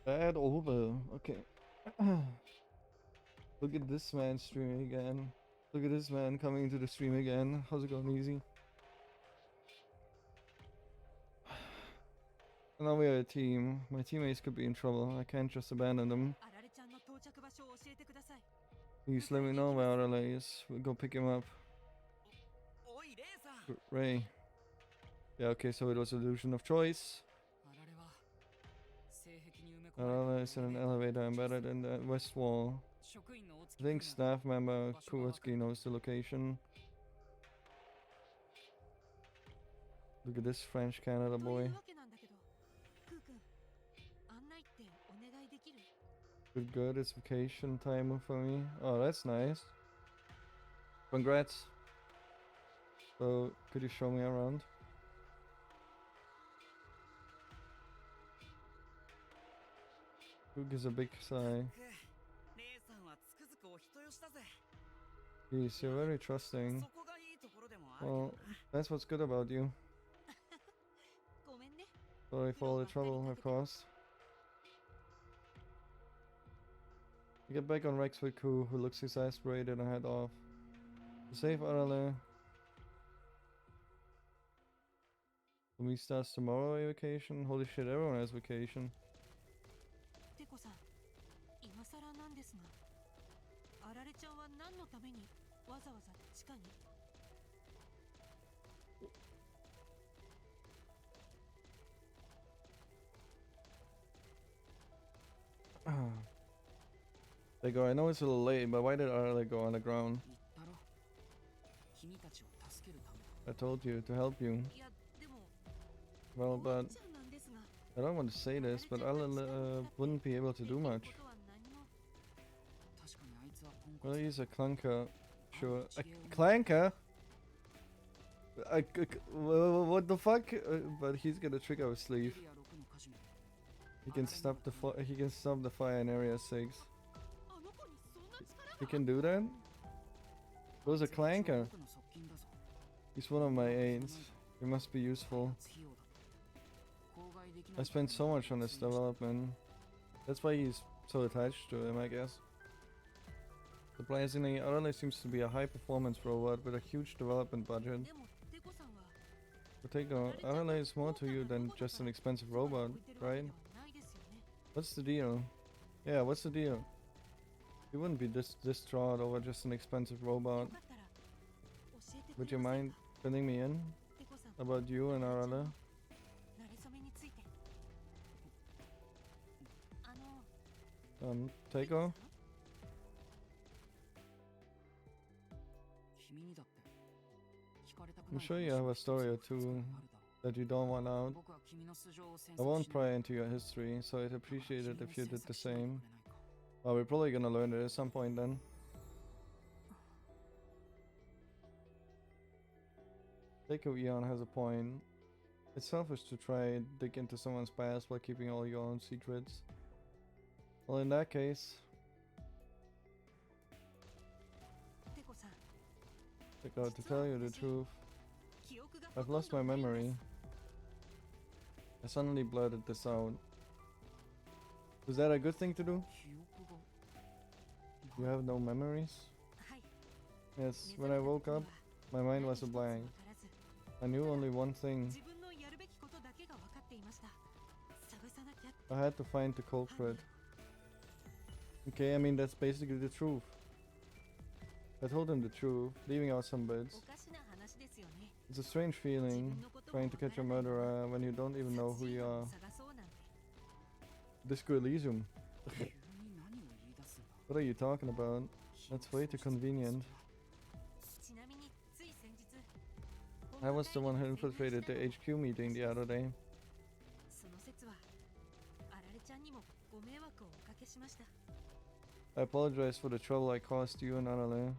Bad over. Okay. Look at this man streaming again. Look at this man coming into the stream again. How's it going, easy? Now we are a team. My teammates could be in trouble. I can't just abandon them. あられちゃんの到着場所を教えてください Please let me know where Arale is. We'll go pick him up. おいレイさん。 Ray. Yeah, okay, so it was illusion of choice. あられは性癖に埋め込 Arale is in an elevator embedded in the west wall. 職員の大 I 月 think 君が staff member Kuwatsuki knows the location. Look at this French Canada とい boy. うわけなんだけど、クー君、案内ってお願いできる？ Good, it's vacation time for me. Oh, that's nice. Congrats. So, could you show me around? Who gives a big sigh? 姉さんはつくづくお人よしだぜ。 Jeez, you're very trusting. そこがいいところでもあるけど Well, な。 that's what's good about you. ごめんね。 Sorry for all the trouble I've caused. You get back on Rex with Ku, who looks exasperated, and head off. To save Arale. When we starts tomorrow a vacation? Holy shit, everyone has vacation. テコさん、今更なんですが、あられちゃんは何のためにわざわざ地下に？ They go, I know it's a little late, but why did Arale go on the ground? 言ったろ。君たちを助けるためだ。 I told you, to help you. いや、でも、 Well, こう言っ but ちゃなんですが、 I don't want to say this, but Arale wouldn't be able to do much. ことは何も。 確かにあいつはポンコ Well, ツ。 he's a clunker. Sure. A 知恵を持って clanker? What the fuck? But he's got a trick up his エ sleeve. リア6の火事も He can stop the he can stop the fire in Area 6. あの子にそんな力 He が？ can do that? Who's a clanker? 僕の側近だぞ。 He's one of my aides. He must be useful. 費用だと。公害できない I spent so much on this development. That's why he's so attached to him, I guess. Surprisingly, Arale seems to be a high-performance robot with a huge development budget. でも、テコさんは Potato, Arale is more to you than just an expensive robot, right? What's the deal? Yeah, what's the deal? You wouldn't be this distraught over just an expensive robot. Would you mind filling me in about you and Arale? 馴れ初めについて。Taiko? 君にだって聞かれたく I'm ない sure you have a story or two that you don't want out. 僕は君の素性を詮 I 索 won't しない pry into your history, so I'd appreciate it 君 if you も did 詮 the 索しないで same. くれないか Well, we're probably gonna learn it at some point then. Taiko Eon has a point. It's selfish to try and dig into someone's past while keeping all your own secrets. Well, in that case, テコさん、 Taiko, to tell you the truth, 記憶が I've lost my memory. I suddenly blurted this out. Is that a good thing to do? 記憶が You have no memories? はい。 Yes, when I woke up, my mind was a blank. I knew only one thing. 自分のやるべきことだけが分かっていました。探さなきゃって。 I had to find the culprit. Okay, I mean, that's basically the truth. I told him the truth, leaving out some お bits. かしな話ですよね。 It's a strange feeling, trying to catch a murderer when you don't even know who you are. 探そうなんて。 Disco Elysium. 急に何を言い出すんだ What are you talking about? That's way too convenient. ちなみについ先日、 I was the one who infiltrated the HQ meeting the other day. その説はあられちゃんにもご迷惑をおかけしました。 I apologize for the trouble I caused you and Arale.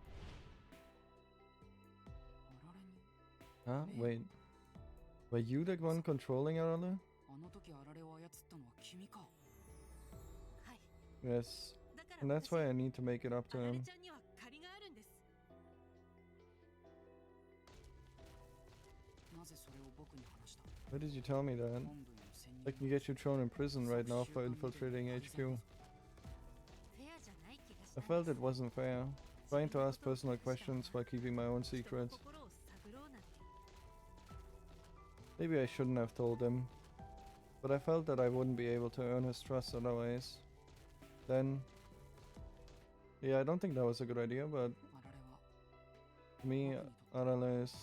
あられに Huh? Wait. Were you the one controlling Arale? あの時あられを操ったのは君かはい。 Yes. だから And that's 私 why I need to make it up あ to られ him. ちゃんには借りがあるんです。 なぜそれを僕に話した Why did you tell me that? 本部への潜入 I can get you thrown in prison right now for infiltrating HQ. フェアじゃない気がし I たん felt です it wasn't fair. Trying to ask personal questions while keeping my own 人の secrets. 心を探ろうなんて。 Maybe I shouldn't have told him. But I felt that I wouldn't be able to earn his trust otherwise. Then... Yeah, I don't think that was a good idea, but あられは to me, Arale is...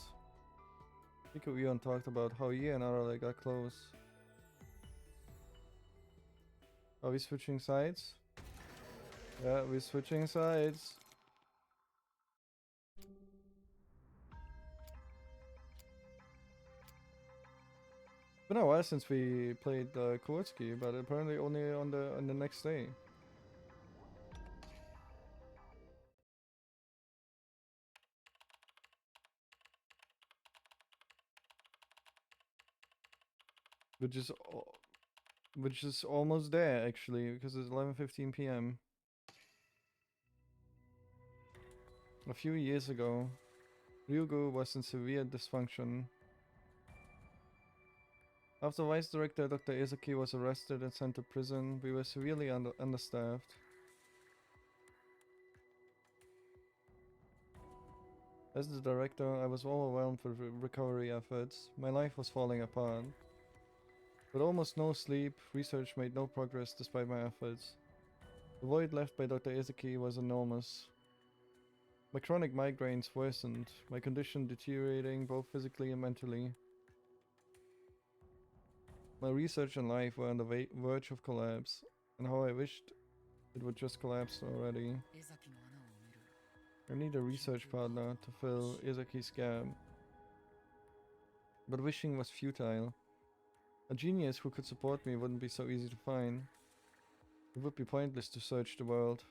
Riku Ion talked about how he and Arale got close. Are we switching sides? Yeah, we're switching sides. It's been a while since we played Kowatsky, but apparently only on the next day. Which is which is almost there actually, because it's 11:15 p.m. A few years ago, Ryugu was in severe dysfunction. After Vice Director Dr. Ezaki was arrested and sent to prison, we were severely understaffed. As the director, I was overwhelmed with recovery efforts. My life was falling apart. With almost no sleep, research made no progress despite my efforts. The void left by Dr. Ezaki was enormous. My chronic migraines worsened, my condition deteriorating both physically and mentally. My research and life were on the verge of collapse, and how I wished it would just collapse already. I need a research partner to fill Izaki's gap. But wishing was futile. A genius who could support me wouldn't be so easy to find. It would be pointless to search the world.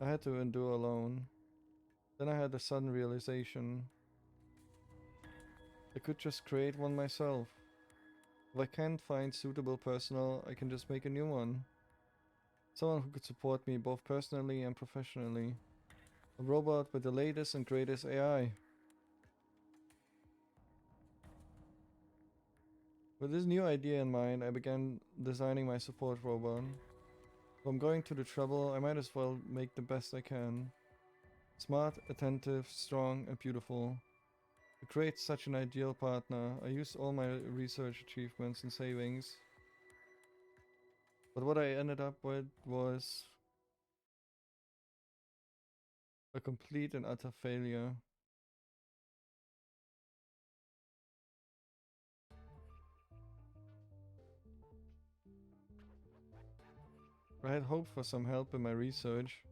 I had to endure alone. Then I had a sudden realization. I could just create one myself. If I can't find suitable personnel, I can just make a new one. Someone who could support me both personally and professionally. A robot with the latest and greatest AI. With this new idea in mind, I began designing my support robot. If I'm going to the trouble, I might as well make the best I can. Smart, attentive, strong, and beautiful. To create such an ideal partner, I used all my research achievements and savings. But what I ended up with was a complete and utter failure. I had hoped for some help in my research,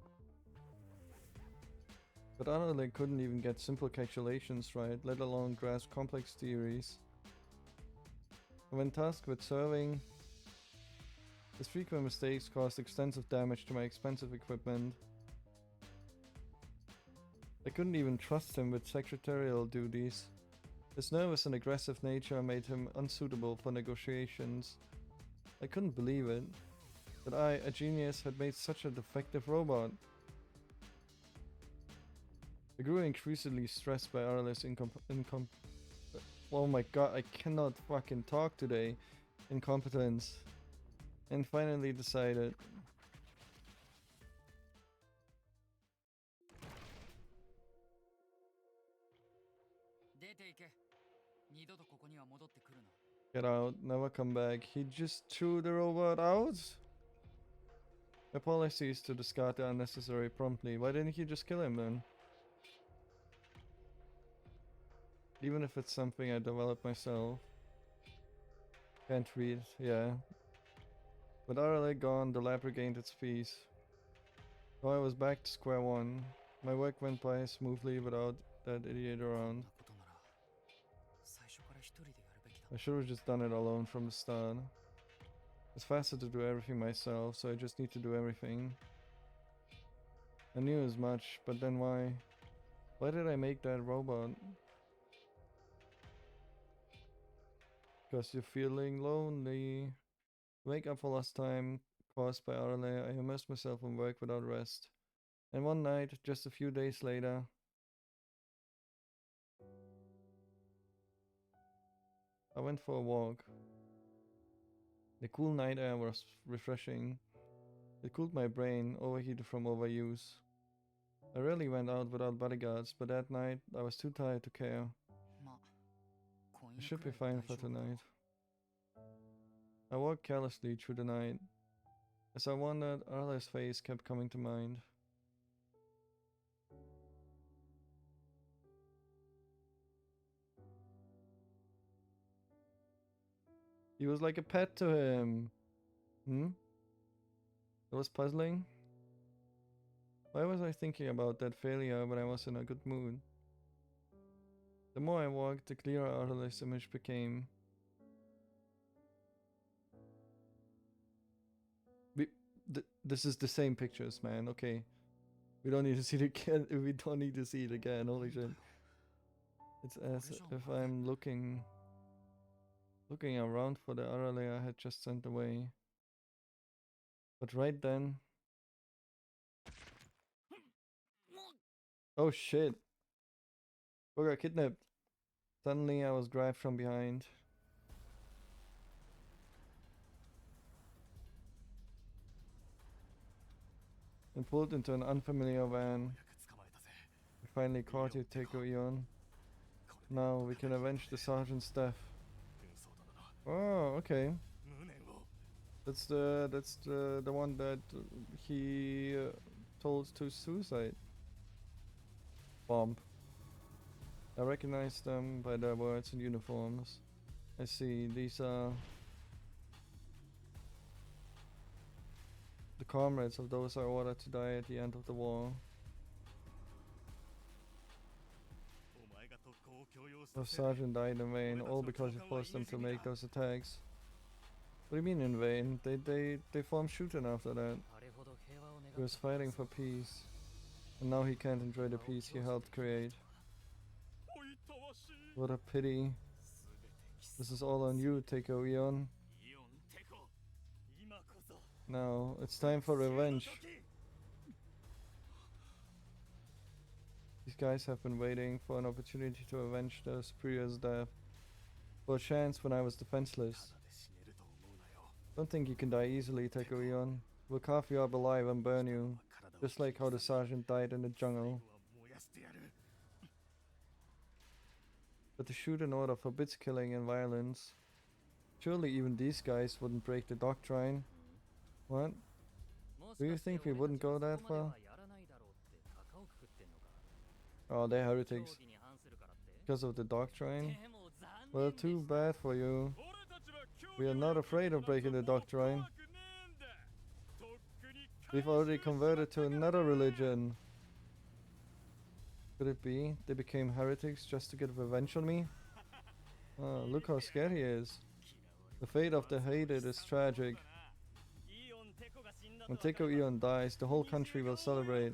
but Anna couldn't even get simple calculations right, let alone grasp complex theories. When tasked with serving, his frequent mistakes caused extensive damage to my expensive equipment. I couldn't even trust him with secretarial duties. His nervous and aggressive nature made him unsuitable for negotiations. I couldn't believe it, that I, a genius, had made such a defective robot. I grew increasingly stressed by Arle's oh my god, I cannot fucking talk today. Incompetence. And finally decided. Get out, never come back. He just threw the robot out? My policy is to discard the unnecessary promptly. Why didn't he just kill him then? Even if it's something I developed myself. Can't read, yeah. With Arale gone, the lab regained its peace. So I was back to square one. My work went by smoothly without that idiot around. I should have just done it alone from the start. It's faster to do everything myself, so I just need to do everything. I knew as much, but then why? Why did I make that robot? Because you're feeling lonely. To make up for lost time caused by Arale, I immersed myself in work without rest. And one night, just a few days later, I went for a walk. The cool night air was refreshing. It cooled my brain, overheated from overuse. I rarely went out without bodyguards, but that night I was too tired to care. I should be fine for tonight. I walked carelessly through the night. As I wandered, Arla's face kept coming to mind. He was like a pet to him. Hmm? It was puzzling. Why was I thinking about that failure when I was in a good mood? The more I walked, the clearer Arli's image became. This is the same pictures, man. Okay, we don't need to see it again. We don't need to see it again. Holy shit! It's as if I'm looking around for the Arale I had just sent away. But right then, oh shit! We got kidnapped. Suddenly, I was grabbed from behind. And pulled into an unfamiliar van. We finally caught you, Teiko Ion. Now we can avenge the sergeant's death. Oh, okay. That's the one that he told to suicide bomb. I recognize them by their words and uniforms. I see, these are the comrades of those I ordered to die at the end of the war. The sergeant died in vain, all because you forced them to make those attacks. What do you mean in vain? They formed Shuten after that. He was fighting for peace. And now he can't enjoy the peace he helped create. What a pity. This is all on you, Teiko Ion. Now, it's time for revenge. These guys have been waiting for an opportunity to avenge their superior's death. For a chance when I was defenseless. Don't think you can die easily, Teiko Ion. We'll carve you up alive and burn you. Just like how the sergeant died in the jungle. But the Shuten Order forbids killing and violence. Surely even these guys wouldn't break the doctrine. What? Do you think we wouldn't go that far? Oh, they're heretics. Because of the doctrine? Well, too bad for you. We are not afraid of breaking the doctrine. We've already converted to another religion. Could it be they became heretics just to get revenge on me? Oh, look how scared he is. The fate of the hated is tragic. When Teiko Ion dies, the whole country will celebrate.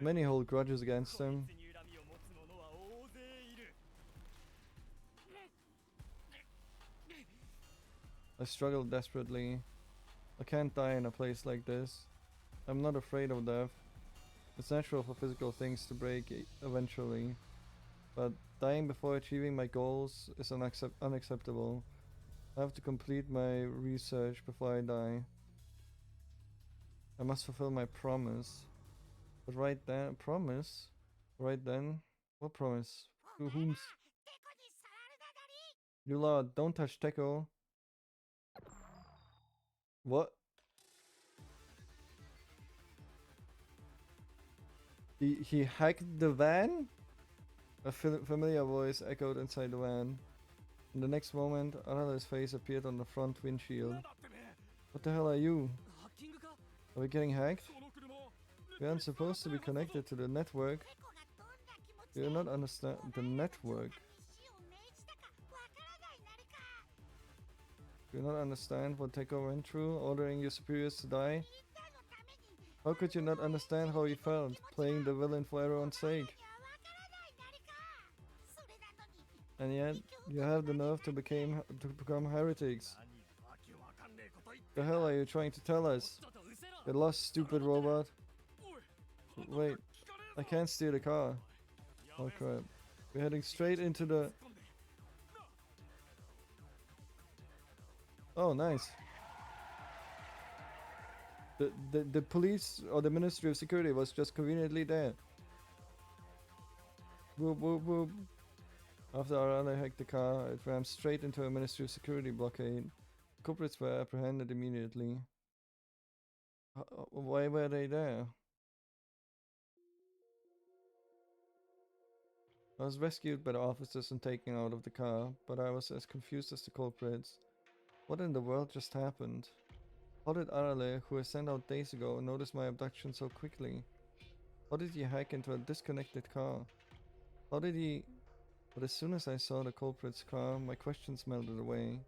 Many hold grudges against him. I struggle desperately. I can't die in a place like this. I'm not afraid of death. It's natural for physical things to break eventually. But dying before achieving my goals is unacceptable. I have to complete my research before I die. I must fulfill my promise. But right then, promise? Right then? What promise? To whom? You lot, don't touch Teiko. What? He hacked the van? A familiar voice echoed inside the van. In the next moment, Arala's face appeared on the front windshield. What the hell are you? Are we getting hacked? We aren't supposed to be connected to the network. Do you not understand the network? Do you not understand what Teiko went through, ordering your superiors to die? How could you not understand how he felt, playing the villain for everyone's sake? And yet, you have the nerve to become heretics. The hell are you trying to tell us? Get lost, stupid robot. Wait, I can't steer the car. Oh crap. We're heading straight into the... Oh, nice. The police or the Ministry of Security was just conveniently there. Whoop whoop whoop. After Arale hacked the car, it rammed straight into a Ministry of Security blockade. The culprits were apprehended immediately. Why were they there? I was rescued by the officers and taken out of the car, but I was as confused as the culprits. What in the world just happened? How did Arale, who was sent out days ago, notice my abduction so quickly? How did he hack into a disconnected car? How did he... But as soon as I saw the culprit's car, my questions melted away.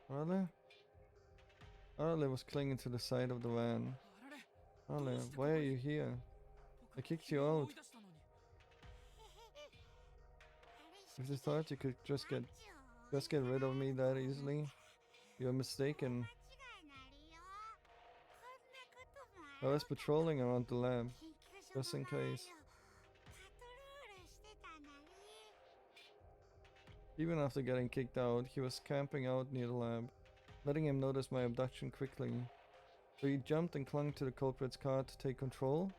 あられ Arale? Arale was clinging to the side of the van. あられ Arale, why are you here? I kicked you out. 追い出したのに If you thought you could just get rid of me that easily, you're mistaken. I was patrolling around the lab, just in case. Even after getting kicked out, he was camping out near the lab, letting him notice my abduction quickly. So he jumped and clung to the culprit's car to take control?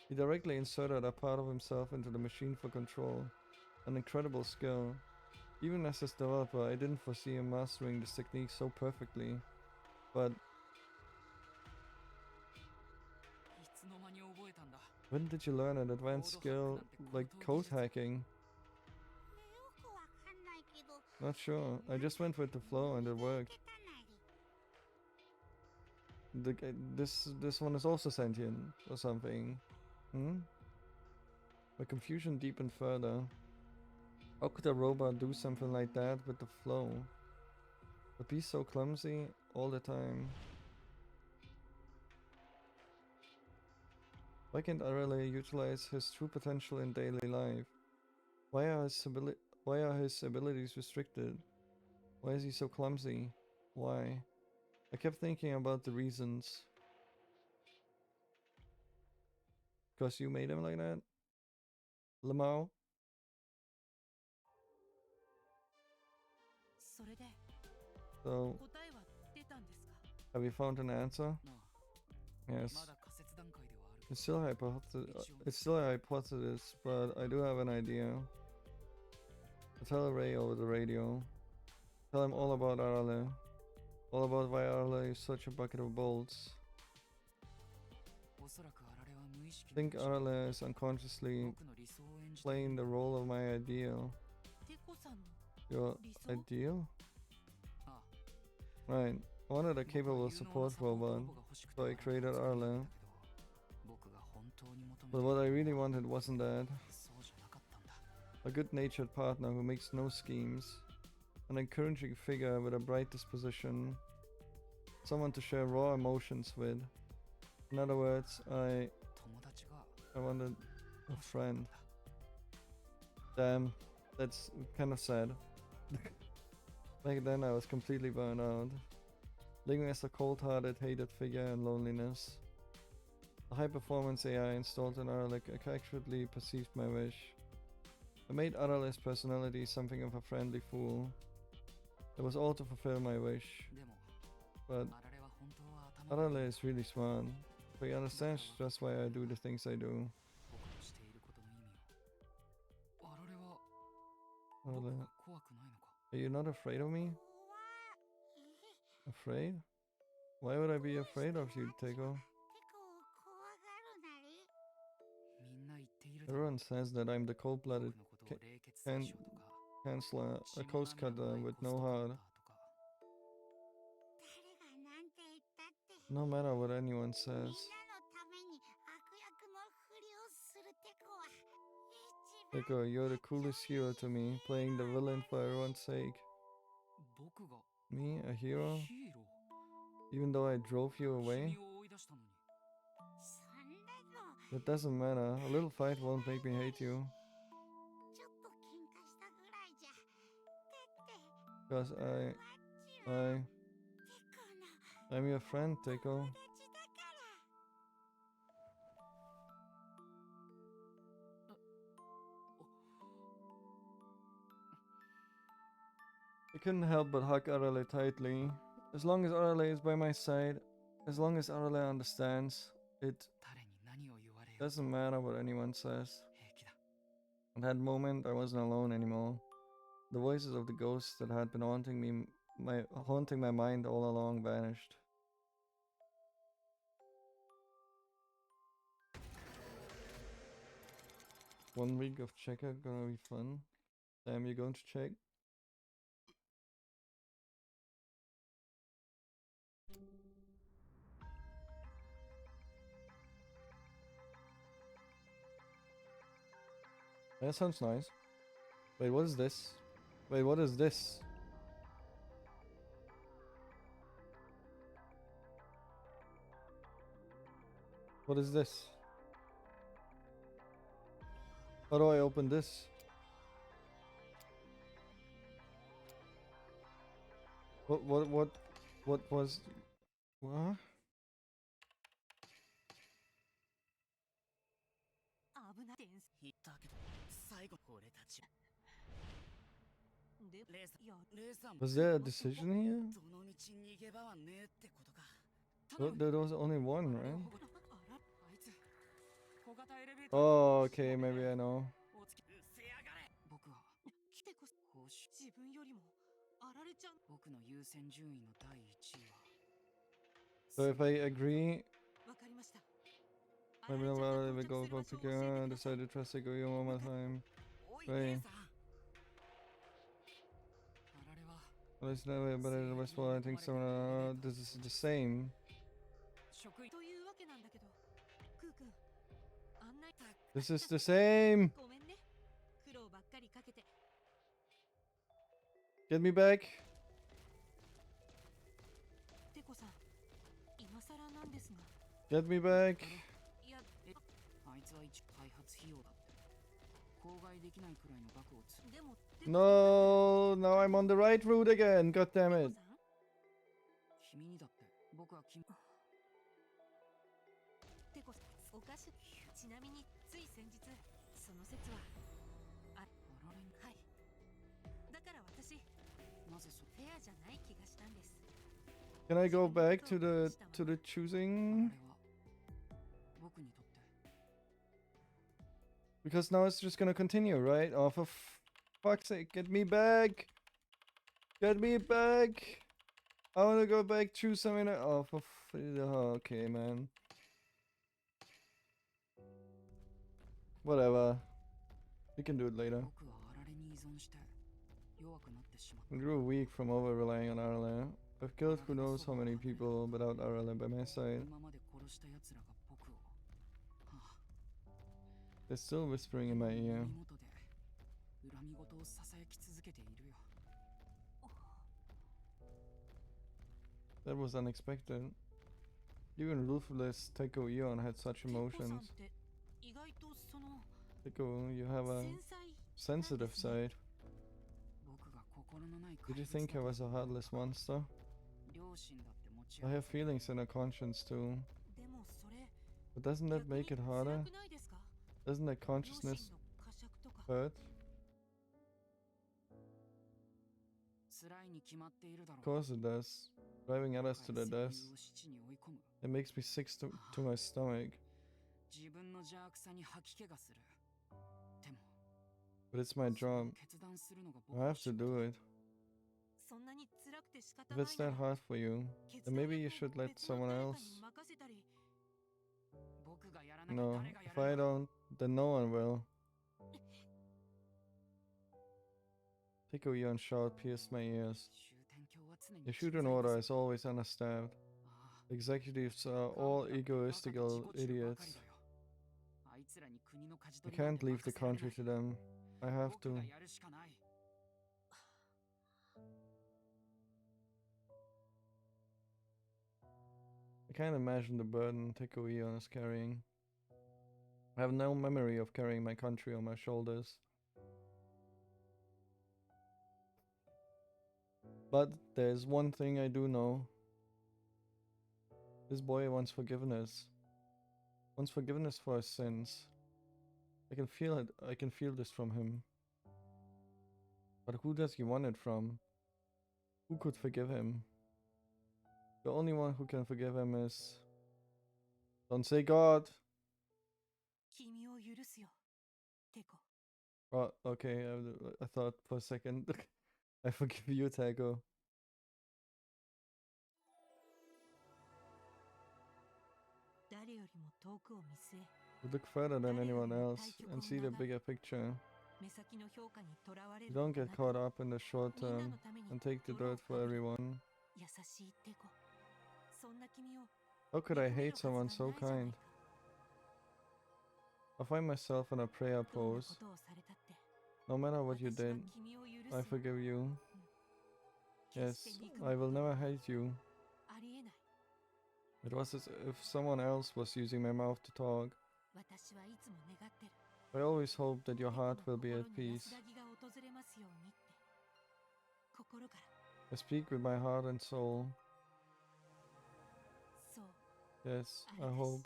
He directly inserted a part of himself into the machine for control. An incredible skill. Even as his developer, I didn't foresee him mastering this technique so perfectly. But いつの間に覚えたんだ when did you learn an advanced skill like code hacking? Not sure. I just went with the flow and it worked. This one is also sentient or something. Hmm? My confusion deepened further. How could a robot do something like that with the flow? But be so clumsy all the time. Why can't Arale utilize his true potential in daily life? Why are his abilities restricted? Why is he so clumsy? Why? I kept thinking about the reasons. Because you made him like that? Lamau? それで So, 答えは出たんですか？ have you found an answer? なあ Yes. まだ仮説段階ではある It's still a hypothesis, but I do have an idea. I tell Ray over the radio. Tell him all about Arale. All about why Arale is such a bucket of bolts. おそらくあられは無意識 I の think うちに Arale is unconsciously 僕の理想を演じてい playing る the role of my ideal. テコさんの Your 理想？ ideal? あ Right. I wanted a 僕は capable 有能な support サポート robot, ロボが欲しくて so I あられ created を作り上げた Arale. けど僕が本当に求め But て what い I る really wanted wasn't that. そうじゃなかったんだ A good-natured partner who makes no schemes. An encouraging figure with a bright disposition. Someone to share raw emotions with. In other words, 友達が I wanted a 欲しかったん friend. だ Damn, that's kind of sad. Back then I was completely burned out. Living as a cold-hearted, hated figure in loneliness. The high-performance AI installed in Aralek accurately perceived my wish. I made Aralek's personality something of a friendly fool. It was all to fulfill my wish. でも But あられは本当は頭が Arale is really smart. But he understands just why I do the things I do. 僕のしていることの意味をあられは僕 Arale, が怖くないのか are you not afraid of me? Afraid? Why would I be afraid of you, Teiko? みんな言っているだろ Everyone says that I'm the 僕 cold-blooded のことを冷血宰相とか chancellor, 血 a も coast 涙も cutter ない with コスト no カッ heart. ターとか No matter what anyone says. Teiko, you're the coolest hero to me, playing the villain for everyone's sake. 僕が Me, a hero? ヒーロー Even though I drove you away? 君を追い出したのに That doesn't matter. A little fight won't make me hate you. Because I'm your friend, Teiko. I couldn't help but hug Arale tightly. As long as Arale is by my side, as long as Arale understands, it 誰に何を言われよう doesn't matter what anyone says. 平気だ At that moment, I wasn't alone anymore. The voices of the ghosts that had been haunting my mind all along vanished. 1 week of checkout gonna be fun. Damn, you're going to check? That sounds nice. Wait, what is this? Wait, what is this? What is this? How do I open this? What was... What? 危ない点言ったけど最後俺たちでレイさんいやレイさん Was there a decision here? どの道逃げ場はねえってことか There was only one, right? あいつ小型エレベーター Oh, okay, maybe I know. おつきうせやがれ僕は来てこそ報酬自分よりもあられちゃん僕の優先順位の第一位は So if I agree, わかりました maybe I'll let go for Pika, decide to trust Segoyo one more time. おい Hey. レイさんあられは Well, it's not way better than the rest. Well, I think some, this is the same. 職員というわけなんだけどクーくん案内 This is the same. ごめんね苦労ばっかりかけて Get me back. てこさん今さらなんですが Get me back. いやあいつは一開発費用だって口外できないくらいの額をつでも No, now I'm on the right route again. God damn て it. こさん君にだって僕は君てこさんおかしちなみについ先日その説はあられにはいだから私なぜそフェアじゃない気がしたんです Can I go back to theあら choosing? れは僕にとって Because now it's just gonna continue, right? Oh, for fuck's sake, get me back. Get me back. I wanna go back, choose something. Oh, okay, man. Whatever. We can do it later. 僕はあられに依存して弱くなってしまっ I grew weak from over relying on Arla. I've killed who knows how many people without Arla by my た side. 今まで殺した奴らが僕を、はあ They're still whispering in my ear. 耳元で恨み事をささやき続けているよ That was unexpected. Even ruthless Teiko Eon had such てこさんっ emotions. て意外とその Teiko, you have a 繊細 sensitive side. 僕が心のない Did you 怪物 think I だ was a heartless monster? 両親だって持ち I 合 have わせ feelings and a conscience too. でもそれ But doesn't that 逆に make it 辛 harder? くないですか Doesn't that 両親 consciousness の呵責とか hurt? 辛いに決まっているだろ Of course it does. Driving others to their 戦 death. 友を死地に追い込む It makes me sick to my stomach. 自分の邪悪さに吐き気がするでも But it's my それを job. 決断するのが I 僕の have 仕 to 事 do it. そんなに辛くて仕方 If ない it's な that ら hard for you, 決 then 断 maybe you 力を should let 別の someone 誰か else. に任せたり僕がやらなきゃ No, 誰がや if る I んだ don't, then no one will. Teiko Eon shout pierced my ears. 終点鏡は常に The 人 Shuten 材 Order こ is そ always understaffed. ああ Executives are 幹 all 部だってバカで egoistical 自己中ばかり idiots. だよあいつらに国の舵 I 取りなん can't て leave the 任せられな country い to them. I have 僕 to. がやるしかない I can't imagine the burden Teiko Eon is carrying. I have no memory of carrying my country on my shoulders. But there's one thing I do know. This boy wants forgiveness. Wants forgiveness for his sins. I can feel it. I can feel this from him. But who does he want it from? Who could forgive him? The only one who can forgive him is... Don't say God! 君を許すよてこ Oh, okay, I thought for a second. I forgive you, Taco. 誰よりも遠くを見据え You look further than anyone else and see the bigger picture. 目先の評価にとらわれ You るこ don't と get なく caught up in the short みんな term のために and take the 泥を dirt for かぶる everyone. 優しいテコ。そんな君を How could I 認める hate はずが someone ない so じゃない kind? か。 I find myself in a prayer どんなこ pose. とをされたって No matter what you 私は did, 君を許 I す。 forgive you. 決して Yes, 憎む I こ will と never は hate you. ありえない。 It was as if someone else was using my mouth to talk. 私はいつも願ってる。 I always hope that your テコ heart の will be 心 at に peace. 安らぎが訪れますようにって。心から。 I speak with my heart and soul. そう。 Yes, I あれです。 hope.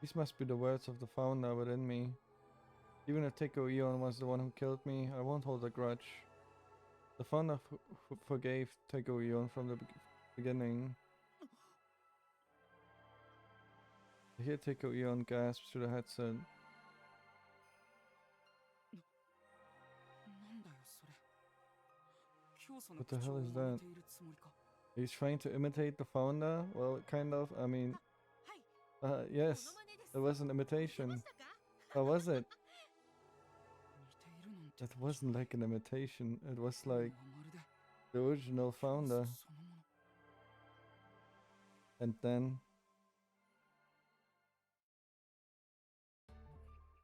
These must be the words of the founder within me. Even if Teiko Eon was the one who killed me, I won't hold a grudge. The founder forgave Teiko Eon from the beginning. I hear Teiko Eon gasp through the headset. なんだよそれ。教祖の What the 口調 hell を is 真似 that? ているつもりか。 He's trying to imitate the founder? Well, kind of. I mean, はい。 yes, モノマネです。 it was an 見てま imitation. したか？ How was it? 似ているなんて。 It wasn't like an imitation. It was 今のは like まるで the original 教祖 founder. そのもの。 And then...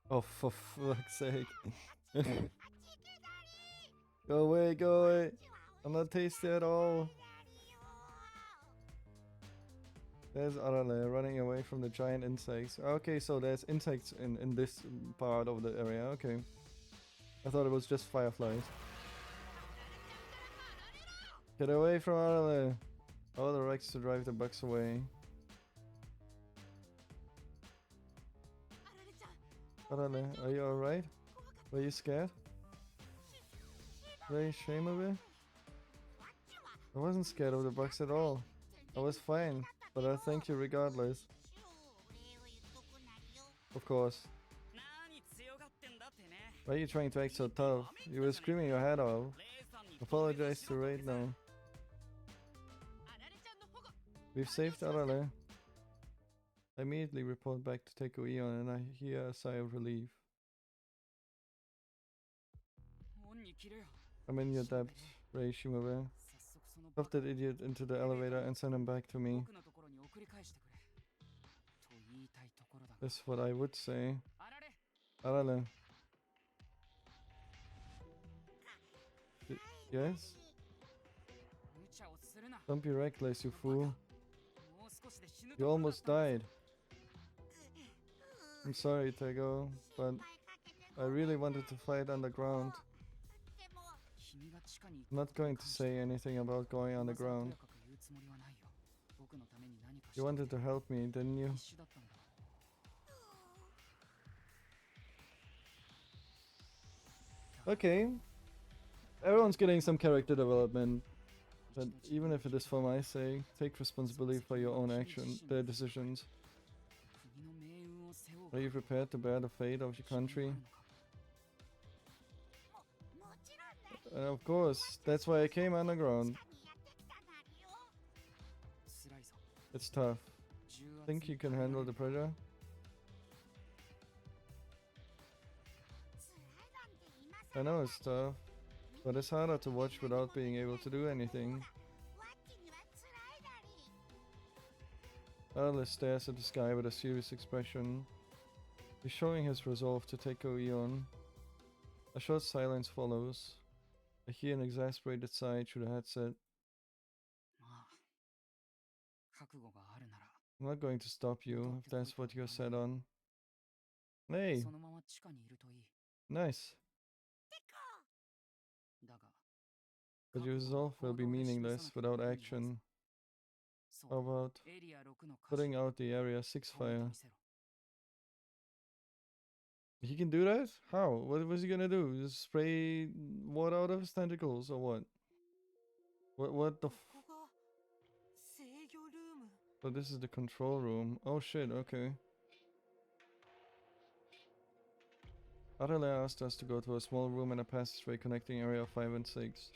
Oh, for fuck's sake. Go away, go away. I'm not tasty at all. There's Arale running away from the giant insects. Okay, so there's insects in this part of the area. Okay. I thought it was just fireflies. Get away from Arale. Oh, the Rex to drive the bugs away. あられちゃん。 Arale, are you alright? Were you scared? Were you ashamed of it? I wasn't scared of the bugs at all. I was fine, but I thank you regardless. Of course. 何強がってんだってね。 Why are you trying to act so tough? You were screaming your head off. レイさんに Apologize to Raid now. あられちゃんの保護。 We've saved Arale. I immediately report back to Teiko Eon and I hear a sigh of relief. 恩に切れよ。 I'm in your debt, Rei Shimube. 早速その Stuff that idiot into the elevator and send him back to me. 僕のところに送り返してくれ。と言いたいところだが。 That's what I would say. あられ。 Arale. Yes? 無茶をするな。 Don't be reckless, you fool. もう少しで死ぬと You ころだっ almost たんだ。 died. I'm sorry, Tego, but I really wanted to fight underground. 君が地下に行く I'm not going to say anything about going 噂をと underground. やかく言うつもりはないよ。僕のために何かして You wanted to help me, didn't you? 必死だったんだ。 Okay. Everyone's getting some character development. But even if it is for my sake, take responsibility for your own action, their decisions. 国の命運を背負う Are you prepared to bear the fate of your country? もちろんだ。 Of course, that's why I came underground. やってきたなりよ。辛いぞ。 It's tough. 重圧 Think you に can 耐えられ handle る the pressure? 辛いなんて今 I 更 know it's tough, but it's harder to watch without being able to do anything. ワッキには辛いだり。 Atlas stares at the sky with a serious expression. He's showing his resolve to take Eon. A short silence follows. I hear an exasperated sigh through the headset. まあ、覚悟があるなら、 I'm not going to stop you if that's what you're set on. Hey, そのまま地下にいるといい。 nice. だが、 But your resolve will be meaningless without action. そ How う、 about エリア6の putting out the Area 6顔を fire? 見せろ。 He can do that? How? What was he gonna do? Just spray water out of his tentacles or what? What the ここが制御ルーム。 So this is the control room. Oh shit, okay. Adela asked us to go to a small room in a passageway connecting area 5 and 6.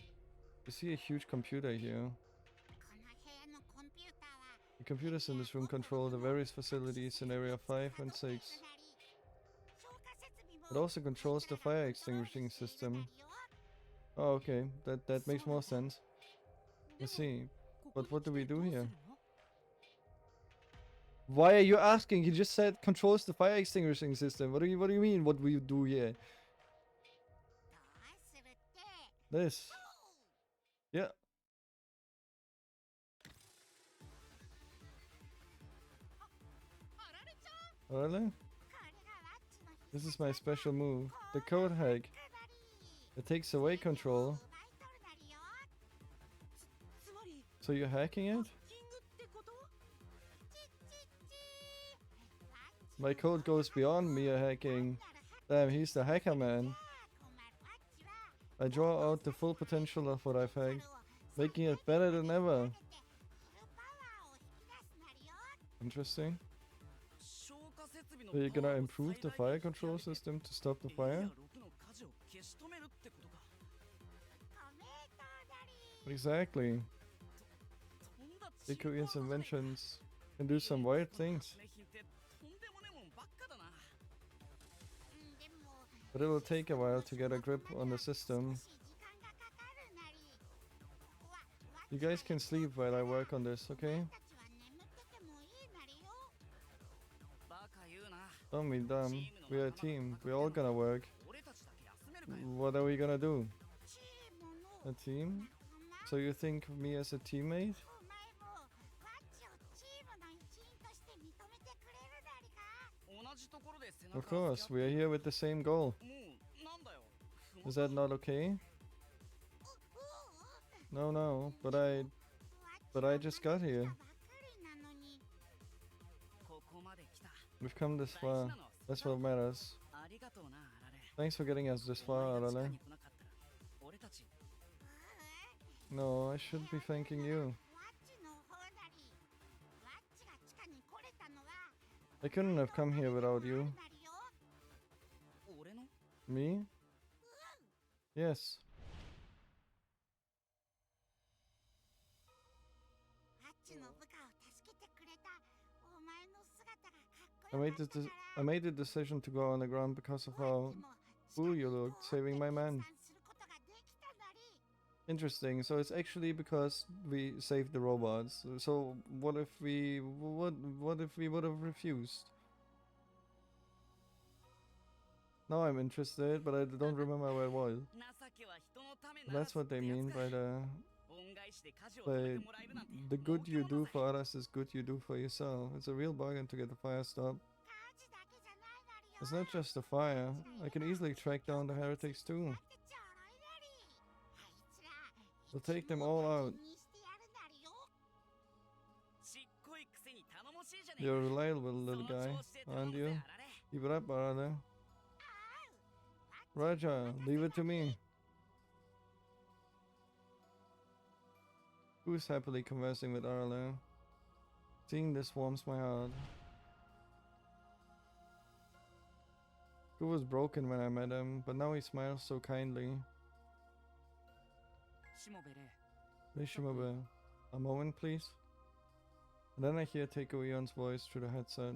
You see a huge computer here. この部屋のコンピューターは You computers in this room control the various facilities in Area 5 and 6. It also controls the fire extinguishing system. Oh, okay. That makes more sense. I see. But what do we do here? Why are you asking? He just said controls the fire extinguishing system. What do you mean what we do here? This. Yeah. Really? This is my special move. The code hack. It takes away control. So you're hacking it? My code goes beyond mere hacking. Damn, he's the hacker man. I draw out the full potential of what I've hacked, making it better than ever. Interesting. So you're gonna improve the fire control system to stop the fire? Exactly. Ikui's inventions can do some weird things. But it will take a while to get a grip on the system. You guys can sleep while I work on this, okay? Don't be dumb. We're a team. We're all gonna work. What are we gonna do? A team? So you think of me as a teammate? Of course, we are here with the same goal. Is that not okay? No, but I just got here. We've come this far. That's what matters. Thanks for getting us this far, Arale. No, I should be thanking you. I couldn't have come here without you. Me? Yes. I made the decision to go on the ground because of how cool you looked, saving my man. Interesting. So it's actually because we saved the robots. So what if we what if we would have refused? Now I'm interested, but I don't remember where it was. That's what they mean by the good you do for others is good you do for yourself. It's a real bargain to get the fire stopped. It's not just the fire. I can easily track down the heretics too. We'll take them all out. You're a reliable little guy, aren't you? Keep it up, Arale. Raja, leave it to me. Who's happily conversing with Arale? Seeing this warms my heart. Who was broken when I met him, but now he smiles so kindly. Shimobe, a moment please. And then I hear Teiko-Eon's voice through the headset.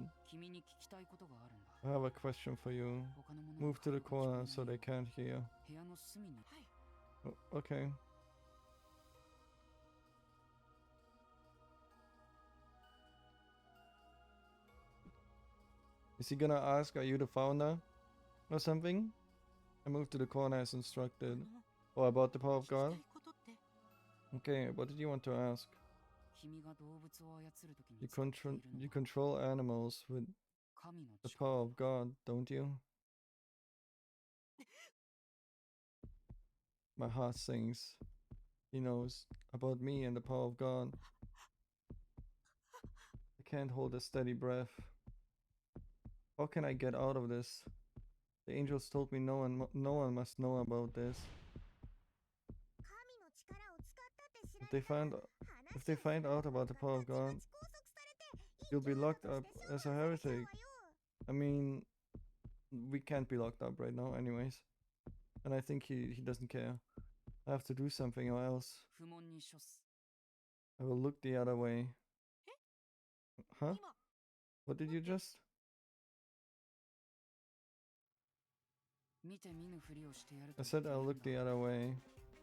I have a question for you. Move to the corner so they can't hear. Okay. Is he gonna ask, are you the founder? Or something? I moved to the corner as instructed. Or about the power of God? Okay, what did you want to ask? You control animals with the power of God, don't you? My heart sings. He knows about me and the power of God. I can't hold a steady breath. How can I get out of this? The angels told me no one must know about this. If they find out about the power of God, you'll be locked up as a heretic. I mean, we can't be locked up right now anyways. And I think he doesn't care. I have to do something or else. I will look the other way. Huh? 今 What did you just? 見て見ぬふりをしてやると I 言っ said てい I'll るん look だ the other way.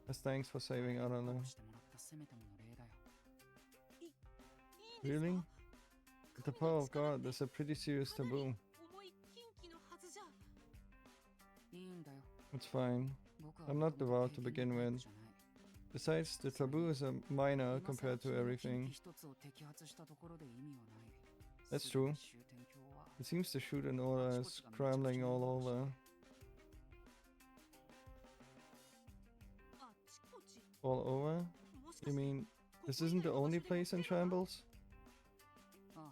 As thanks for saving 保 Arala. 護してもらったせめてもの礼だよ いいんですか Really? With the 神 power の of 力 God, って that's a pretty serious かなり taboo. 重い禁忌のはずじゃいいんだよ It's fine. 僕は I'm も not とも devout と to 経験 begin のタイプ with. じゃない Besides, the taboo is a minor 今更 compared to 君の禁 everything. 忌一つを摘発したところで意味はない That's すでに true. 終点橋は It seems the Shuten Order is crumbling all over. あちこち All over? もしか You して mean こ this こ以 isn't 外 the の場 only 所でも place in テロが shambles? あ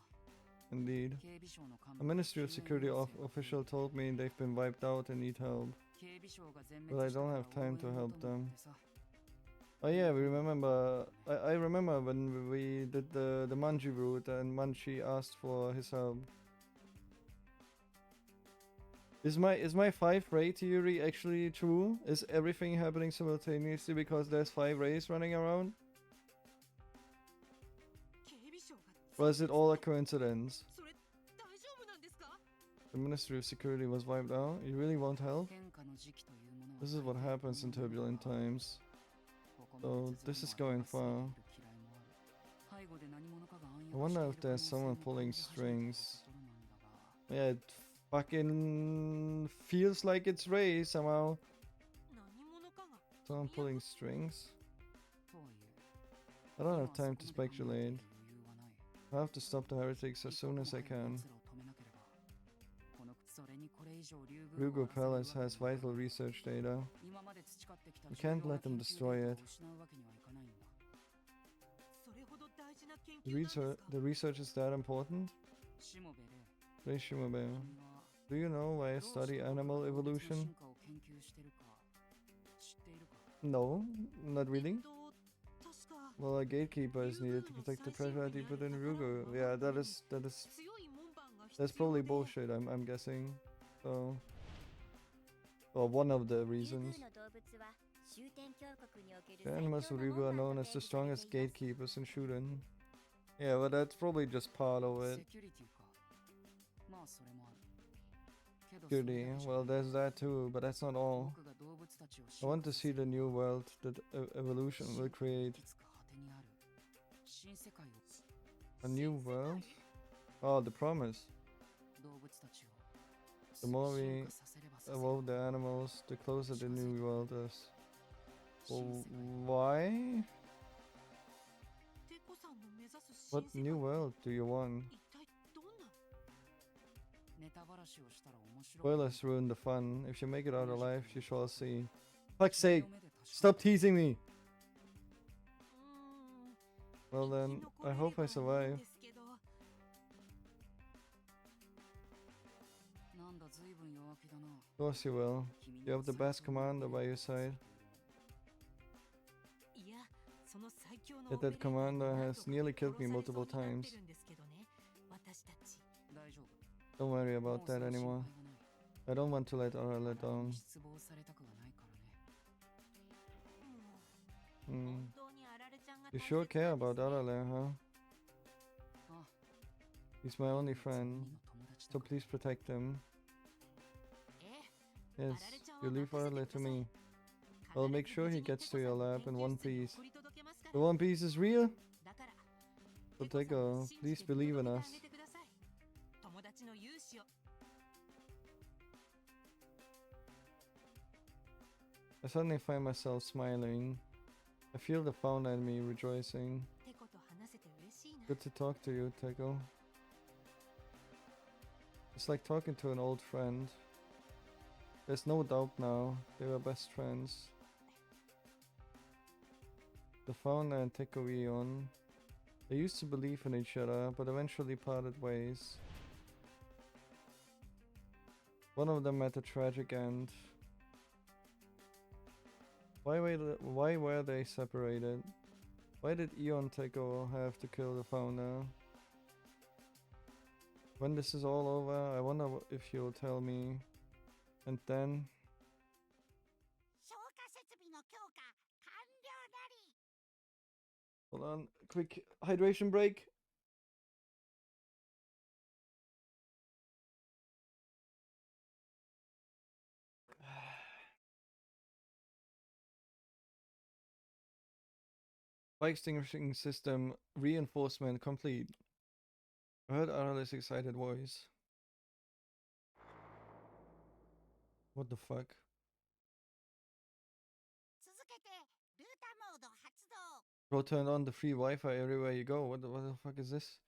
Indeed. あ警備省の幹 A 部が Ministry of 救援 Security 要 of 請を official told me they've been wiped out and need help. 警備省が全 But 滅 I したか don't ら have time 応 to 援 help をと思 them. ってさ Oh yeah, we remember. I remember when we did the Manji route and Manji asked for his help. Is my 5 ray theory actually true? Is everything happening simultaneously because there's 5 rays running around? 警備省が Or is it all a coincidence? それ大丈夫なんですか The Ministry of Security was wiped out? You really won't help? 変化の時期というものは This is what happens in turbulent times. ここまで So this is 続くの going は far. 忘れている嫌いもある背後で何者かが暗 I 躍 wonder し if ている there's 可能性 someone も pulling 感じ始めている strings. ところなんだが Yeah, it fucking feels like it's Ray somehow. 何者かが Someone pulling strings? とはいえ I don't 今 have はそ time こ to まで考えている speculate. 余裕はない I have to stop the heretics as soon as I 一刻も早く can. 奴らを止めなければこのそれにこれ以上竜宮を Rugo 荒らさ Palace れる has わけには vital research data. 今まで培ってきた We 重要 can't な let them 研究 destroy デー it. タを失うわけにはいかないんだそれほど大事な研 The 究なんです research, か the research is that important? しもべれ Ray Shimabe. 君は Do you know why I どうして study 僕が animal 動物の evolution? 進化を研究してるか知っているか No, not really. 確か Well, a gatekeeper is needed to protect the treasure deep within Rugo. Yeah, that is 強い門番が必 that's 要 probably で bullshit. I'm guessing. So, well, one of the reasons. の動物は終点峡谷における The animals of Rugo are known as the strongest gatekeepers in Shuden. Yeah, but that's probably just part of セ it. キュリティかまあそれもあるけどそれだ Security. けじゃ Well, ない there's that too, but that's not all. 僕が動物たちを I want to see the new world that evolution will create. いつか果てにある新世界を A new world? Oh, the promise. 動物たちを The more we 進化させればさせる evolve the animals, the closer the new world is. 新 Well, 世界 why? テコさんの目指す新 What 世界 new world do you want? 一体どんなネタバラシをしたら面白い Spoilers ruin the fun. If you make it out alive, you shall see. Fuck's sake! 君の目で確か Stop teasing me! うーん Well then, I hope I survive. ですけどなんだ随分弱気だな Of course you will. 君に You は have the 最 best 強の commander by your side. いやその最強の Yet オペレ that ーター commander が has nearly killed me 殺されそう multiple になって times. るんですけどね私たち大丈夫 Don't worry もう about そ that の心配 anymore. がない I don't want to let Arala 誰に down. 失望されたくがないからね Hmm. 本当にあられちゃんが You 大 sure 切な care んです about ね Arala, huh? あ He's my only その friend. 国の友達だ So から please protect him. え Yes, you leave Arala to me. I'll make sure he gets to your lab in one piece. The One Piece is real? だから So Teko, please believe in us. 友達の勇姿を I suddenly find myself smiling. I feel the founder in me rejoicing. テコと話せて嬉しいな Good to talk to you, Teko. It's like talking to an old friend. There's no doubt now, they were best friends. The founder and Teko Ion. They used to believe in each other, but eventually parted ways. One of them met a tragic end. Why were they separated? Why did Eon Teko have to kill the founder? When this is all over, I wonder if he'll tell me. And then... 消火設備の強化完了なり Hold on, quick hydration break. Fire extinguishing system reinforcement complete. I heard Arale's excited voice. What the fuck? 続けてルータモード発動。 Bro, turn on the free Wi-Fi everywhere you go. What the fuck is this?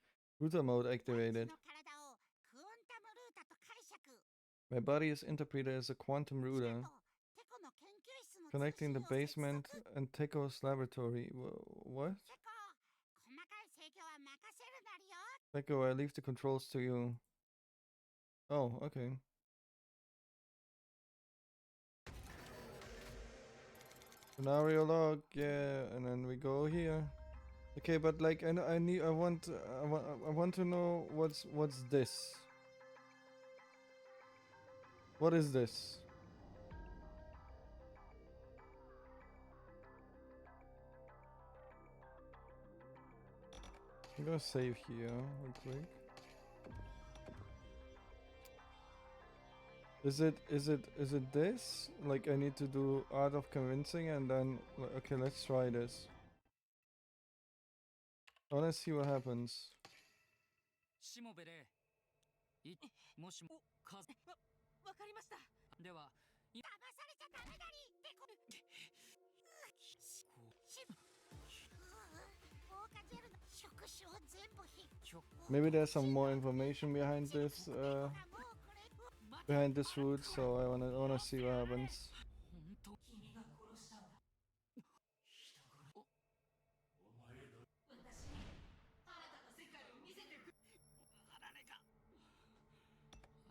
Router mode 大地 activated. の体をクオンタムルータと解釈。 My body is interpreted as a quantum しか router, とテコの研究室の通 connecting the 信を接 basement 続。 and Teko's laboratory. What? テコ、細かい制御は任せるなりよ。 Teko, I leave the controls to you. Oh, okay. Scenario log, yeah, and then we go here. Okay, but like I want to know what's this? What is this? I'm gonna save here real quick. Is it this? Like I need to do art of convincing and then okay, let's try this. I wanna see what happens. しもべれいもしもかわかりました。では騙されちゃダメだり。テコ。防火ジェルの触手を全部引っ。 Maybe there's some more information behind this route, so I wanna see what happens. 本当君が殺したんだ。私に新たな世界を見せてくれ。あられがあ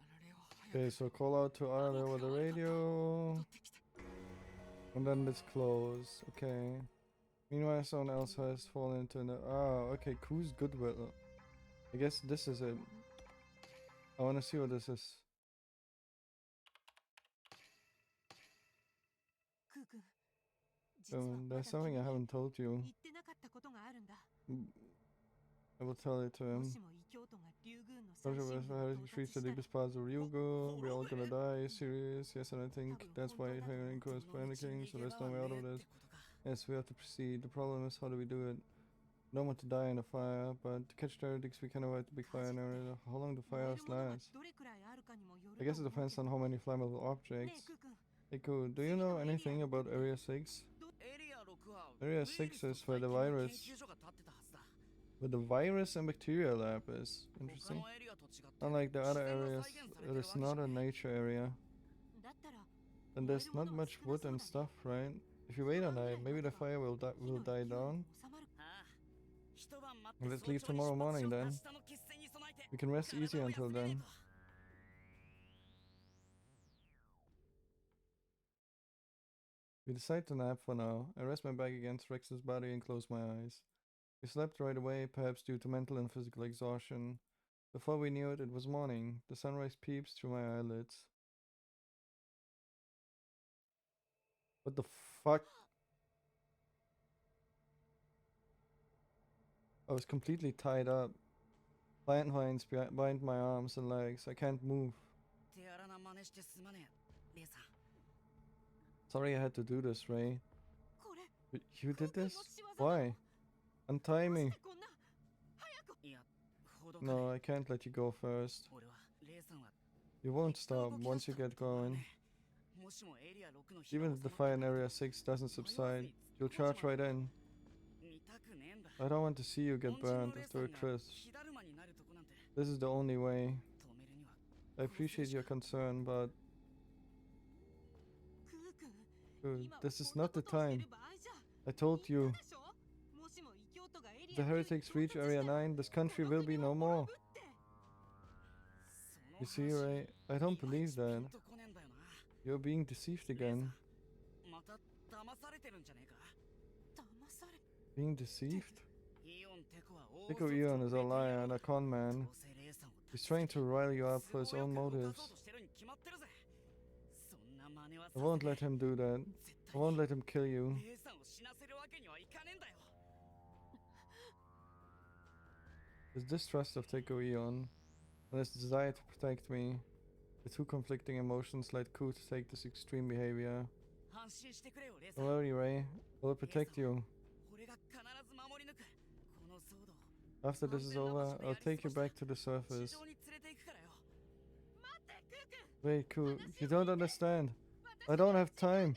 られを Okay, 早く so call out to Arle over the radio, 取ってきて and then let's close. Okay. Meanwhile, someone else has fallen into the. Ah, okay. Ku's goodwill. I guess this is it. I wanna see what this is. クー君、実はまだ There's something I 君に haven't told you. 言ってなかったことがあるんだ。 I will tell it to も him. しも異教徒が竜宮の最 Roger, 深 as 部 for に how 到 to 達 reach し the たら deepest parts of Ryugu, we're all gonna die. Serious? Yes, and I think that's why Henrico is panicking, so there's no way out of this. Yes, we have to proceed. The problem is, how do we do it? We don't want to die in a fire, but to catch the heretics, we can avoid the big fire in our area. How long the 燃え fires るものが last? どれくらいあるかにもよる I と guess it 思うけ depends ど on how many flammable ね objects. えクー君、 Hey, Ku, do you know anything about Area 6? エリア6は Area 6 is where the virus, 研究所が建ってたはずだ where the virus and bacteria lab is. 他 Interesting. のエリアと違って Unlike the other 自然が areas, 再現されて it るわ is けじゃ not a ない nature area. だったら And there's not much wood and stuff, right? If you wait a night, maybe the fire will die down. ああ一晩待 Let's って leave 早朝に tomorrow 出発 morning しよう then. 明日の決戦に備えて We can rest easy 体を until 休めねえ then. と We decide to nap for now. I rest my back against Rex's body and close my eyes. We slept right away, perhaps due to mental and physical exhaustion. Before we knew it, it was morning. The sunrise peeps through my eyelids. What the fuck? I was completely tied up. Plant vines bind my arms and legs. I can't move. 手荒な真似してすまねえレイさん Sorry I had to do this, Ray. これ You クー did 君の this? 仕業だ Why? Untie どう me. してこんな早くいやほどかね No, I can't let you go first. 俺はレイさんは You won't 一度 stop 動き出 once し you たら get 止まら going. ねえもしもエリア6の火 Even が if the 収 fire ま in って Area 6 doesn't subside, you'll charge right in. 見たくねえんだ I don't want to see you get 恩人の burned レイ to さ a んが crisp. 火だるまになるとこなんて This is the only way. 止めるには I appreciate your concern, but クー君 dude, 今は this is こんな not the ことをしてる time. 場合じゃ I told 言 you. ったでしょもしも異教徒がエリ If the ア9に heretics 到 reach 達 Area したら 9, this country will be no この more. 国を滅ぶって You see, Ray, I don't believe that. ピンとこねえんだよな You're being deceived レイさ again. んまた騙されてるんじゃねえか 騙され Being deceived? イオンテコは大 Tico Eon is a liar and a con ど man. うせレイさんを He's trying to rile you up for his 都合 own よく犯 motives. そうとしてるに決まってるぜそんな真似は I さ won't せね let him do that. 絶 I 対 won't に let him kill you. レイさんを死なせるわけにはいかねえんだよ His distrust of Tico Eon and his desire to protect me, the two conflicting emotions led Ku to take this extreme behavior. 安心してくれよレイさん Don't worry, Ray. I will protect you. 俺が必ず After this is over, I'll take you back to the 市 surface. 場に連れて行くからよ。 Wait, Ku, you don't understand. I don't have time.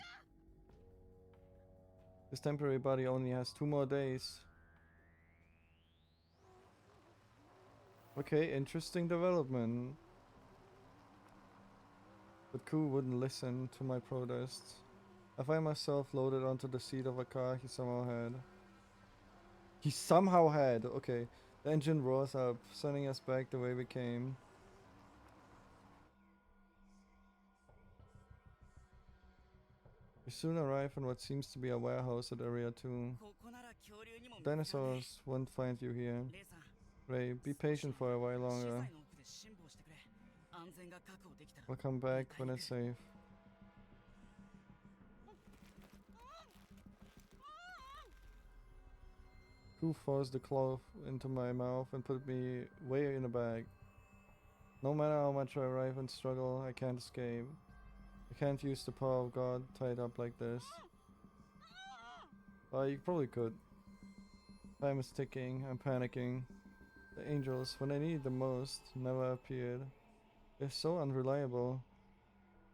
This temporary body only has 2 more days. Okay, interesting development. But Ku wouldn't listen to my protests. I find myself loaded onto the seat of a car he somehow had. He somehow had! Okay. The engine roars up, sending us back the way we came. We soon arrive in what seems to be a warehouse at Area 2. ここなら恐竜にも見つかるね。 Dinosaurs won't find you here. レイさん、 Ray, be patient for a while 資 longer. 材の奥で辛抱してくれ。安全が確保できたら。 We'll come back when it's safe. Who forced the cloth into my mouth and put me way in the bag? No matter how much I arrive and struggle, I can't escape. I can't use the power of God tied up like this. You probably could. Time is ticking, I'm panicking. The angels, when I need them most, never appeared. They're so unreliable.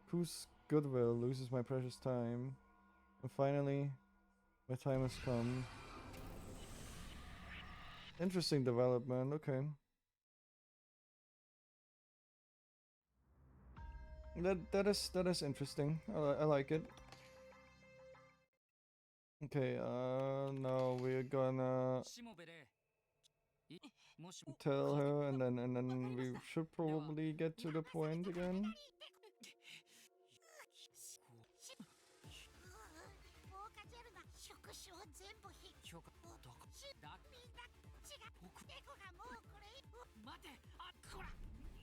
Whose goodwill loses my precious time? And finally, my time has come. Interesting development, okay. That is interesting. I like it. Okay, now we're gonna しもべれ。もし tell her and then we should probably get to the point again. もうかけるな触手を全部引き許可どこだ。みんな違う猫がもうこれ待て、あ、こら。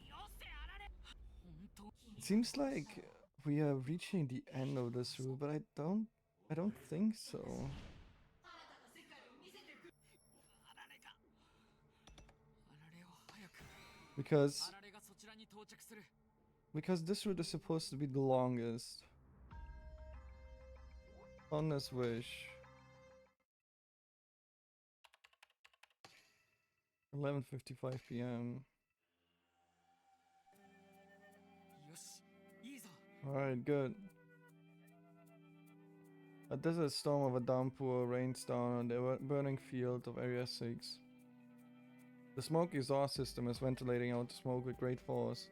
よせあられ。本当。 It seems like we are reaching the end of this route, but I don't think so. あられが。あられを早く。 Because あられがそちらに到着する。 this route is supposed to be the longest. Honest wish. 11:55 p.m. よし、いいぞ。 Alright, good. A desert storm of a downpour rains down on the burning field of Area 6. The smoke exhaust system is ventilating out the smoke with great force.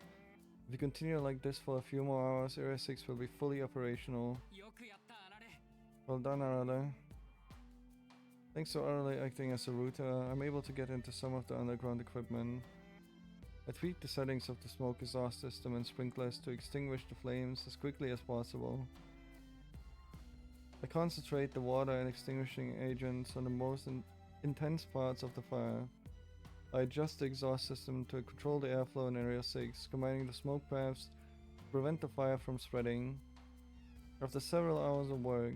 If we continue like this for a few more hours, Area 6 will be fully operational. よくやった、あられ。 Well done, Arale. Thanks to Arale acting as a router, I'm able to get into some of the underground equipment. I tweaked the settings of the smoke exhaust system and sprinklers to extinguish the flames as quickly as possible. I concentrate the water and extinguishing agents on the most intense parts of the fire. I adjust the exhaust system to control the airflow in Area 6, combining the smoke paths to prevent the fire from spreading. After several hours of work,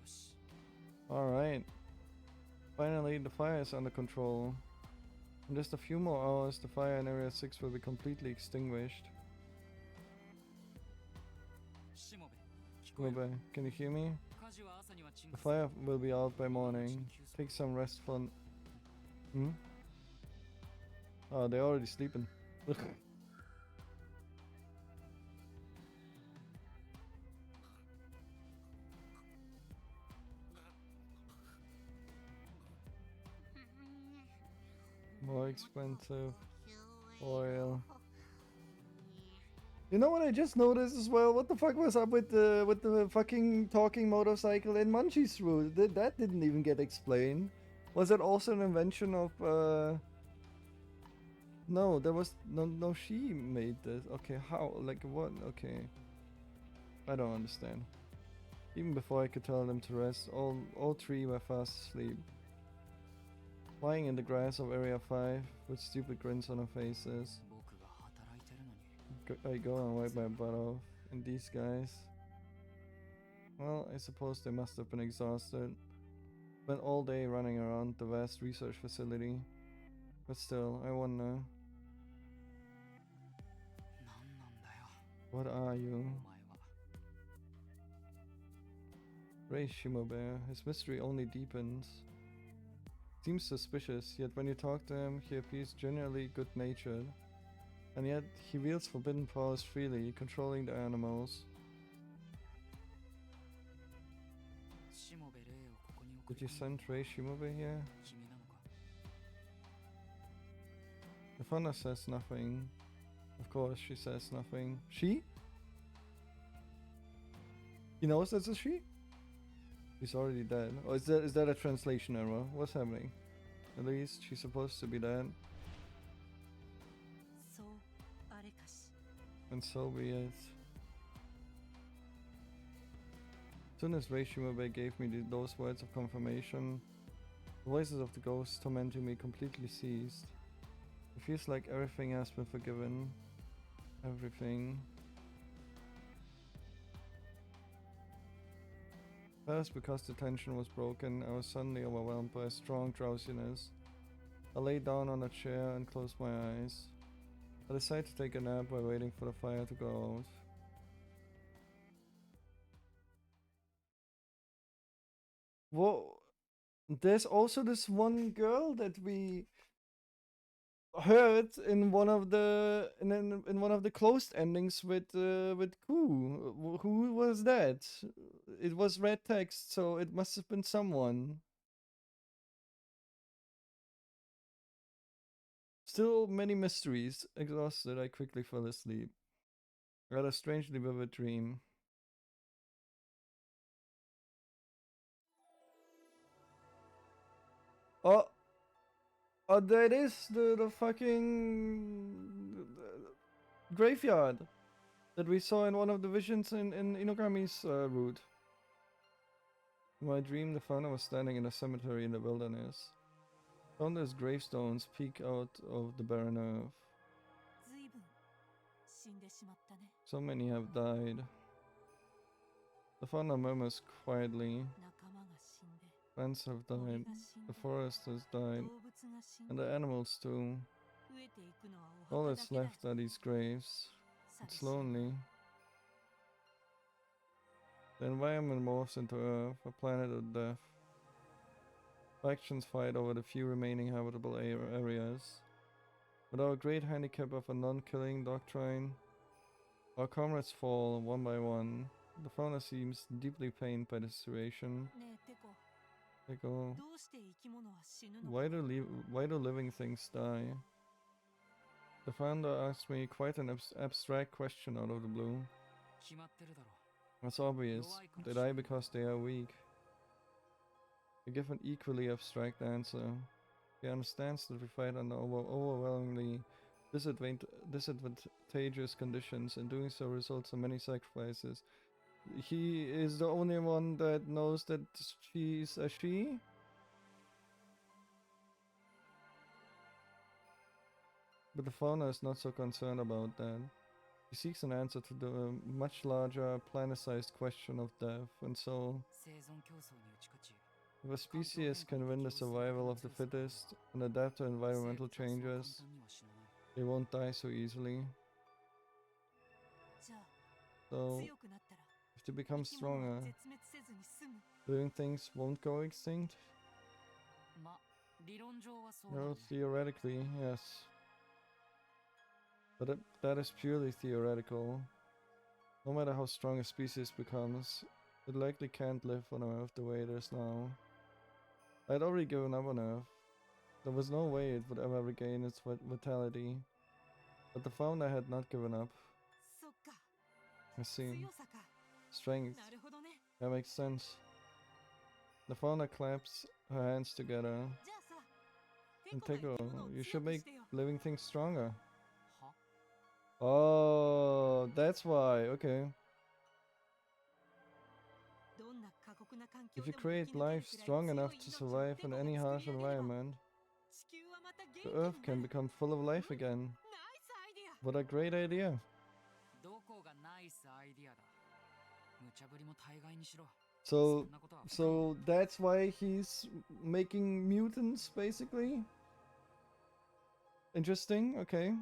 よし。 alright. Finally, the fire is under control. In just a few more hours, the fire in Area 6 will be completely extinguished. しもべ。聞こえる。 Gobe, can you hear me? 火事は朝には鎮 The 火する。 fire will be out by morning. Take some rest for... Hmm? Oh, they're already sleeping. More expensive oil. You know what I just noticed as well? What the fuck was up with the fucking talking motorcycle in Munchie's route? That didn't even get explained. Was it also an invention of No, there was no she made this. Okay, how? Like what? Okay. I don't understand. Even before I could tell them to rest, all three were fast asleep. Lying in the grass of Area 5 with stupid grins on their faces. 僕が働いてるのに。 I go and wipe my butt off. And these guys? Well, I suppose they must have been exhausted. Spent all day running around the vast research facility. But still, I wonder. 何なんだよ。 What are お you? 前は。Ray Shimobe, his mystery only deepens. Seems suspicious, yet when you talk to him, he appears genuinely good-natured. And yet, he wields forbidden powers freely, controlling the animals. しもべ霊をここに送 Did り you 込ん send Ray Shimobe here? 君なのか The Fauna says nothing. Of course, she says nothing. She? He knows that's a she? He's already dead. Or is that a translation error? What's happening? At least she's supposed to be dead. そうあれかし And so be it. As soon as Ray Shimobe gave me those words of confirmation, the voices of the ghosts tormenting me completely ceased. It feels like everything has been forgiven. Everything. First, because the tension was broken, I was suddenly overwhelmed by a strong drowsiness. I lay down on a chair and closed my eyes. I decided to take a nap while waiting for the fire to go out. Whoa! There's also this one girl that we heard in one of the in one of the closed endings with Ku. Who was that? It was red text, so it must have been someone. Still many mysteries. Exhausted, I quickly fell asleep. I had a strangely vivid dream. Oh, oh, that is the fucking graveyard that we saw in one of the visions in Inogami's route. In my dream, the fauna was standing in a cemetery in the wilderness. Countless gravestones peek out of the barren earth. ずいぶん死んでしまったね So many have died. The fauna murmurs quietly. 仲間が死んで Plants have 森 died. が死ん The で forest has 動 died. 物が死ん And で the animals too. 増えていくのはお All 墓だ that's けだ left are these graves. 寂 It's しいな lonely. The environment morphs into Earth, a planet of death. Factions fight over the few remaining habitable areas. With our great handicap of a non-killing doctrine, our comrades fall one by one. The fauna seems deeply pained by the situation. ねえテコ They go, どうして生き物は死ぬのか why do living things die? The founder asked me quite an abstract question out of the blue. 決まってるだろ It's obvious. They die because they are weak. I give an equally abstract answer. He understands that we fight under overwhelmingly disadvantageous conditions, and doing so results in many sacrifices. He is the only one that knows that she's a she? But the fauna is not so concerned about that. He seeks an answer to the much larger planet-sized question of death, and so, 生存競争に打ち勝ち if a species can win the survival of the fittest and adapt to 生 environmental 物はそう簡 changes, 単には死なない they won't die so easily. じゃあ So, 強くなったら if they 生 become き物は stronger, 絶滅せずに済む living things won't go extinct? ま理論上はそうだ No, ね theoretically, yes. But that is purely theoretical. No matter how strong a species becomes, it likely can't live on Earth the way it is now. I had already given up on Earth. There was no way it would ever regain its vitality. But the fauna had not given up. そっか I see. 強さか Strength. なるほどね That makes sense. The fauna claps her hands together. じゃあさ And テコが Teko, 生き物を you 強 should く make してよ living things stronger. は Oh, that's why. Okay. どんな過酷な環境 If で you も create 生き抜ける life くらい strong 強い enough to 命を survive テ in コが any 作 harsh り上げれば environment, 地球はまた元気 the に Earth な can る become full of life again. ナイスアイディア What a great idea. どこがナイスアイディアだ無茶ぶりも大概にしろ So, そんなことは不可能 so that's why he's making mutants, basically. Interesting. Okay.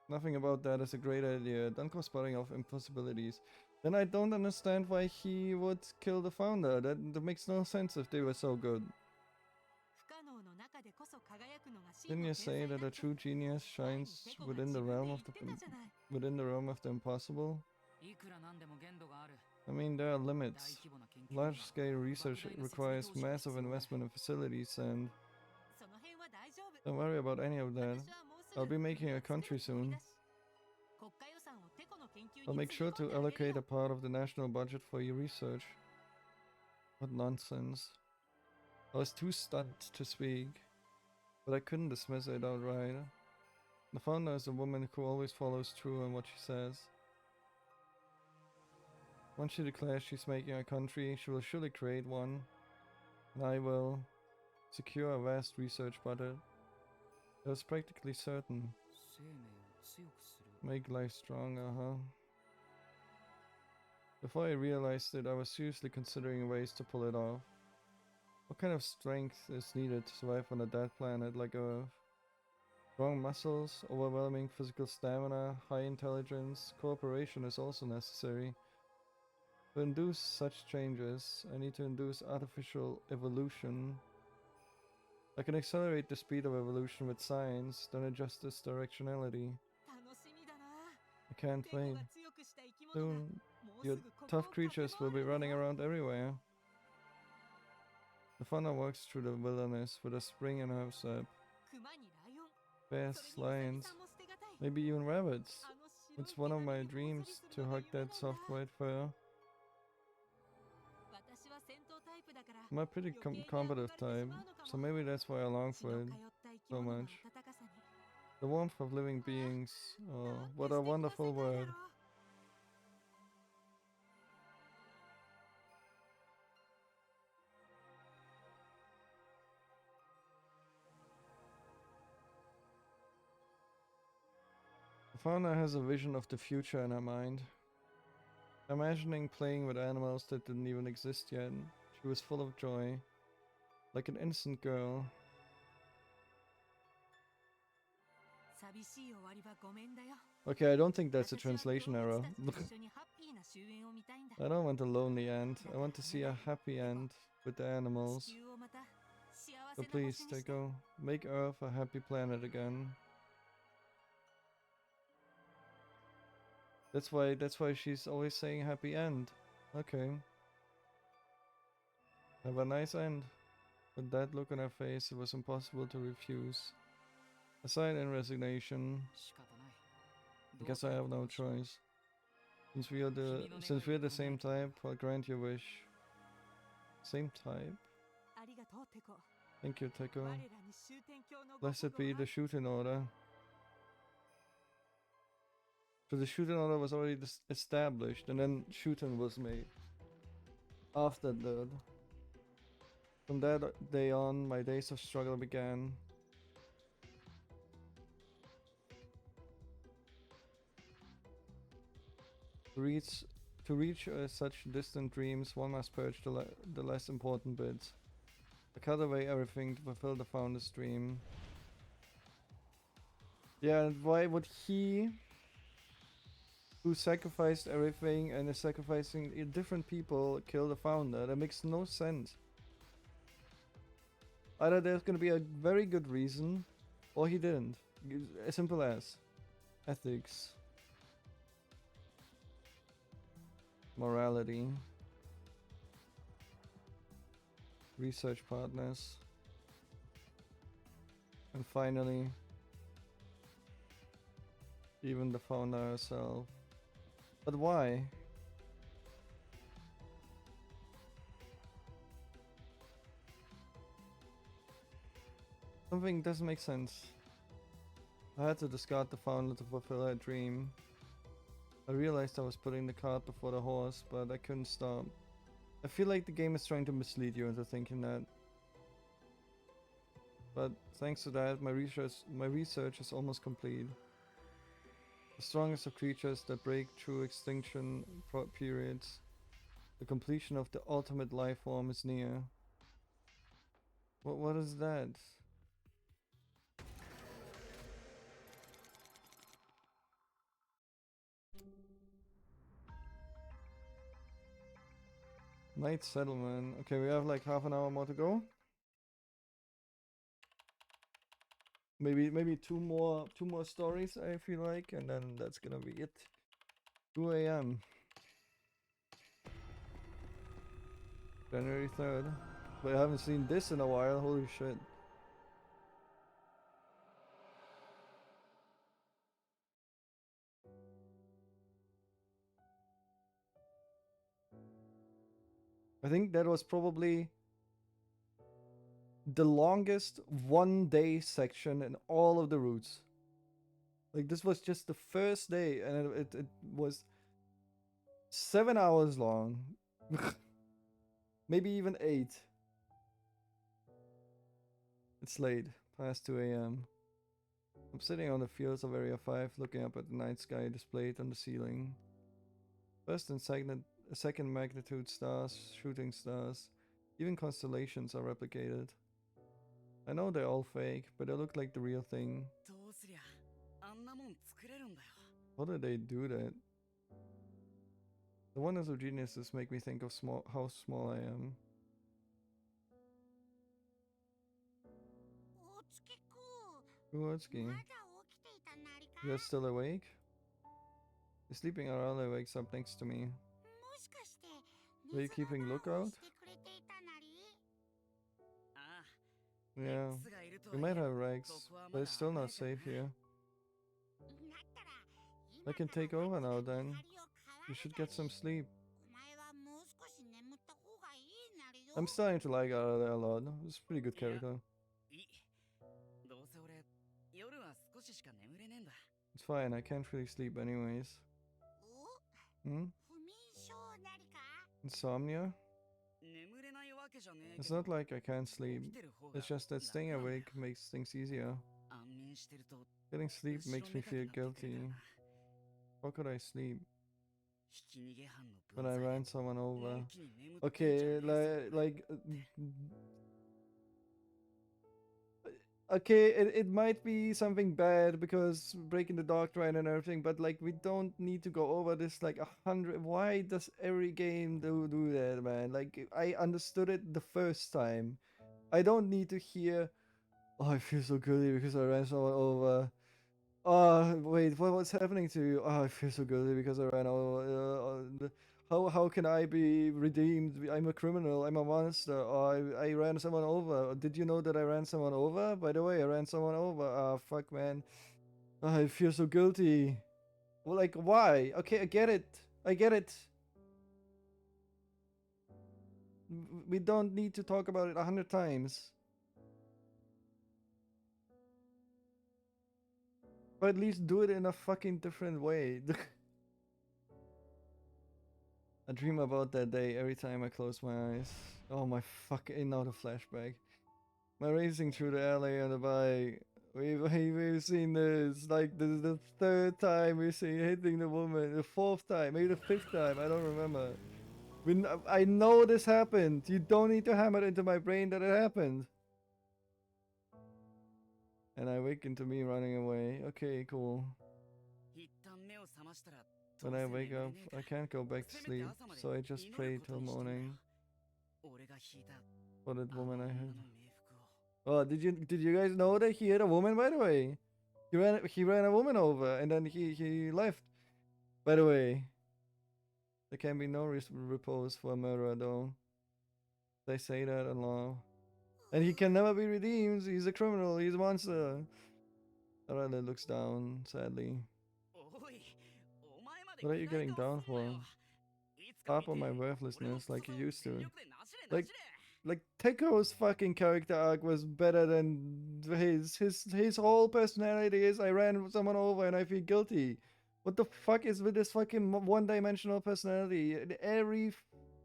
Nothing about that is a great idea. Don't go spouting off impossibilities. Then I don't understand why he would kill the founder. That makes no sense if they were so good. 不可能の中でこそ輝くのが真 Didn't の you 天 say 才だ that a って true genius 前に shines テコが within 自 the 分で realm 言 of っ the てたじゃない within the realm of the impossible? いくらなんでも限度がある。 I mean, there are 大 limits. 規模な研究には Large-scale research 莫大な設備 requires 投資が massive 必要だ。 investment in facilities, and その辺は大丈夫 don't worry about any of that. 私はもうす I'll ぐ be making a 国を作 country るつもり soon. だし国家予算をテコの研究 I'll に make つぎ sure 込ん to であげる allocate a よ part of the national budget for your research. What nonsense. I was too stunned to speak, but I couldn't dismiss it outright. The founder is a woman who always follows through on what she says. Once she declares she's making a country, she will surely create one, and I will secure a vast research budget. It was practically certain. 生命を強くする。 Make life stronger, huh? Before I realized it, I was seriously considering ways to pull it off. What kind of strength is needed to survive on a dead planet like Earth? Strong muscles, overwhelming physical stamina, high intelligence, cooperation is also necessary. To induce such changes, I need to induce artificial evolution. I can accelerate the speed of evolution with science, then adjust its directionality. 楽しみだな I can't テコ wait. が強くした生き物が Soon, もう your すぐここを tough 駆け creatures 回 will be るんだ running よ around everywhere. The fauna walks through the wilderness with a spring in her step. 熊にライオン Bears, それにウサギ lions, さんも捨てがたい maybe even rabbits. あの白い It's one of 毛 my 並みに頬 dreams ずりす to るのが hug 夢なん that だ soft white fur. 私は戦闘タイプだから I'm a pretty 余計に憧れ combative てしまう type, のか so も maybe that's why I long 血 for の it 通った生き so 物の much. 温かさに The warmth of living beings. Oh, なんて what a 素敵な世 wonderful 界だ word. ろう The fauna has a vision of the future in her mind. Imagining playing with animals that didn't even exist yet, she was full of joy, like an innocent girl. 寂しい終わりはごめんだよ Okay, I don't think that's a 私は translation 動 error. 物たちと一緒にハッピーな終焉を見たいんだ I don't want a lonely end. I want to see a happy end with the 地 animals. 球をまた幸 So せな please, 星にして Teiko, make Earth a happy planet again. That's why she's always saying happy end. Okay. Have a nice end. With that look on her face, it was impossible to refuse. I sighed in resignation. 仕方ない。 I guess I have no choice. Since we're the same type, I'll grant your wish. Same type? ありがとうテコ Thank you, 我 Teiko. らに終天教の Blessed ご be 保護 the は Shuten Order. So the Shuten Order was already established, and then Shuten was made. After that. From that day on, my days of struggle began. To reach such distant dreams, one must purge the less important bits. I cut away everything to fulfill the founder's dream. Yeah, and why would he, who sacrificed everything and is sacrificing different people, kill the founder? That makes no sense. Either there's gonna be a very good reason, or he didn't. As simple as. Ethics. Morality. Research partners. And finally, even the founder herself. But why? Something doesn't make sense. I had to discard the founder to fulfill her dream. I realized I was putting the cart before the horse, but I couldn't stop. I feel like the game is trying to mislead you into thinking that. But thanks to that, my research is almost complete. The strongest of creatures that break through extinction periods. The completion of the ultimate life form is near. What is that? Night settlement. Okay, we have like half an hour more to go. Maybe two more stories, I feel like, and then that's gonna be it. 2 a.m. January 3rd. But I haven't seen this in a while, holy shit. I think that was probably the longest 1 day section in all of the routes. Like, this was just the first day, and it was 7 hours long. Maybe even 8. It's late, past 2 a.m. I'm sitting on the fields of Area 5, looking up at the night sky displayed on the ceiling. First and second magnitude stars, shooting stars, even constellations are replicated. I know they're all fake, but they look like the real thing. どうすりゃあんなもん作れるんだよ。 How did they do that? The wonders of geniuses make me think of how small I am. お月くん、 Uwatsuki, まだ起きていたなりか。 you're still awake? You're sleeping around, I wakes up next to me. もしかして Were you 水の keeping 番を lookout? してくれていたなり。ああ、 Yeah, X がいると we はい might え have Rex, ここは but まだ it's still 危な not いから safe here. だったら I can take over now then. You should get some sleep. お前はもう少し眠った方がいいなりよ。 I'm starting to like Arale a lot. It's a pretty good character. いい。どうせ俺夜は少ししか眠れねえんだ。 It's fine, I can't really sleep anyways. お、 Hmm? 不眠症なりか。 Insomnia? 眠れないわけじゃねえ It's けど not like I can't 起き sleep. てる方が It's just that staying 楽なんだ。 awake makes things easier. 安眠してると Getting sleep 後ろ makes me めたく feel なってくるから guilty. な。 How could I sleep ひき逃げ犯の when 分 I 際 ran someone の over? んきに眠ってんじゃね Okay, えぞ。 okay, it might be something bad because breaking the doctrine and everything, but like we don't need to go over this like 100. Why does every game do that, man? Like I understood it the first time. I don't need to hear, oh, I feel so guilty because I ran someone over. Oh, wait, what's happening to you? Oh, I feel so guilty because I ran over. How can I be redeemed? I'm a criminal. I'm a monster. Oh, I ran someone over. Did you know that I ran someone over? By the way, I ran someone over. Ah, fuck, man. Oh, I feel so guilty. Well, like, why? Okay, I get it. I get it. We don't need to talk about it 100 times. But at least do it in a fucking different way. I dream about that day every time I close my eyes. Oh my fucking, now the flashback. My racing through the alley on the bike. We've seen this. Like, this is the third time we've seen hitting the woman. The fourth time, maybe the fifth time. I don't remember. I know this happened. You don't need to hammer it into my brain that it happened. And I wake into me running away. Okay, cool. 一旦目を覚ましたら When I wake up, I can't go back to sleep, so I just pray till morning 俺が引いた for that あの woman 女 I の had. 冥福を Oh, did you guys know that he hit a woman? By the way, he ran a woman over and then he left. By the way, there can be no repose for a murderer, though. They say that in law, and he can never be redeemed. He's a criminal. He's a monster. Arale looks down sadly. おいお前まで What are you 暗い getting 顔 down すんなよ for? いつか Harp 見 on て my 俺の worthlessness like 強 you さを used 全 to. 力でなしれな Like しれ like Teko's fucking character arc was better than his whole personality is I ran someone over and I feel guilty. What the fuck is with this fucking one-dimensional personality in every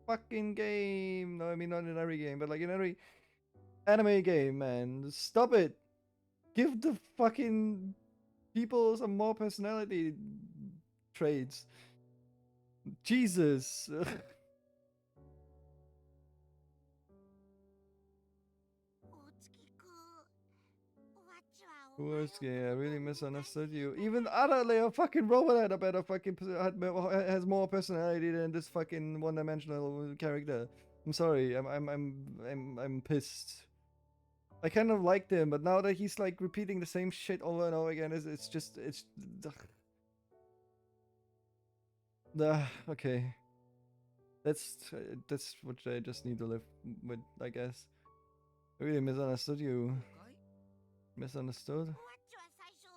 fucking game? No, I mean not in every game, but like in every anime game, man. Stop it. Give the fucking people some more personality traits. Jesus. Uwatsuki, I really misunderstood you. Even Arale, a fucking robot, had a better fucking has more personality than this fucking one-dimensional character. I'm sorry. I'm pissed. I kind of liked him, but now that he's like repeating the same shit over and over again, it's just okay. That's what I just need to live with, I guess. I really misunderstood you. 誤解 Misunderstood? ワッチは最初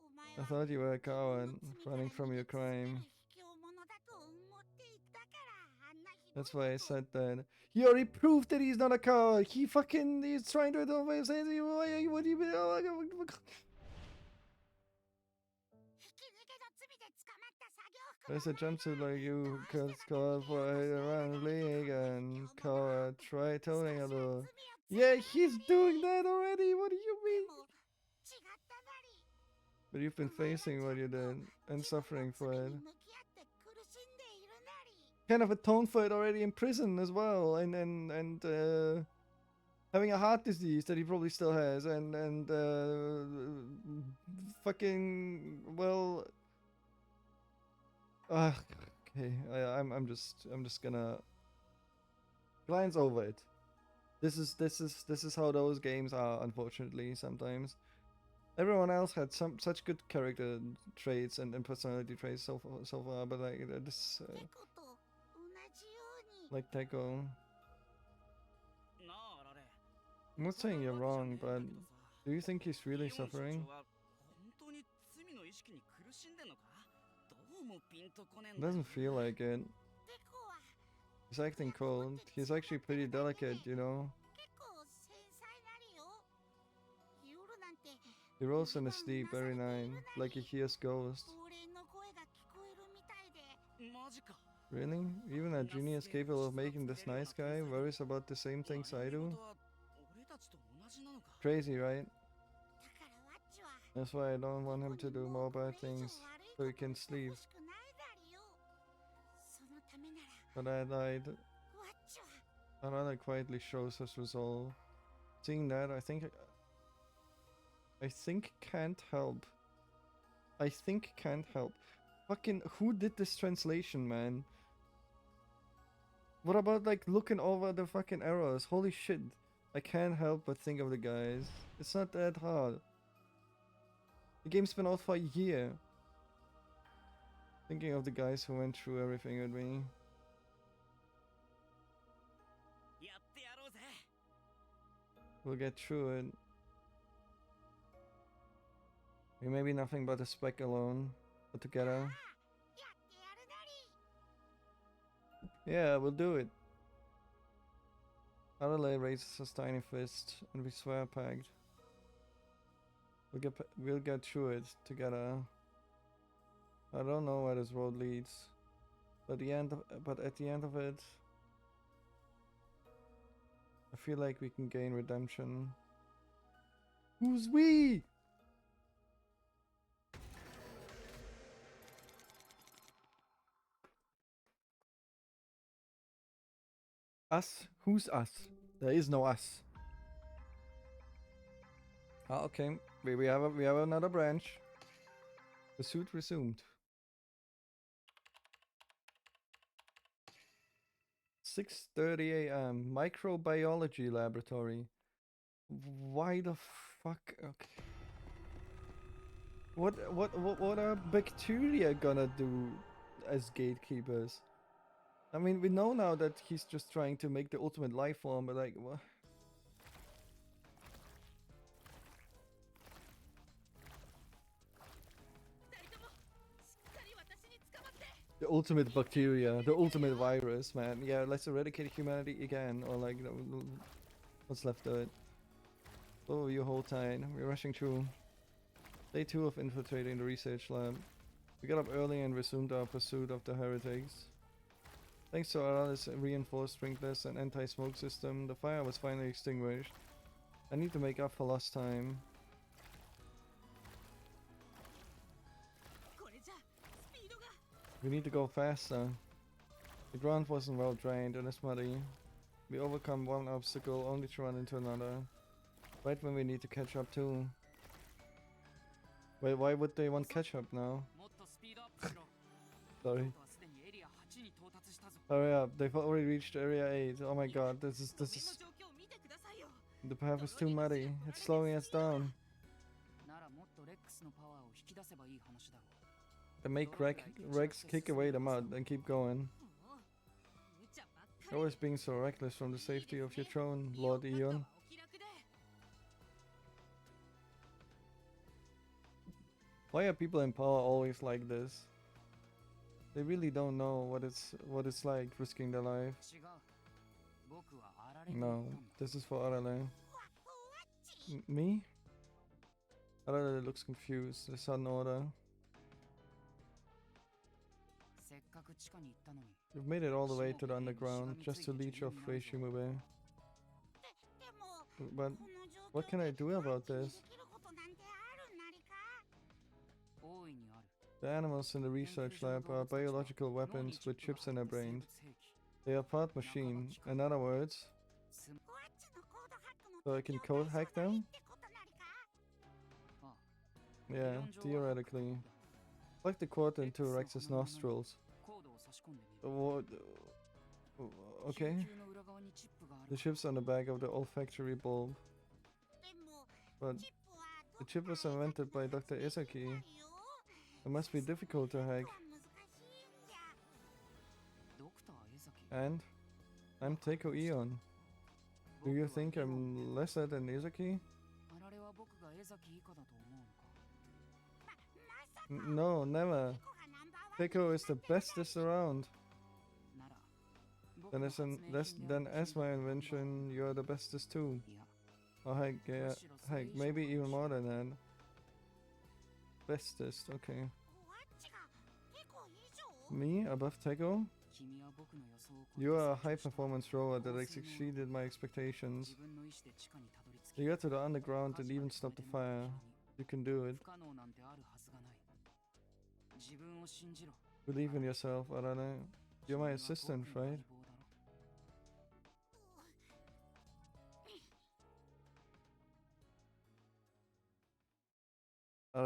お前 I は thought you were a 自分 coward の罪から running from 逃 your げ続ける crime. 卑怯者だと思っていたからあんなひどい That's こ why I と said that. He already proved that he's not a coward. He's trying to do what do you mean? Oh, ひき逃げの罪で捕まった作業服 there's の a jumpsuit like you どう cause してまた called 逃げ for ようと a してる around んだ league 卑 and 怯者 coward try 少 telling しは other. 罪を償 Yeah, う he's なり doing that already. What do you で mean? も違ったなり But you've お been 前は facing ちゃ what ん you と did and 自分の suffering 罪 for it. に向き合って苦しんでいるなり Kind of atoned for it already in prison as well, and having a heart disease that he probably still has, and fucking well. Okay, I'm just gonna glance over it. This is how those games are, unfortunately. Sometimes everyone else had such good character traits and personality traits so far, but like this, テコと同じように like Teiko. なああられ I'm not saying you're わかる wrong, わ but けじゃねえんだけどさ do you think he's イ really オン社 suffering? 長は本当に罪の意識に苦しんでんのかどうもピンとこねえん It だよ doesn't feel like it. テコは He's acting cold. He's actually pretty delicate, you know. 結構繊細なりよ夜なんて He rolls in his sleep every night, like he hears ghosts. 亡霊の声が聞こえるみたいで マジか Really? Even a genius capable of making this nice guy worries about the same things I 悩み do? 事は俺たちと同じなのか Crazy, right? だからワッチは That's why I don't want him to do も more うこれ bad 以上 things 悪い so こ he とを can して sleep. ほしくないだりよそのためなら But I lied. ワッチは Another quietly shows his resolve. Seeing that, I think can't help. I think can't help. Fucking who did this translation, man? What about like looking over the fucking errors? Holy shit. I can't help but think of the guys. It's not that hard. The game's been out for a year. Thinking of the guys who went through everything with me. やってやろうぜ We'll get through it. We may be nothing but a speck alone, but together. やってやるなり Yeah, we'll do it. Adelaide raises his tiny fist, and we swear pact. We'll get through it together. I don't know where this road leads, but at the end of it, I feel like we can gain redemption. Who's we? Us? Who's us? There is no us. Ah, okay. We have another branch. Pursuit resumed. 6:30 a.m. Microbiology laboratory. Why the fuck? Okay. What are bacteria gonna do as gatekeepers? I mean, we know now that he's just trying to make the ultimate life form, but like, what? 二人ともしっかり私に捕まって The ultimate bacteria, the ultimate virus, man. Yeah, let's eradicate humanity again, or like, what's left of it. Oh, you hold tight. We're rushing through. Day 2 of infiltrating the research lab. We got up early and resumed our pursuit of the heretics. Thanks to Arala's reinforced sprinklers and anti-smoke system, the fire was finally extinguished. I need to make up for lost time. これじゃスピードが We need to go faster. The ground wasn't well drained and it's muddy. We overcome one obstacle only to run into another. Right when we need to catch up too. Wait, why would they want catch up now? もっとスピードアップしろ Sorry. とはすでにエリア8に到達したぞ Hurry up, they've already reached area 8. Oh my god, this is 路面の状況を見てくださいよ。 the path is too muddy. It's slowing us down. ならもっとレックスのパワーを引き出せばいい話だろう。 They make Rex kick away the mud and keep going. もう無茶ばっかり。 Always being so reckless from the safety of your throne, Lord いいお方 Eon. はお気楽で。 Why are people in power always like this? They really don't know what it's like risking their life. 違う。僕はあられに行 No, ったんだ。 this is for Arale. わち Me? Arale looks confused. The Shuten Order. せっかく地下に行ったのに。 You've made it all the way to the underground just to leech off Reishimube. でも But この状 what 況 can I で do ワ about ッチに this? できることなんてあるなりか。大いにある。 The animals in the research lab are biological weapons with chips in their brains. 生物兵器。 They are part machine. In other words, つワッチのコードハックの so I 敵 can を code 対 hack 象に them? ってことなりか。ああ Yeah, 理論上は theoretically. Plug the cord into Rex's nostrils. コードを差し込んでみる。 What? Okay. 皮球の裏側にチップがある The chip's on the back of the olfactory bulb. でも But チップは the chip was invented by Dr. Izaki. It must be difficult to hack. ドクター江崎 And I'm Teiko Eon. Do you think I'm lesser than Izaki? あられは僕が江崎以下だと思うのか No, never. Teiko is the bestest around. なら Then as my invention, you're the bestest too. いや Oh, heck, maybe even more than that. Bestest, okay. Me, above Teiko? 君は僕の予想を超えて You are a 成 high 長した performance rover that exceeded my expectations. 自分の意志で地下にたどり着き You got to the underground and even stopped the fire. You can do it. 不可能なんてあるはずがない自分を信じろ Believe in yourself, Arane. You're my assistant, 君は僕の right? 相棒だ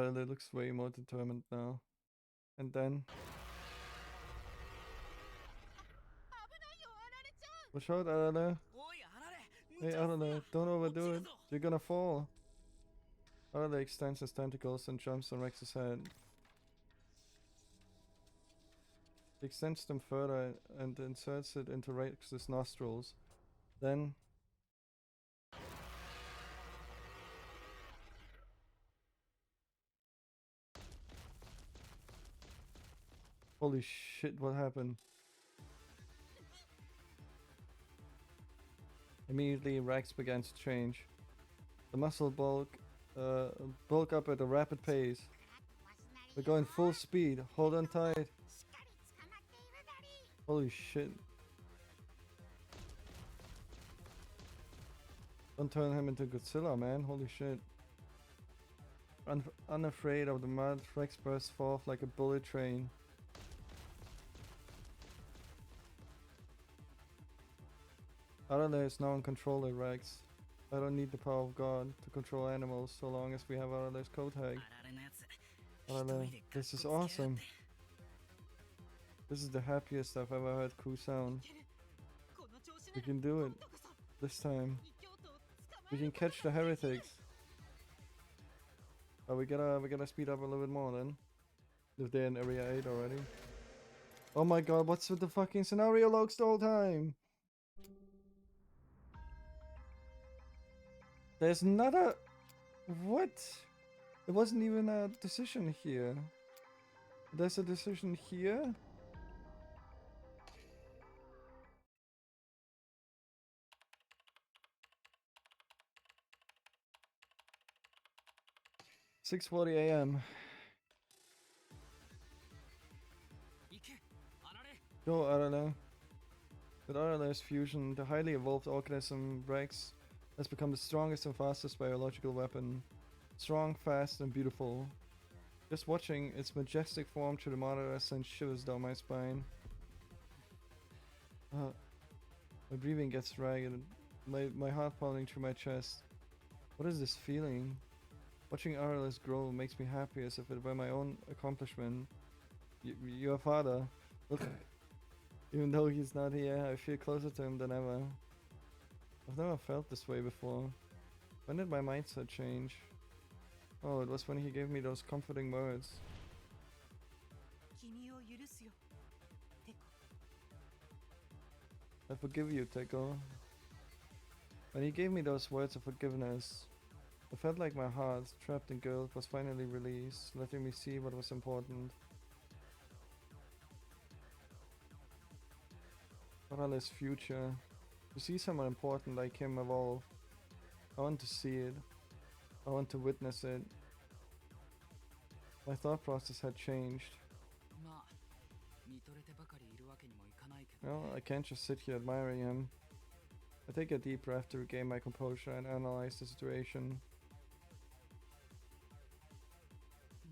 ろ Arale looks way more determined now. And then... 危ないよ、あられちゃん。 Watch out, Arale. おいあられ Hey, Arale, don't overdo it. You're gonna fall. Arale extends his tentacles and jumps on Rex's head. He extends them further and inserts it into Rex's nostrils. Then... Holy shit, what happened? Immediately, Rex began to change. The muscle bulk up at a rapid pace. We're going full speed. Hold on tight. Holy shit. Don't turn him into Godzilla, man. Holy shit. Unafraid of the mud, Rex bursts forth like a bullet train. Arale is now in control of Rex. I don't need the power of God to control animals so long as we have Arale's code hack. あられのやつ Arale, this is awesome. This is the happiest I've ever heard Ku sound. この調子な We ら can do it 今度こそ this time. 異教徒を捕ま We える can catch the heretics. We gotta speed up a little bit more then. If they're in area 8 already. Oh my god, what's with the fucking scenario logs the whole time? There's not a... What? It wasn't even a decision here. There's a decision here? ...6:40 a.m. 行けあられ Go, Arale. With Arale's fusion, the highly evolved organism Rex has become the strongest and fastest biological weapon. Strong, fast, and beautiful. Just watching its majestic form through the monitor sends shivers down my spine. My breathing gets ragged, my heart pounding through my chest. What is this feeling? Watching Arale's grow makes me happy as if it were my own accomplishment. Your father. Even though he's not here, I feel closer to him than ever. I've never felt this way before. When did my mindset change? Oh, it was when he gave me those comforting words. 君を許すよテコ I forgive you, Teco. When he gave me those words of forgiveness, I felt like my heart, trapped in guilt, was finally released, letting me see what was important. Arale's future. To see someone important like him evolve. I want to see it. I want to witness it. My thought process had changed. まあ見とれてばかりいるわけにもいかないけど Well, I can't just sit here admiring him. I take a deep breath to regain my composure and analyze the situation.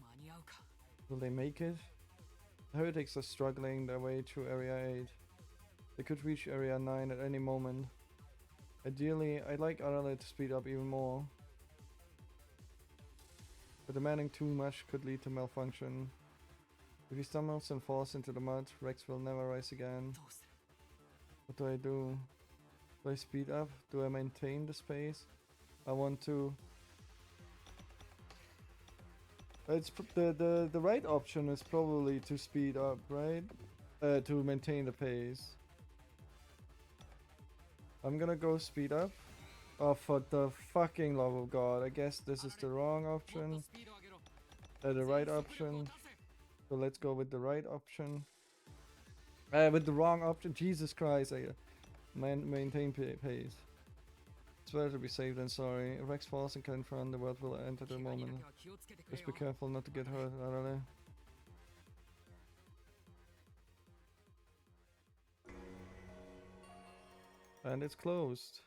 間に合うか Will they make it? The heretics are struggling their way through Area 8. They could reach Area 9 at any moment. Ideally, I'd like Arale to speed up even more. But demanding too much could lead to malfunction. If he stumbles and falls into the mud, Rex will never rise again. どうする What do I do? Do I speed up? Do I maintain the space? I want to... It's the right option is probably to speed up, right? To maintain the pace. I'm gonna go speed up. Oh, for the fucking love of God! I guess this is the wrong もっと option. スピード上げろ The right 速力を option. 出せ So let's go with the right option. With the wrong option. Jesus Christ! I maintain pace. It's better to be safe than sorry. If Rex falls and confront, the world will end at the 怪我にだ moment. けは気をつけてくれ Just be よ careful not to get hurt. I don't know. And it's closed.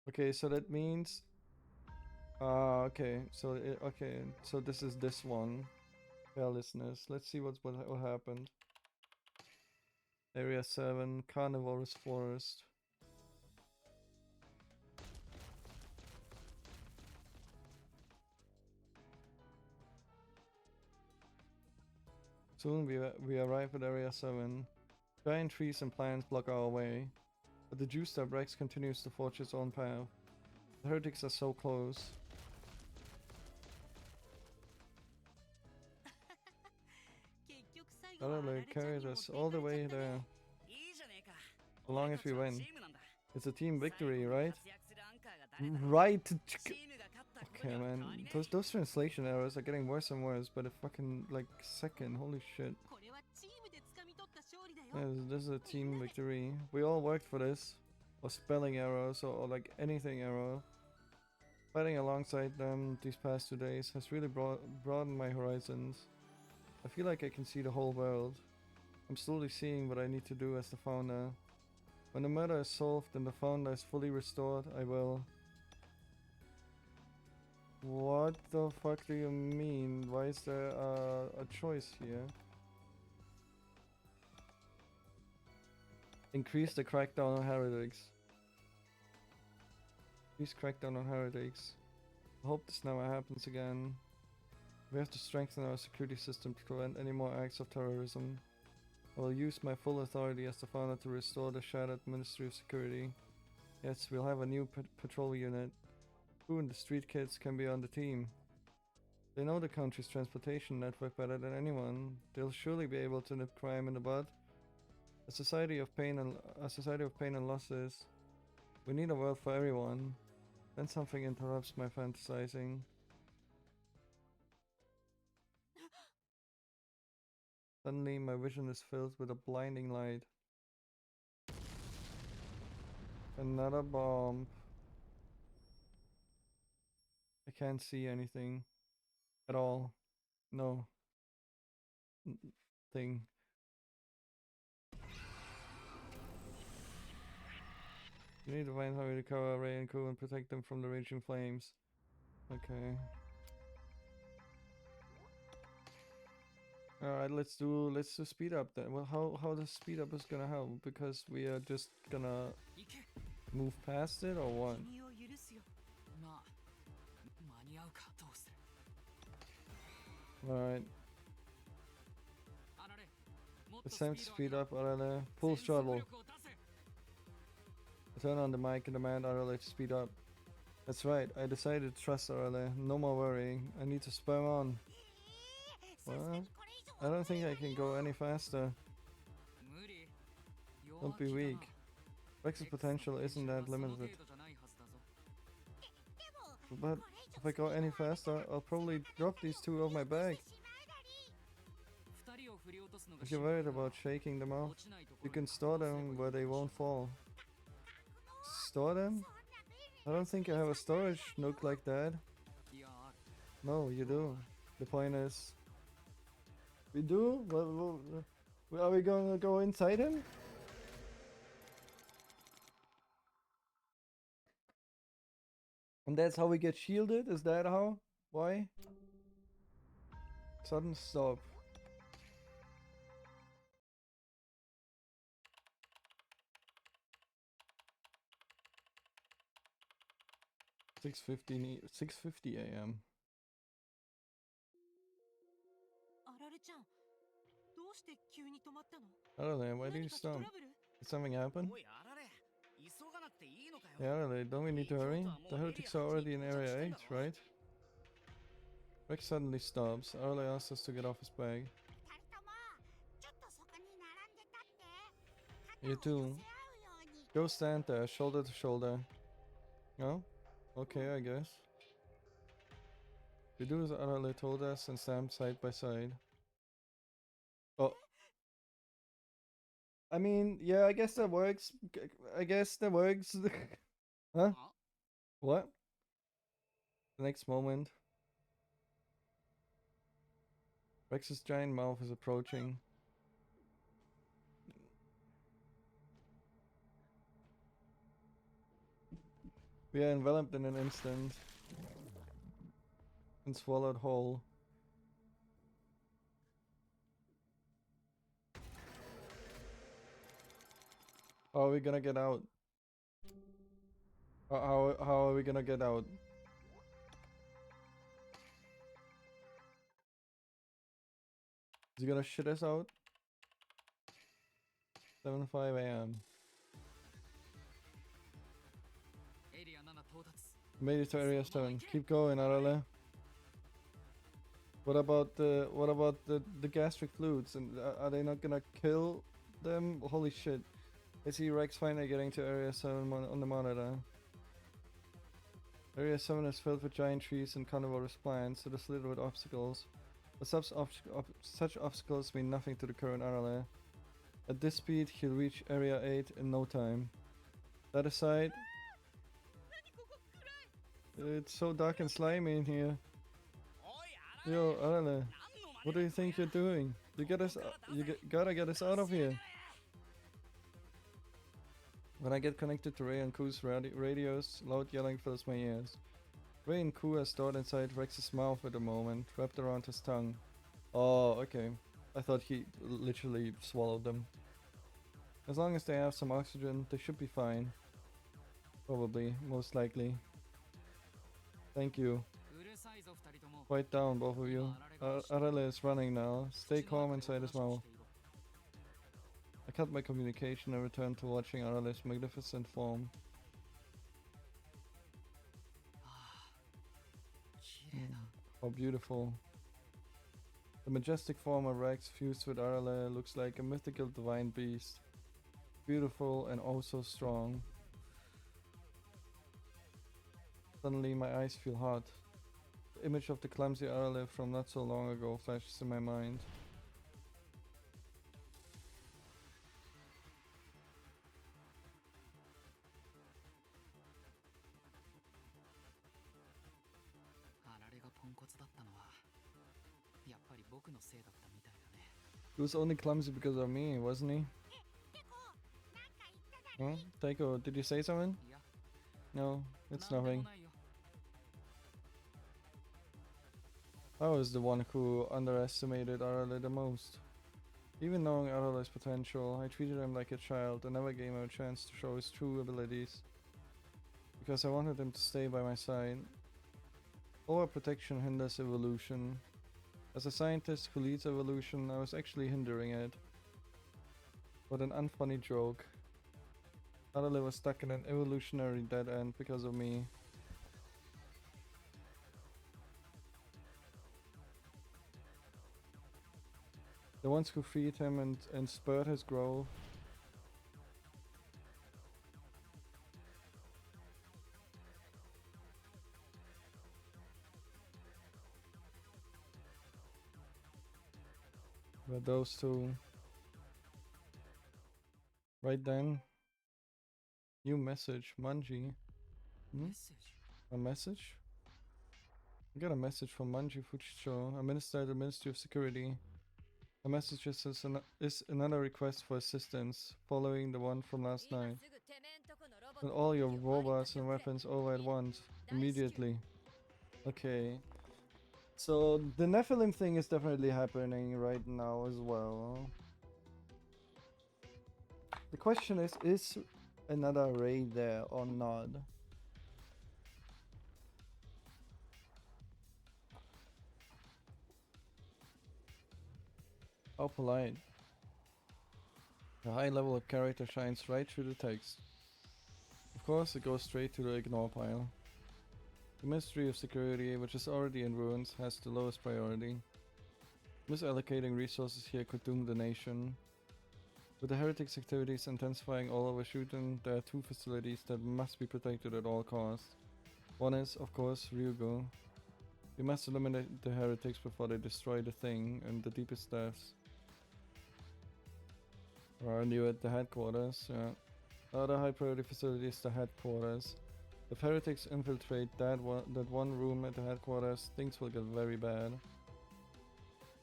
Okay, so that means... okay, so okay, so this is this one. Carelessness. Let's see what happened. Area 7, Carnivorous Forest. Soon we arrive at Area 7. Giant trees and plants block our way, but the Juice-Star Rex continues to forge its own path. The heretics are so close. 結局最後は Arale あられちゃん carried に持っ us てい all か the れちゃ way ったね there. いいじゃねえか So long 俺 as た we ちは win. チームなんだ It's a team 最 victory, 後に right? 活躍するアンカーが誰だ Right. チームが勝ったこと Okay, には変 man. わりね Those translation errors are getting worse and worse by the fucking like second. Holy shit. これはチームで掴み取った勝利だよ Yeah, this is a team victory. We all worked for this. Or spelling errors or like anything error. Fighting alongside them these past 2 days has really broadened my horizons. I feel like I can see the whole world. I'm slowly seeing what I need to do as the founder. When the murder is solved and the founder is fully restored, I will. What the fuck do you mean? Why is there a choice here? Increase the crackdown on heretics. Increase crackdown on heretics. I hope this never happens again. We have to strengthen our security system to prevent any more acts of terrorism. I will use my full authority as the founder to restore the shattered Ministry of Security. Yes, we'll have a new patrol unit. Who and the street kids can be on the team? They know the country's transportation network better than anyone. They'll surely be able to nip crime in the bud. A society of pain and losses. We need a world for everyone. Then something interrupts my fantasizing. Suddenly, my vision is filled with a blinding light. Another bomb. I can't see anything at all. No. Thing. You need to find how to recover Ray and crew and protect them from the raging flames. Okay. Alright, let's do speed up then. Well, how the speed up is gonna help? Because we are just gonna 行け move past it or what? 君を許すよまあ間に合うかどうする Alright. It's time to speed up, Arale. Full throttle. I turn on the mic and demand Arale to speed up. That's right, I decided to trust Arale. No more worrying. I need to spur on. さすが What? にこれ以上 I は don't think I can go any faster. 無理 Don't be weak. Rex's potential isn't that limited. じゃないはずだぞ でも But これ以 if 上 I go any faster, I'll probably drop these two off my back. しまうだり 二人を振り落とすのが If you're worried about shaking them off, 落ちないとこ you ろ can に store どうすれば them いい where they のか won't しら fall. Store them? そんな便利 I don't think I have a storage nook like that. いやある No, you do. The point is... We do? Are we gonna go inside him? And that's how we get shielded? Is that how? Why? Sudden stop. $6:50 a.m. あられちゃん、どうして急に止まったの？ Arale, why do you 何かト stop? ラブル？ Did something happen? おいあられ急がなくていいのかよ Yeah, Arale, don't we need to hurry? The heretics are already in Area 8, right? Rex suddenly stops. Arale asks us to get off his bag. 二人ともちょっとそこに並んで立って You 肩を寄 too. せ合うように Go stand there, shoulder to shoulder. No? Okay, I guess. We do as Arale told us and stand side by side. Oh. I mean, yeah, I guess that works. I guess that works. Huh? あ What? The next moment. Rex's giant mouth is approaching. We are enveloped in an instant. And swallowed whole. How are we gonna get out? How are we gonna get out? Is he gonna shit us out? 7:05 a.m. エリア7到達 Made it to area 7. Keep going, Arale. What about the gastric flutes? And are they not gonna kill them? Holy shit! I see Rex finally getting to area 7 on the monitor. Area 7 is filled with giant trees and carnivorous plants, so it's littered with obstacles. But such obstacles mean nothing to the current Arale. At this speed, he'll reach area 8 in no time. That aside, 何ここ暗い。 it's so dark and slimy in here. おいあられ Yo, Arale, 何の what do you think you're doing? Gotta get us out of here. When I get connected to Ray and Ku's radios, loud yelling fills my ears. Ray and Ku are stored inside Rex's mouth at the moment, wrapped around his tongue. Oh, okay. I thought he literally swallowed them. As long as they have some oxygen, they should be fine. Probably, most likely. Thank you. うるさいぞ二人とも Quiet down, both of you. Arale is running now. Stay calm inside his mouth. I cut my communication and returned to watching Arale's magnificent form. 綺麗だ How beautiful. The majestic form of Rex fused with Arale looks like a mythical divine beast. Beautiful and oh so strong. Suddenly my eyes feel hot. The image of the clumsy Arale from not so long ago flashes in my mind. He was only clumsy because of me, wasn't he? てこなんか言っただ Huh? Taiko, did you say something? No, it's nothing. I was the one who underestimated Arale the most. Even knowing Arale's potential, I treated him like a child and never gave him a chance to show his true abilities. Because I wanted him to stay by my side. Overprotection hinders evolution. As a scientist who leads evolution, I was actually hindering it. What an unfunny joke. Adelaide was stuck in an evolutionary dead end because of me. The ones who freed him and spurred his growth. Were those two. Right then. New message, Manji. Hmm? A message? I got a message from Manji Fuchicho, a minister at the Ministry of Security. The message is another request for assistance, following the one from last night. Send all your robots and weapons over at once, immediately. Okay. So the Nephilim thing is definitely happening right now as well. The question is another raid there or not? How polite. The high level of character shines right through the text. Of course, it goes straight to the ignore pile. The Ministry of Security, which is already in ruins, has the lowest priority. Misallocating resources here could doom the nation. With the heretics' activities intensifying all over Shuten, there are two facilities that must be protected at all costs. One is, of course, Ryugu. We must eliminate the heretics before they destroy the thing in the deepest depths. Or I knew at the headquarters, yeah. The other high priority facility is the headquarters. If heretics infiltrate that one room at the headquarters, things will get very bad.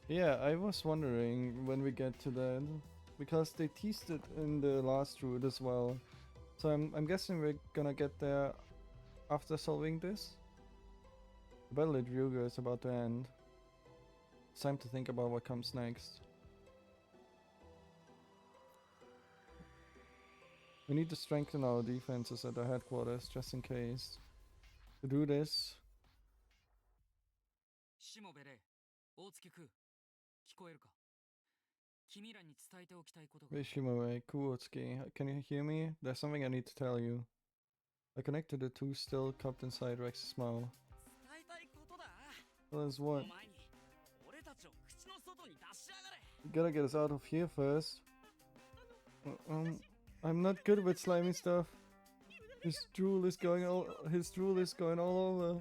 Yeah, I was wondering when we get to that, because they teased it in the last route as well. So I'm guessing we're gonna get there after solving this. The battle at Ryuga is about to end. It's time to think about what comes next. We need to strengthen our defenses at the headquarters just in case. To do this, しもべれ、大月く、聞こえるか？君らに伝えておきたいことが。 Shimure, Kuotsuki, can you hear me? There's something I need to tell you. I connected the two still cupped inside Rex's mouth. 伝えたいことだ。 Well, that's そ what? の前に、俺たちを口の外に出しやがれ。 You gotta get us out of here first. I'm not good with slimy stuff. His drool is going all over.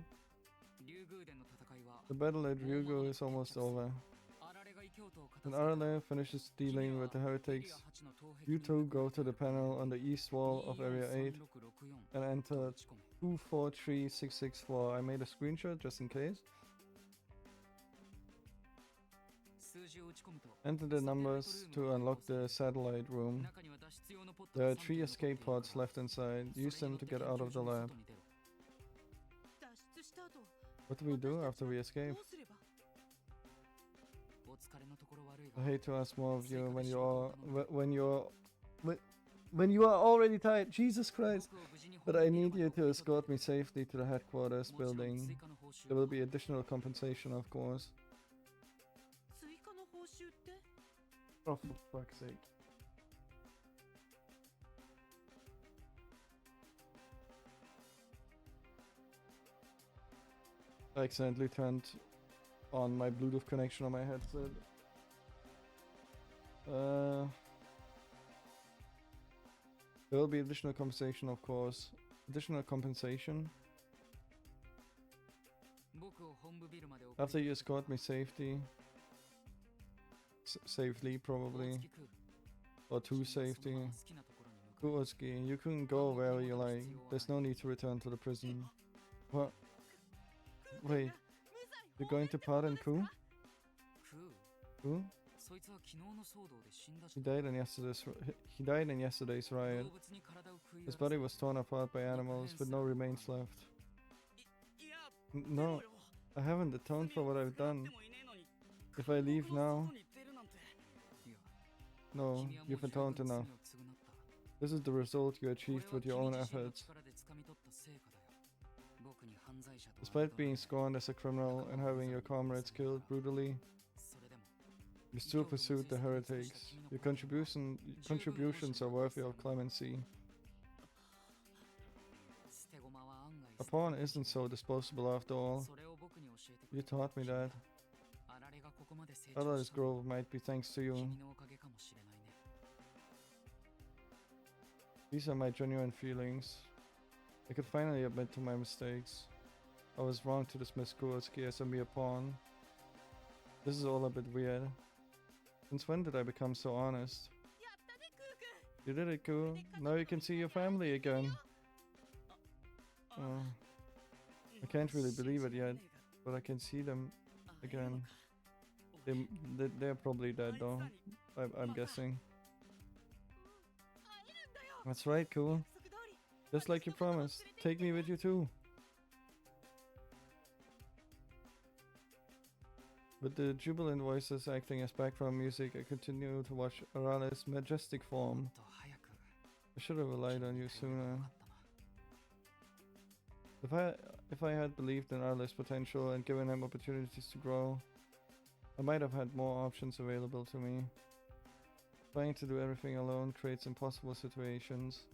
竜宮殿の戦いは、 The battle at Ryugu is almost over. あられが異教徒を片 When 付け Arale finishes dealing with the heretics, you two go to the panel on the east wall of Area 8 and enter 243664. I made a screenshot just in case. 数字を打ち込むと、 Enter the numbers to unlock the satellite room. 中には脱出用のポット There が are 3 three 点 escape 残っている pods left inside. から、 Use them to get out of the それに乗 lab. って球場の外に出ろ。脱出した後 What do we do after we escape? どうすれば？お疲れのところ悪い I が、 hate to ask more of you when you are already tired. Jesus Christ! 僕を無事に But I need you to escort me safely to the headquarters もちろん building. 追加の報酬 There will be additional compensation, of course. 追加の報酬って？ Oh, for fuck's sake. I accidentally turned on my Bluetooth connection on my headset. There will be additional compensation, of course. Additional compensation? 僕を本部ビルまで送り After you escort me safely. Safely, 大 probably. 月く、 Or to 君はそのま safety. ま好きなところに向かう Kuoski, you can go wherever you like. There's no need to return to the prison. What? Wait, you're going to pardon Ku? クー Ku? そいつは昨日の騒動で死んだし He died in yesterday's 動 riot. 物に体を食い His 荒ら body せ was torn apart by animals with no remains left. いや No, I haven't atoned for what I've done. でもいねえのに If I leave 心の now, 外に出るなんていや no, 君はもう you've 十 atoned 分罪 enough. を償った This is the result you これ achieved は with your 君 own 自身の efforts. 力で掴み取った成果だよ僕に犯罪者と Despite あ being る scorned as a criminal and having your comrades killed brutally, それでも You still pursued the heretics. Your contributions are worthy of clemency. 捨て駒は案外 A pawn isn't so disposable after all. それを僕に教えてく You れた taught me that. あられがここまで成長 Others したのは growth might be thanks to you. 君のおかげかもしれないね These are my genuine feelings. I could finally admit to my mistakes. I was wrong to dismiss Kurotsuki as a mere pawn. This is all a bit weird. Since when did I become so honest? やったねクー君 You did it, Ku. Now you can see your family again. Oh, I can't really believe it yet, but I can see them again. They're probably dead though, I'm guessing. 会えるんだよ That's right, Ku. 約束通り Just like you promised. Take me with you too. With the jubilant voices acting as background music, I continue to watch Arale's majestic も form. っと早く I should have relied on you 気づけばよ sooner. かったな If I had believed in Arale's potential and given him opportunities to grow, I might have had more options available to me. Trying to do everything alone creates impossible situations,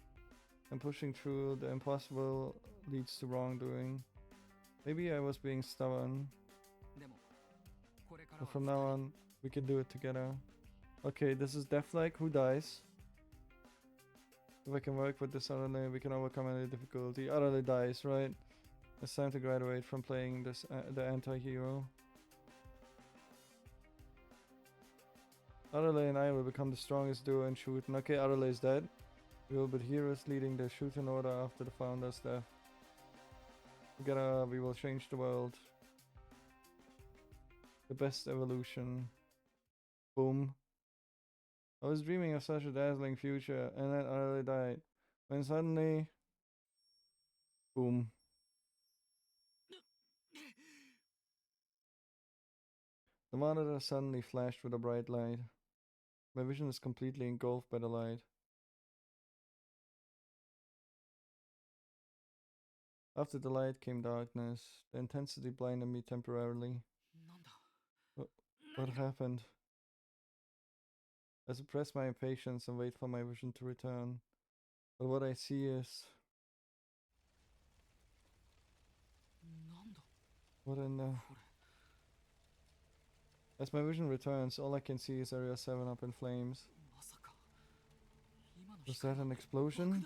and pushing through the impossible leads to wrongdoing. Maybe I was being stubborn, でもこれから but は from now on, we can do it together. Okay, this is Deathlike. Who dies? If I can work with this Arale, we can overcome any difficulty. Arale dies, right? It's time to graduate from playing this the anti-hero. Arale and I will become the strongest duo in Shuten. Okay, Arale is dead. We will be heroes leading the Shuten Order after the founder's death. Together, we will change the world. The best evolution. Boom. I was dreaming of such a dazzling future, and then Arale died. When suddenly... Boom. The monitor suddenly flashed with a bright light. My vision is completely engulfed by the light. After the light came darkness. The intensity blinded me temporarily. なんだ What happened? I suppress my impatience and wait for my vision to return. But what I see is... なんだ What in the... これ As my vision returns, all I can see is Area 7 up in flames. まさか今の Was 光 that an 爆 explosion? 弾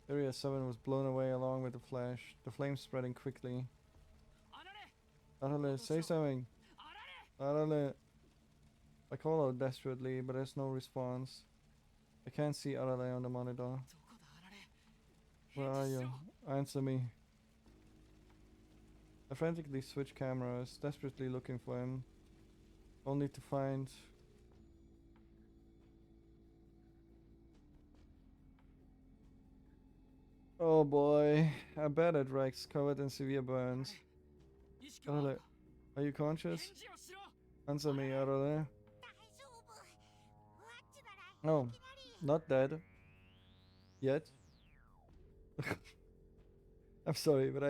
Area 7 was blown away along with the flash, the flames spreading quickly. あられ Arale, say something! あられ Arale! I call out desperately, but there's no response. I can't see Arale on the monitor. どこだあられ Where are 返事し you? ろ Answer me. I frantically switch cameras, desperately looking for him, only to find... Oh boy, a battered Rex covered in severe burns. 意識はある Arale, か are you 返 conscious? 事をしろ Answer me, Arale. 大丈夫。ワッチなら No, いきなり not dead. Yet. I'm sorry, but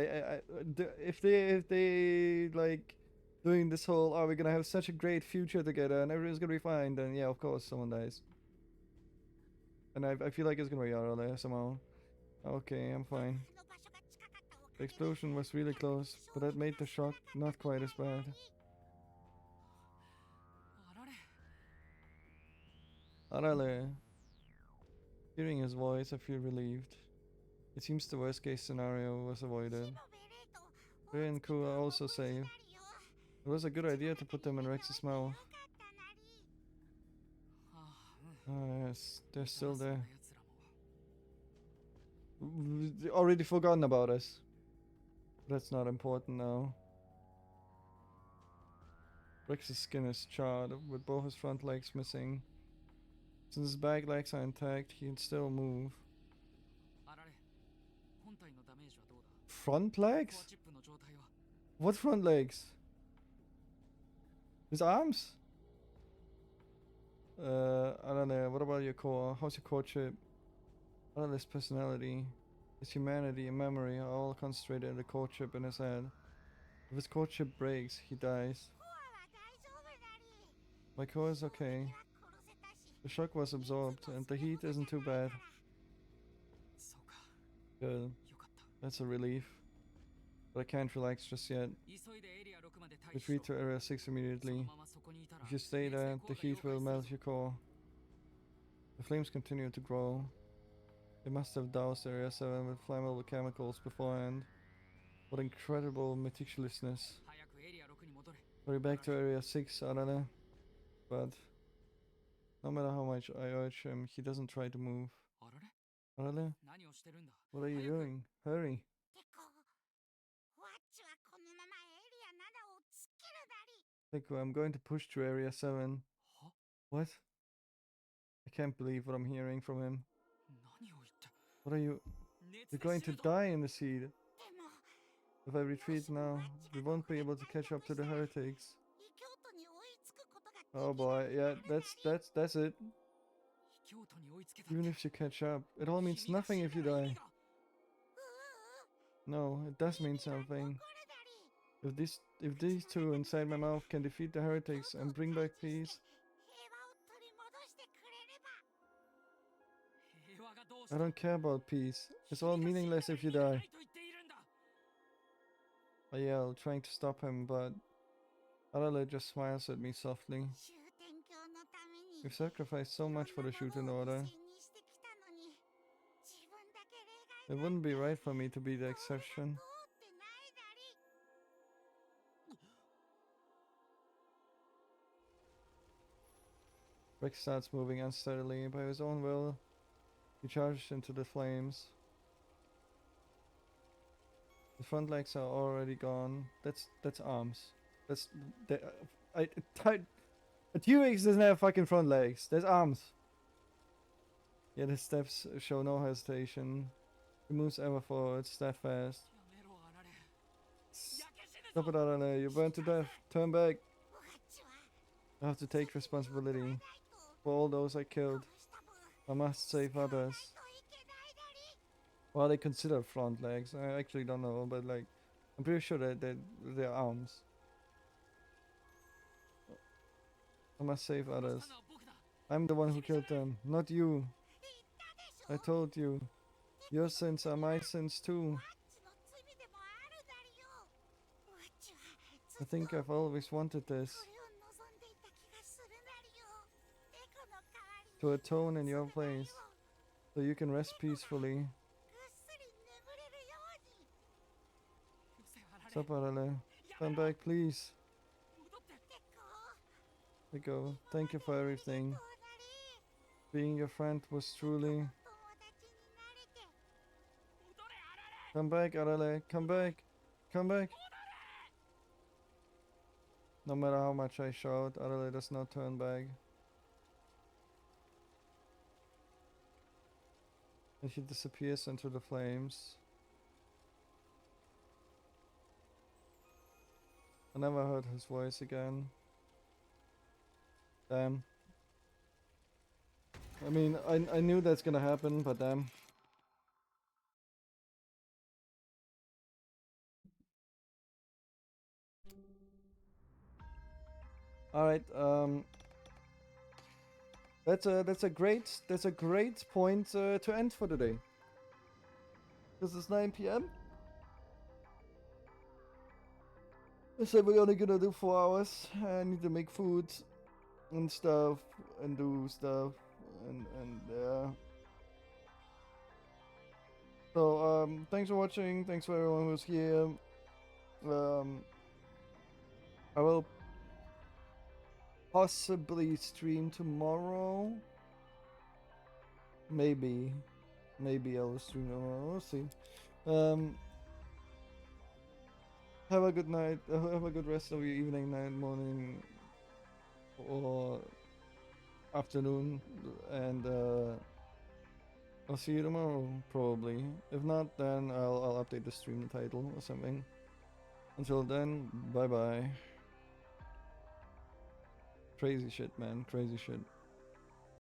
if they like doing this whole, are we gonna have such a great future together and everything's gonna be fine, then yeah, of course someone dies. And I feel like it's gonna be Arale somehow. Okay, I'm fine. あの場所が近かったおか The げで explosion was really close, but that made the shock not quite as bad. あられ Arale. Hearing his voice, I feel relieved. It seems the worst case scenario was 死 avoided. のベレーと Ray and Ku are also safe. It was a good idea to put them in Rex's mouth. よかったなり ああうん Ah, yes, they're そん still な there. 奴らも Already forgotten about us. That's not important now. Rex's skin is charred, with both his front legs missing. Since his back legs are intact, he can still move. あられ本体のダメージはどうだ Front コア legs? チップの状態は What front legs? His arms? I don't know. What about your core? How's your core chip? All his personality, his humanity and memory are all concentrated in the core chip in his head. If his core chip breaks, he dies. コアは大丈夫だ My core is okay. The shock was absorbed, and the heat isn't too bad. そうか Good. よかった That's a relief. But I can't relax just yet. 急いでエリア6まで退避 Retreat しろ to Area 6その immediately. ままそこにいたら If you stay 冷 there, 静 the コアが heat will 妖怪 melt する your core. The flames continue to grow. They must have doused Area 7 with flammable chemicals beforehand. What incredible meticulousness. 早くエリア6に戻れ Hurry back to Area 6, Arale. But no matter how much I urge him, he doesn't try to move. あられ Arale, 何をしてるんだ what are you 早く doing? Hurry. てこわっちはこのままエリア7を突っ切るなり Deku, I'm going to push to Area 7. は What? I can't believe what I'm hearing from him. 何を言って What are you? 熱 You're で going 死ぬ to ぞ die in the seed. でも If I retreat now, we won't be able to catch up to the heretics. 異教徒に追いつくことができ Oh boy, yeah, that's it. 異教徒に追いつけたって Even if you catch up, it all means 君が死 nothing ん if you だら意 die. 味が No, it does mean 残 something. るなり If these two inside my mouth can defeat the heretics and bring back peace, 平和を取り戻してくれれば 平和がどうした I don't care about peace. It's all 君が死んだら meaningless if you 意味がな die. いと言っているんだ I yell, trying to stop him, but Arale just smiles at me softly. 終点教のために We've sacrificed so much for the Shuten いろんなも Order. のを犠牲にしてきたのに自分だけ例 It 外 wouldn't be right for me to be the 通 exception. ってないだり Rex starts moving unsteadily by his own will. He charges into the flames. The front legs are already gone. That's arms. That's a T-Rex doesn't have fucking front legs. There's arms. Yet his steps show no hesitation. He moves ever forward, steadfast. やめろあられ Stop 焼け死ぬ it, ぞ Arale. You're burned to death. Turn back. おはちは I have to take responsibility ないと for all those I killed. 殺した分 I must save ない others. といけないだり Well, they consider front legs. I actually don't know, but like, I'm pretty sure that they're arms. I must save 殺 others. したのは僕だ I'm the one who killed them, not you. 言ったでしょ I told you. Your sins are my sins too. ワッチの罪でもあるだりよワッチは I ずっと think I've always wanted こ this. れを望んでいた気がするなりよデコの代わりに To atone in your それなり place, を so you can rest peacefully. ぐっすり眠れるようによせあられ Stop, Arale. や Come めろ back, please. 戻って デコ Let go. Thank you for everything. どうなり Being your friend was truly. 友達になれて戻れあられ Come back, Arale. Come back. Come back. No matter how much I shout, Arale does not turn back. And he disappears into the flames. I never heard his voice again. Damn. I mean, I knew that's gonna happen, but damn. All right. That's a great point to end for today. This is 9 p.m. I said we're only gonna do 4 hours. I need to make food and stuff and do stuff and yeah. So thanks for watching. Thanks for everyone who's here. I will possibly stream tomorrow. Maybe I'll stream tomorrow. We'll see. Have a good night. Have a good rest of your evening, night, morning, or afternoon, and I'll see you tomorrow probably. If not, then I'll update the stream title or something. Until then, bye bye. Crazy shit, man. Crazy shit.